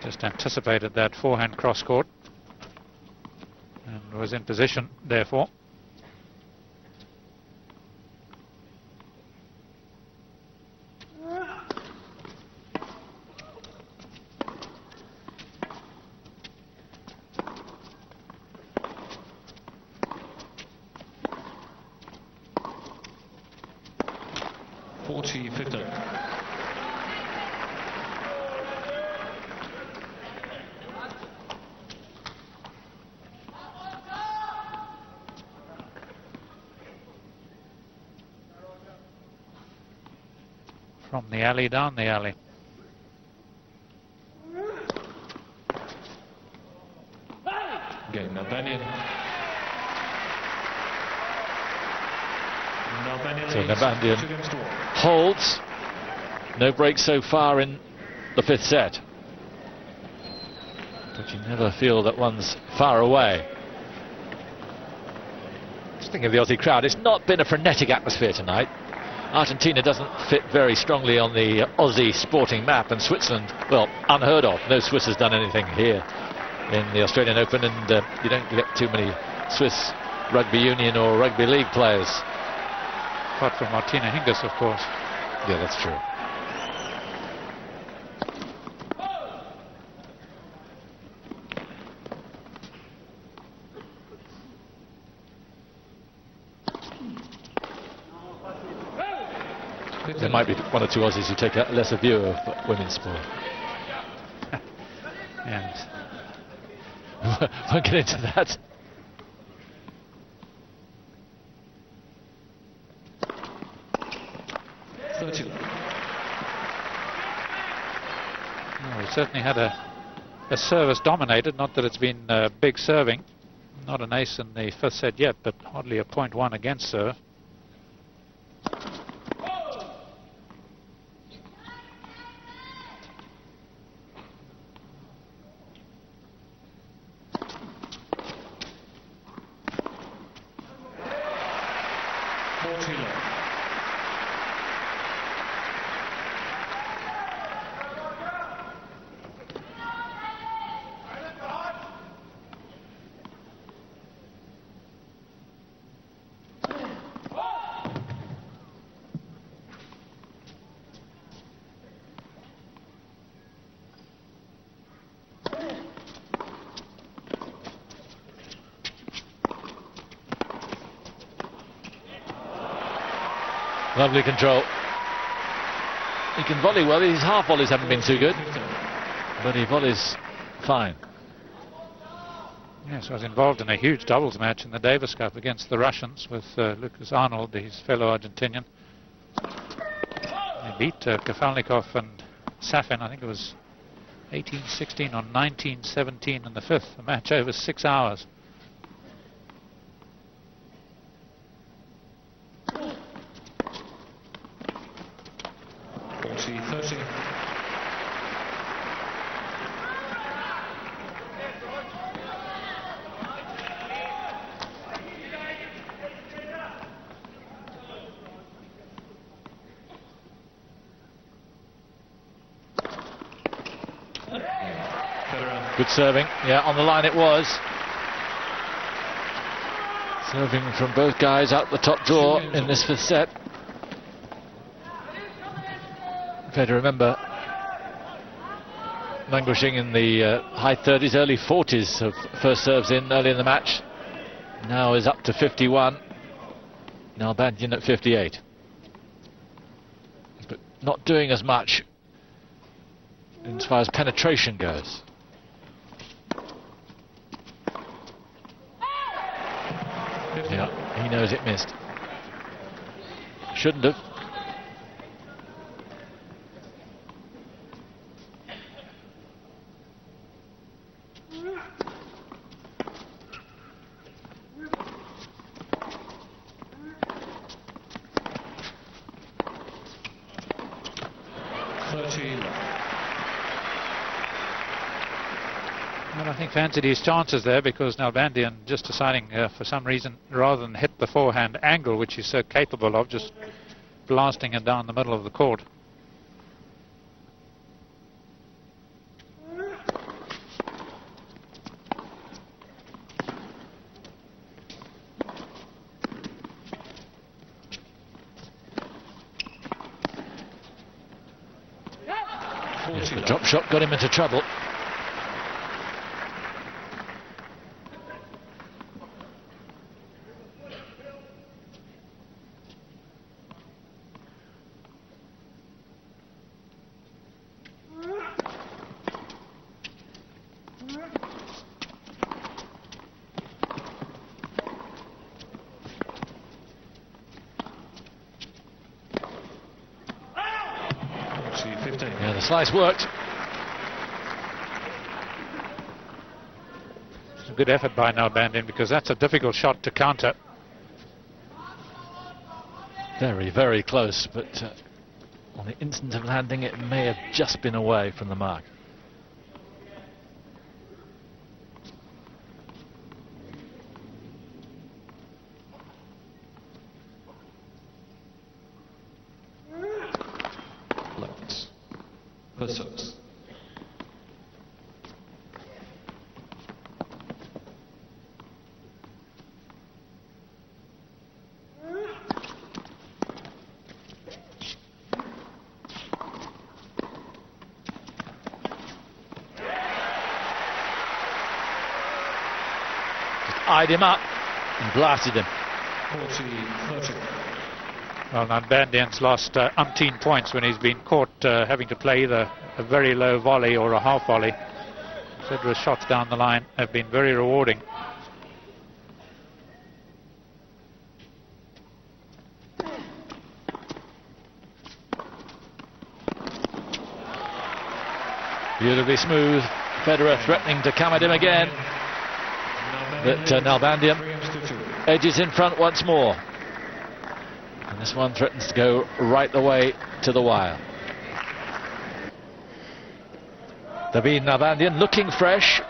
Just anticipated that forehand cross court and was in position therefore. 20-15. From the alley, down the alley. Game Nalbandian. So Nalbandian holds. No breaks so far in the 5th set. But you never feel that one's far away. Just think of the Aussie crowd. It's not been a frenetic atmosphere tonight. Argentina doesn't fit very strongly on the Aussie sporting map, and Switzerland, well, unheard of. No Swiss has done anything here in the Australian Open, and you don't get too many Swiss rugby union or rugby league players. Apart from Martina Hingis, of course. Yeah, that's true. There might be one or two Aussies who take a lesser view of women's sport. And won't get into that. well, we certainly had a service dominated. Not that it's been big serving. Not an ace in the 5th set yet, but hardly a 0.1 against serve. Lovely control. He can volley well. His half volleys haven't been too good, but he volleys fine. Yes, I was involved in a huge doubles match in the Davis Cup against the Russians with Lucas Arnold, his fellow Argentinian. They beat Kafalnikov and Safin. I think it was 18-16 on 19-17 in the 5th. A match over 6 hours. Good serving, yeah, on the line it was. Serving from both guys out the top drawer in this 5th set. Federer, remember, languishing in the high 30s, early 40s of first serves in early in the match. Now is up to 51. Nalbandian at 58. But not doing as much as far as penetration goes. Yeah, he knows it missed. Shouldn't have. Well, I think fancied his chances there, because Nalbandian just deciding for some reason, rather than hit the forehand angle, which he's so capable of, just blasting it down the middle of the court. Yes, the drop shot got him into trouble. 15. Yeah, the slice worked. It's a good effort by Nalbandian, because that's a difficult shot to counter. Very, very close, but on the instant of landing, it may have just been away from the mark. Left. For service. Eyed him up and blasted him. 40-30. Well, Nalbandian's lost umpteen points when he's been caught having to play either a very low volley or a half volley. Federer's shots down the line have been very rewarding. Beautifully smooth. Federer threatening to come at him again. But Nalbandian edges in front once more. And this one threatens to go right the way to the wire. David Nalbandian looking fresh,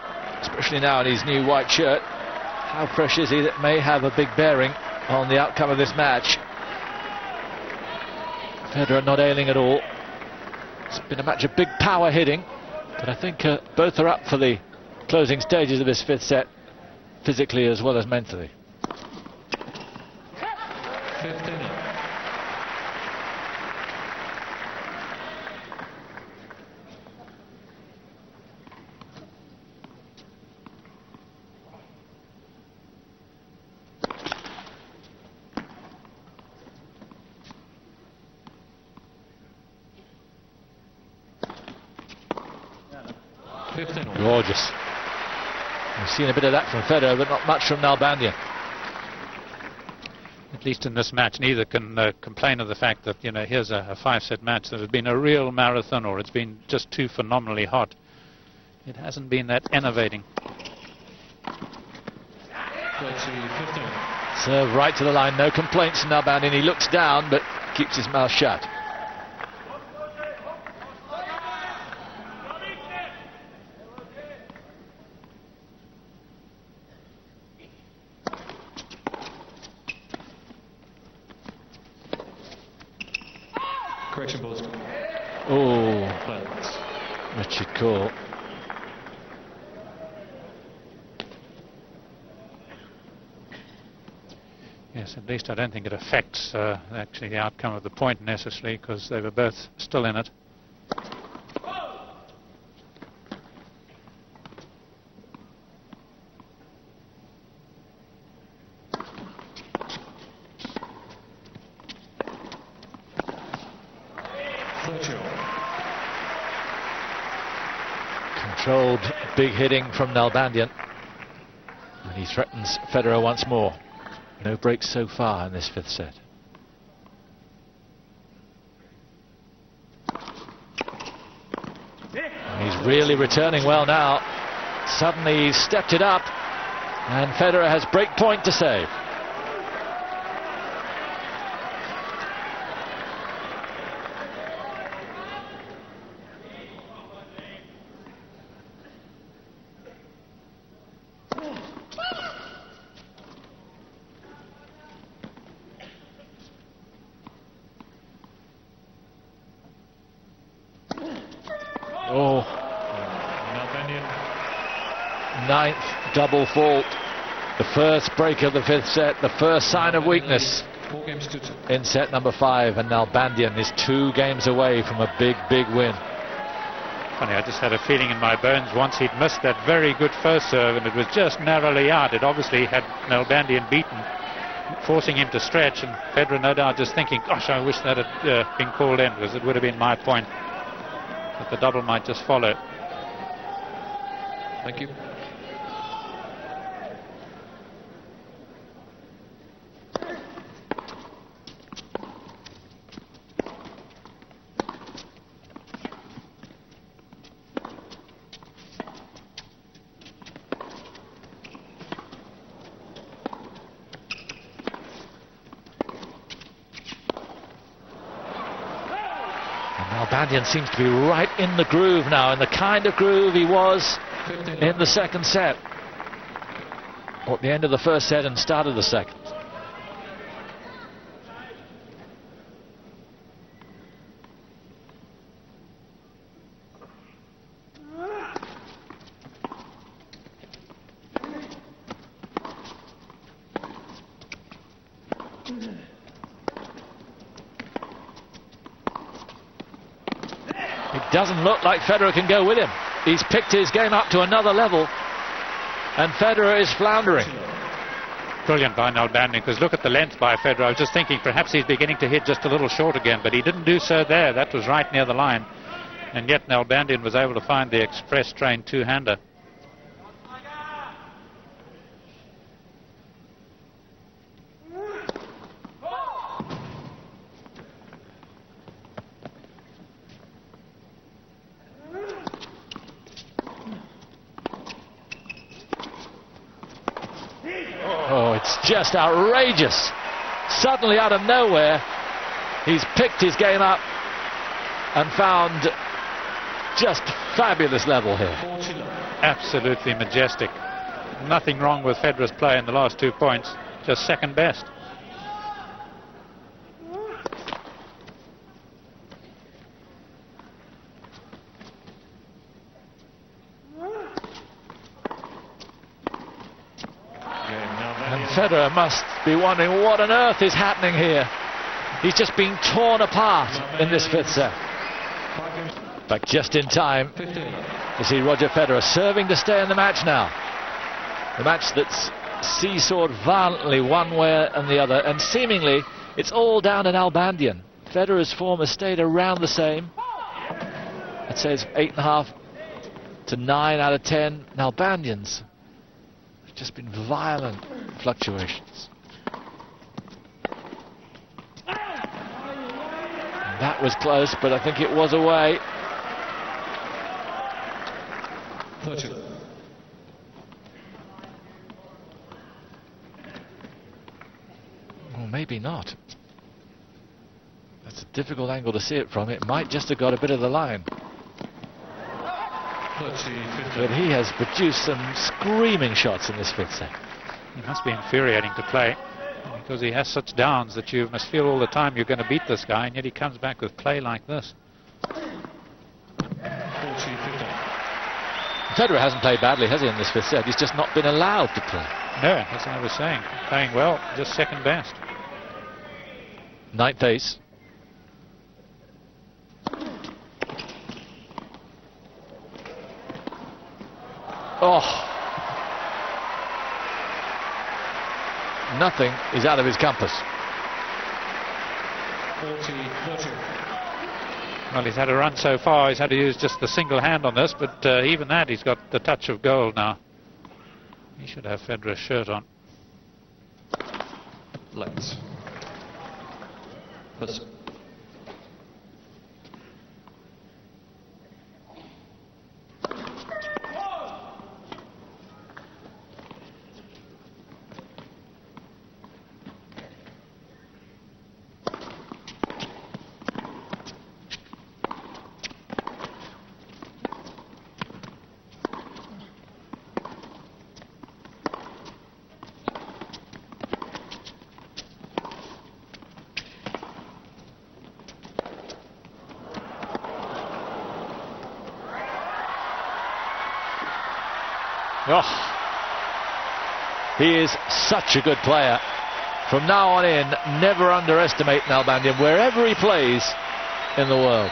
especially now in his new white shirt. How fresh is he? That may have a big bearing on the outcome of this match. Federer not ailing at all. It's been a match of big power hitting, but I think both are up for the closing stages of this fifth set, physically as well as mentally. 15. Gorgeous. We've seen a bit of that from Federer, but not much from Nalbandian. At least in this match, neither can complain of the fact that, you know, here's a five-set match that has been a real marathon, or it's been just too phenomenally hot. It hasn't been that enervating. 30-15. Serve right to the line, no complaints from Nalbandian. He looks down, but keeps his mouth shut. Correction, balls. Oh, Richard call. Yes, at least I don't think it affects actually the outcome of the point necessarily, because they were both still in it. Controlled big hitting from Nalbandian, and he threatens Federer once more. No breaks so far in this fifth set. And he's really returning well now. Suddenly he's stepped it up, and Federer has break point to save. Oh, ninth double fault. The first break of the fifth set, the first sign of weakness in set number 5, and Nalbandian is 2 games away from a big, big win. Funny, I just had a feeling in my bones once he'd missed that very good first serve, and it was just narrowly out. It obviously had Nalbandian beaten, forcing him to stretch, and Federer no doubt just thinking, gosh, I wish that had been called in, because it would have been my point. But the double might just follow. Thank you. Nalbandian seems to be right in the groove now, in the kind of groove he was in the second set, or at the end of the first set and start of the second. Doesn't look like Federer can go with him. He's picked his game up to another level, and Federer is floundering. Brilliant by Nalbandian, because look at the length by Federer. I was just thinking perhaps he's beginning to hit just a little short again, but he didn't do so there. That was right near the line, and yet Nalbandian was able to find the express train two-hander. Just outrageous. Suddenly out of nowhere he's picked his game up and found just fabulous level here. Absolutely majestic. Nothing wrong with Federer's play in the last 2 points, just second best. Federer must be wondering what on earth is happening here. He's just been torn apart in this fifth set. But just in time, you see Roger Federer serving to stay in the match now. The match that's seesawed violently one way and the other, and seemingly it's all down to Nalbandian. Federer's form has stayed around the same. I'd say it's 8.5 to 9 out of 10. Nalbandian's just been violent fluctuations. That was close, but I think it was away. 30. Well, maybe not. That's a difficult angle to see it from. It might just have got a bit of the line. 30, but he has produced some screaming shots in this fifth set. It must be infuriating to play, because he has such downs that you must feel all the time you're going to beat this guy, and yet he comes back with play like this. 40, 50. Federer hasn't played badly, has he, in this fifth set? He's just not been allowed to play. No, as I was saying, playing well, just second best. Ninth ace. Oh. Nothing is out of his compass. 40, 30. Well, he's had a run so far. He's had to use just the single hand on this, but even that, he's got the touch of gold now. He should have Federer's shirt on. Let's. Oh, he is such a good player. From now on in, never underestimate Nalbandian wherever he plays in the world.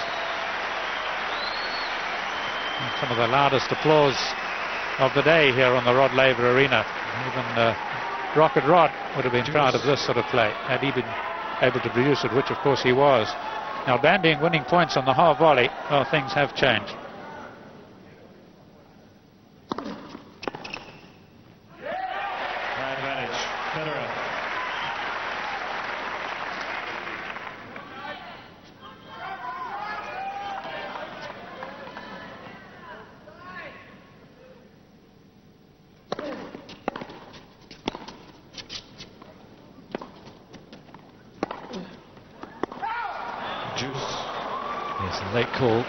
And some of the loudest applause of the day here on the Rod Laver Arena. Even Rocket Rod would have been proud of this sort of play had he been able to produce it, which of course he was. Nalbandian winning points on the half volley. Well, things have changed. Late call.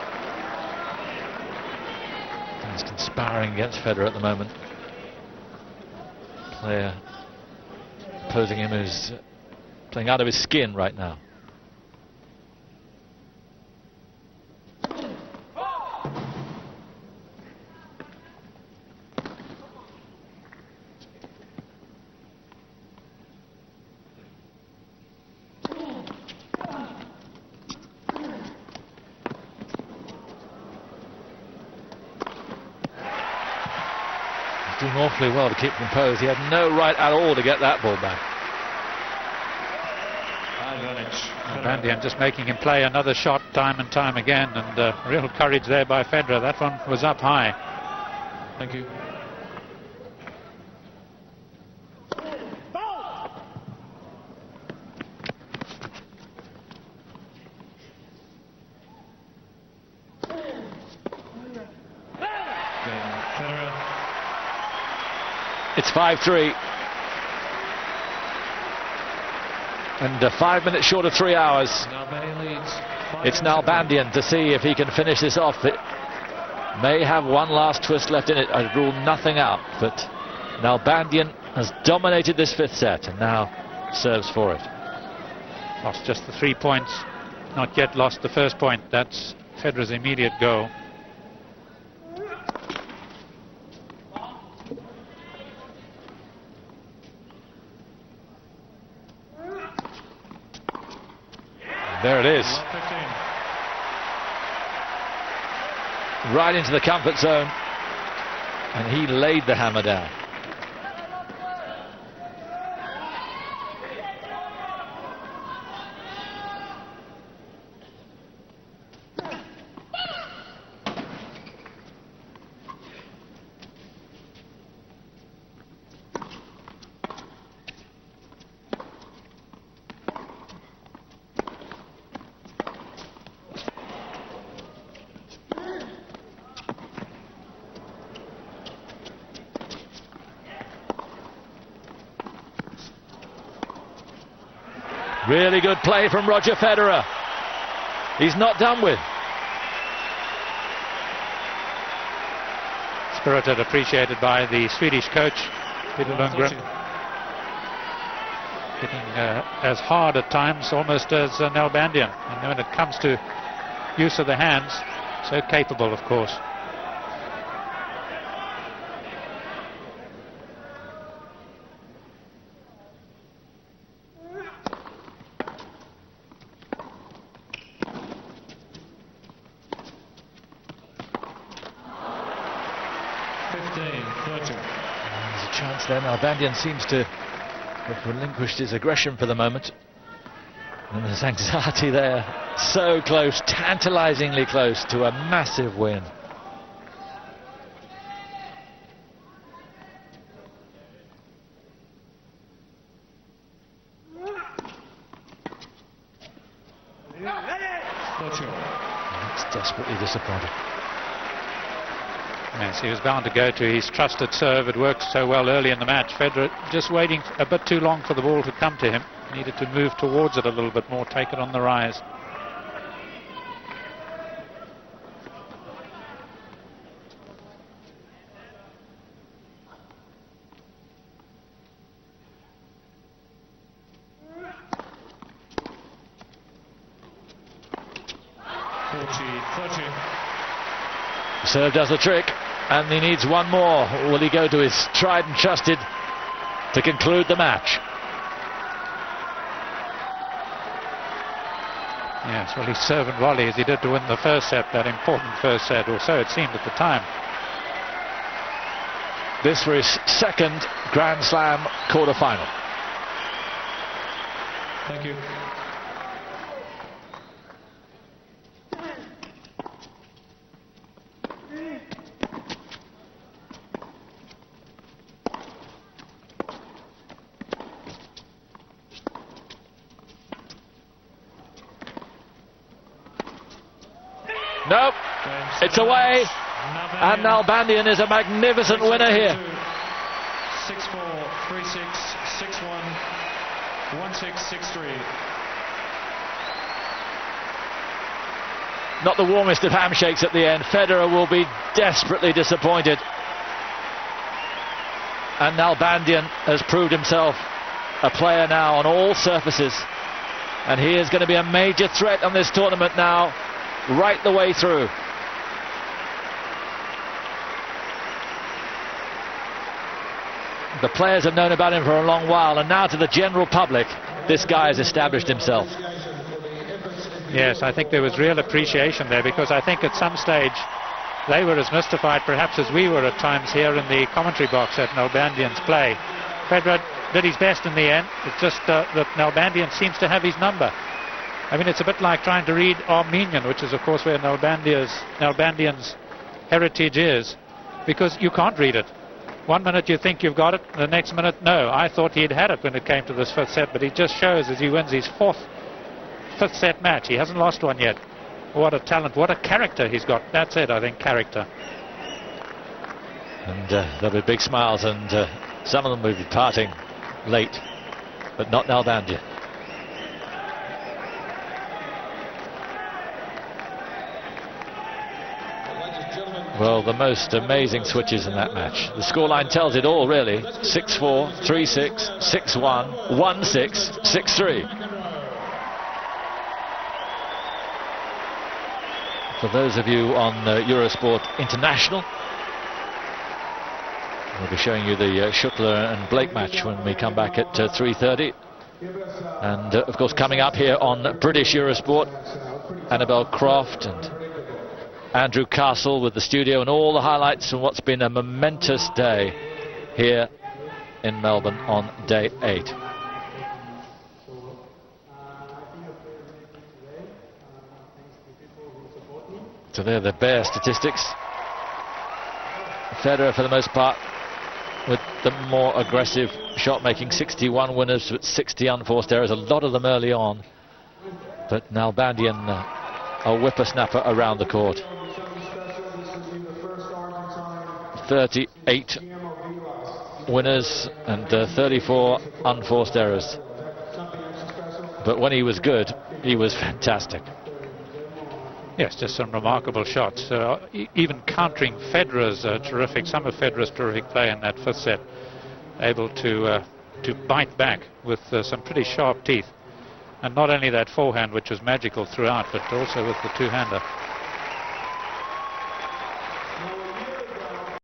He's conspiring against Federer at the moment. Player opposing him is playing out of his skin right now. Doing awfully well to keep composed. He had no right at all to get that ball back. Nalbandian just making him play another shot time and time again, and real courage there by Federer. That one was up high. Thank you. It's 5-3. And 5 minutes short of 3 hours. It's Nalbandian to see if he can finish this off. It may have one last twist left in it. I rule nothing out, but Nalbandian has dominated this 5th set and now serves for it. Lost just the 3 points, not yet lost the first point. That's Federer's immediate goal. There it is. Right into the comfort zone. And he laid the hammer down. Really good play from Roger Federer. He's not done with. Spirited, appreciated by the Swedish coach, Peter Lundgren. Hitting as hard at times, almost as Nalbandian. And when it comes to use of the hands, so capable, of course. There's a chance there. Nalbandian seems to have relinquished his aggression for the moment. And there's anxiety there. So close, tantalizingly close to a massive win. That's desperately disappointing. Yes, he was bound to go to his trusted serve. It worked so well early in the match. Federer just waiting a bit too long for the ball to come to him. Needed to move towards it a little bit more, take it on the rise. Serve does the trick, and he needs one more. Will he go to his tried and trusted to conclude the match? Yes, well, he's serving volley as he did to win the first set, that important first set, or so it seemed at the time. This for his second Grand Slam quarter-final. Thank you. Nope, it's away, and Nalbandian is a magnificent winner here. 6-4, 3-6, 6-1, 1-6, 6-3. Not the warmest of handshakes at the end. Federer will be desperately disappointed. And Nalbandian has proved himself a player now on all surfaces. And he is going to be a major threat on this tournament now, right the way through. The players have known about him for a long while, and now to the general public, this guy has established himself. Yes, I think there was real appreciation there, because I think at some stage they were as mystified perhaps as we were at times here in the commentary box at Nalbandian's play. Federer did his best in the end. It's just that Nalbandian seems to have his number. I mean, it's a bit like trying to read Armenian, which is of course where Nalbandian's heritage is, because you can't read it. One minute you think you've got it, the next minute, no. I thought he'd had it when it came to this fifth set, but he just shows as he wins his fifth set match. He hasn't lost one yet. What a talent, what a character he's got. That's it, I think, character. And there'll be big smiles, and some of them will be parting late, but not Nalbandian. Well, the most amazing switches in that match. The scoreline tells it all, really. 6-4, 3-6, 6-1, 1-6, 6-3. For those of you on Eurosport International, we'll be showing you the Schuttler and Blake match when we come back at 3:30. And of course, coming up here on British Eurosport, Annabel Croft and Andrew Castle with the studio and all the highlights from what's been a momentous day here in Melbourne on day 8. So they're the bare statistics. Federer, for the most part, with the more aggressive shot making, 61 winners with 60 unforced errors, a lot of them early on. But Nalbandian, a whippersnapper around the court. 38 winners and 34 unforced errors. But when he was good, he was fantastic. Yes, just some remarkable shots. Even countering Federer's some of Federer's terrific play in that fifth set, able to bite back with some pretty sharp teeth, and not only that forehand, which was magical throughout, but also with the two-hander.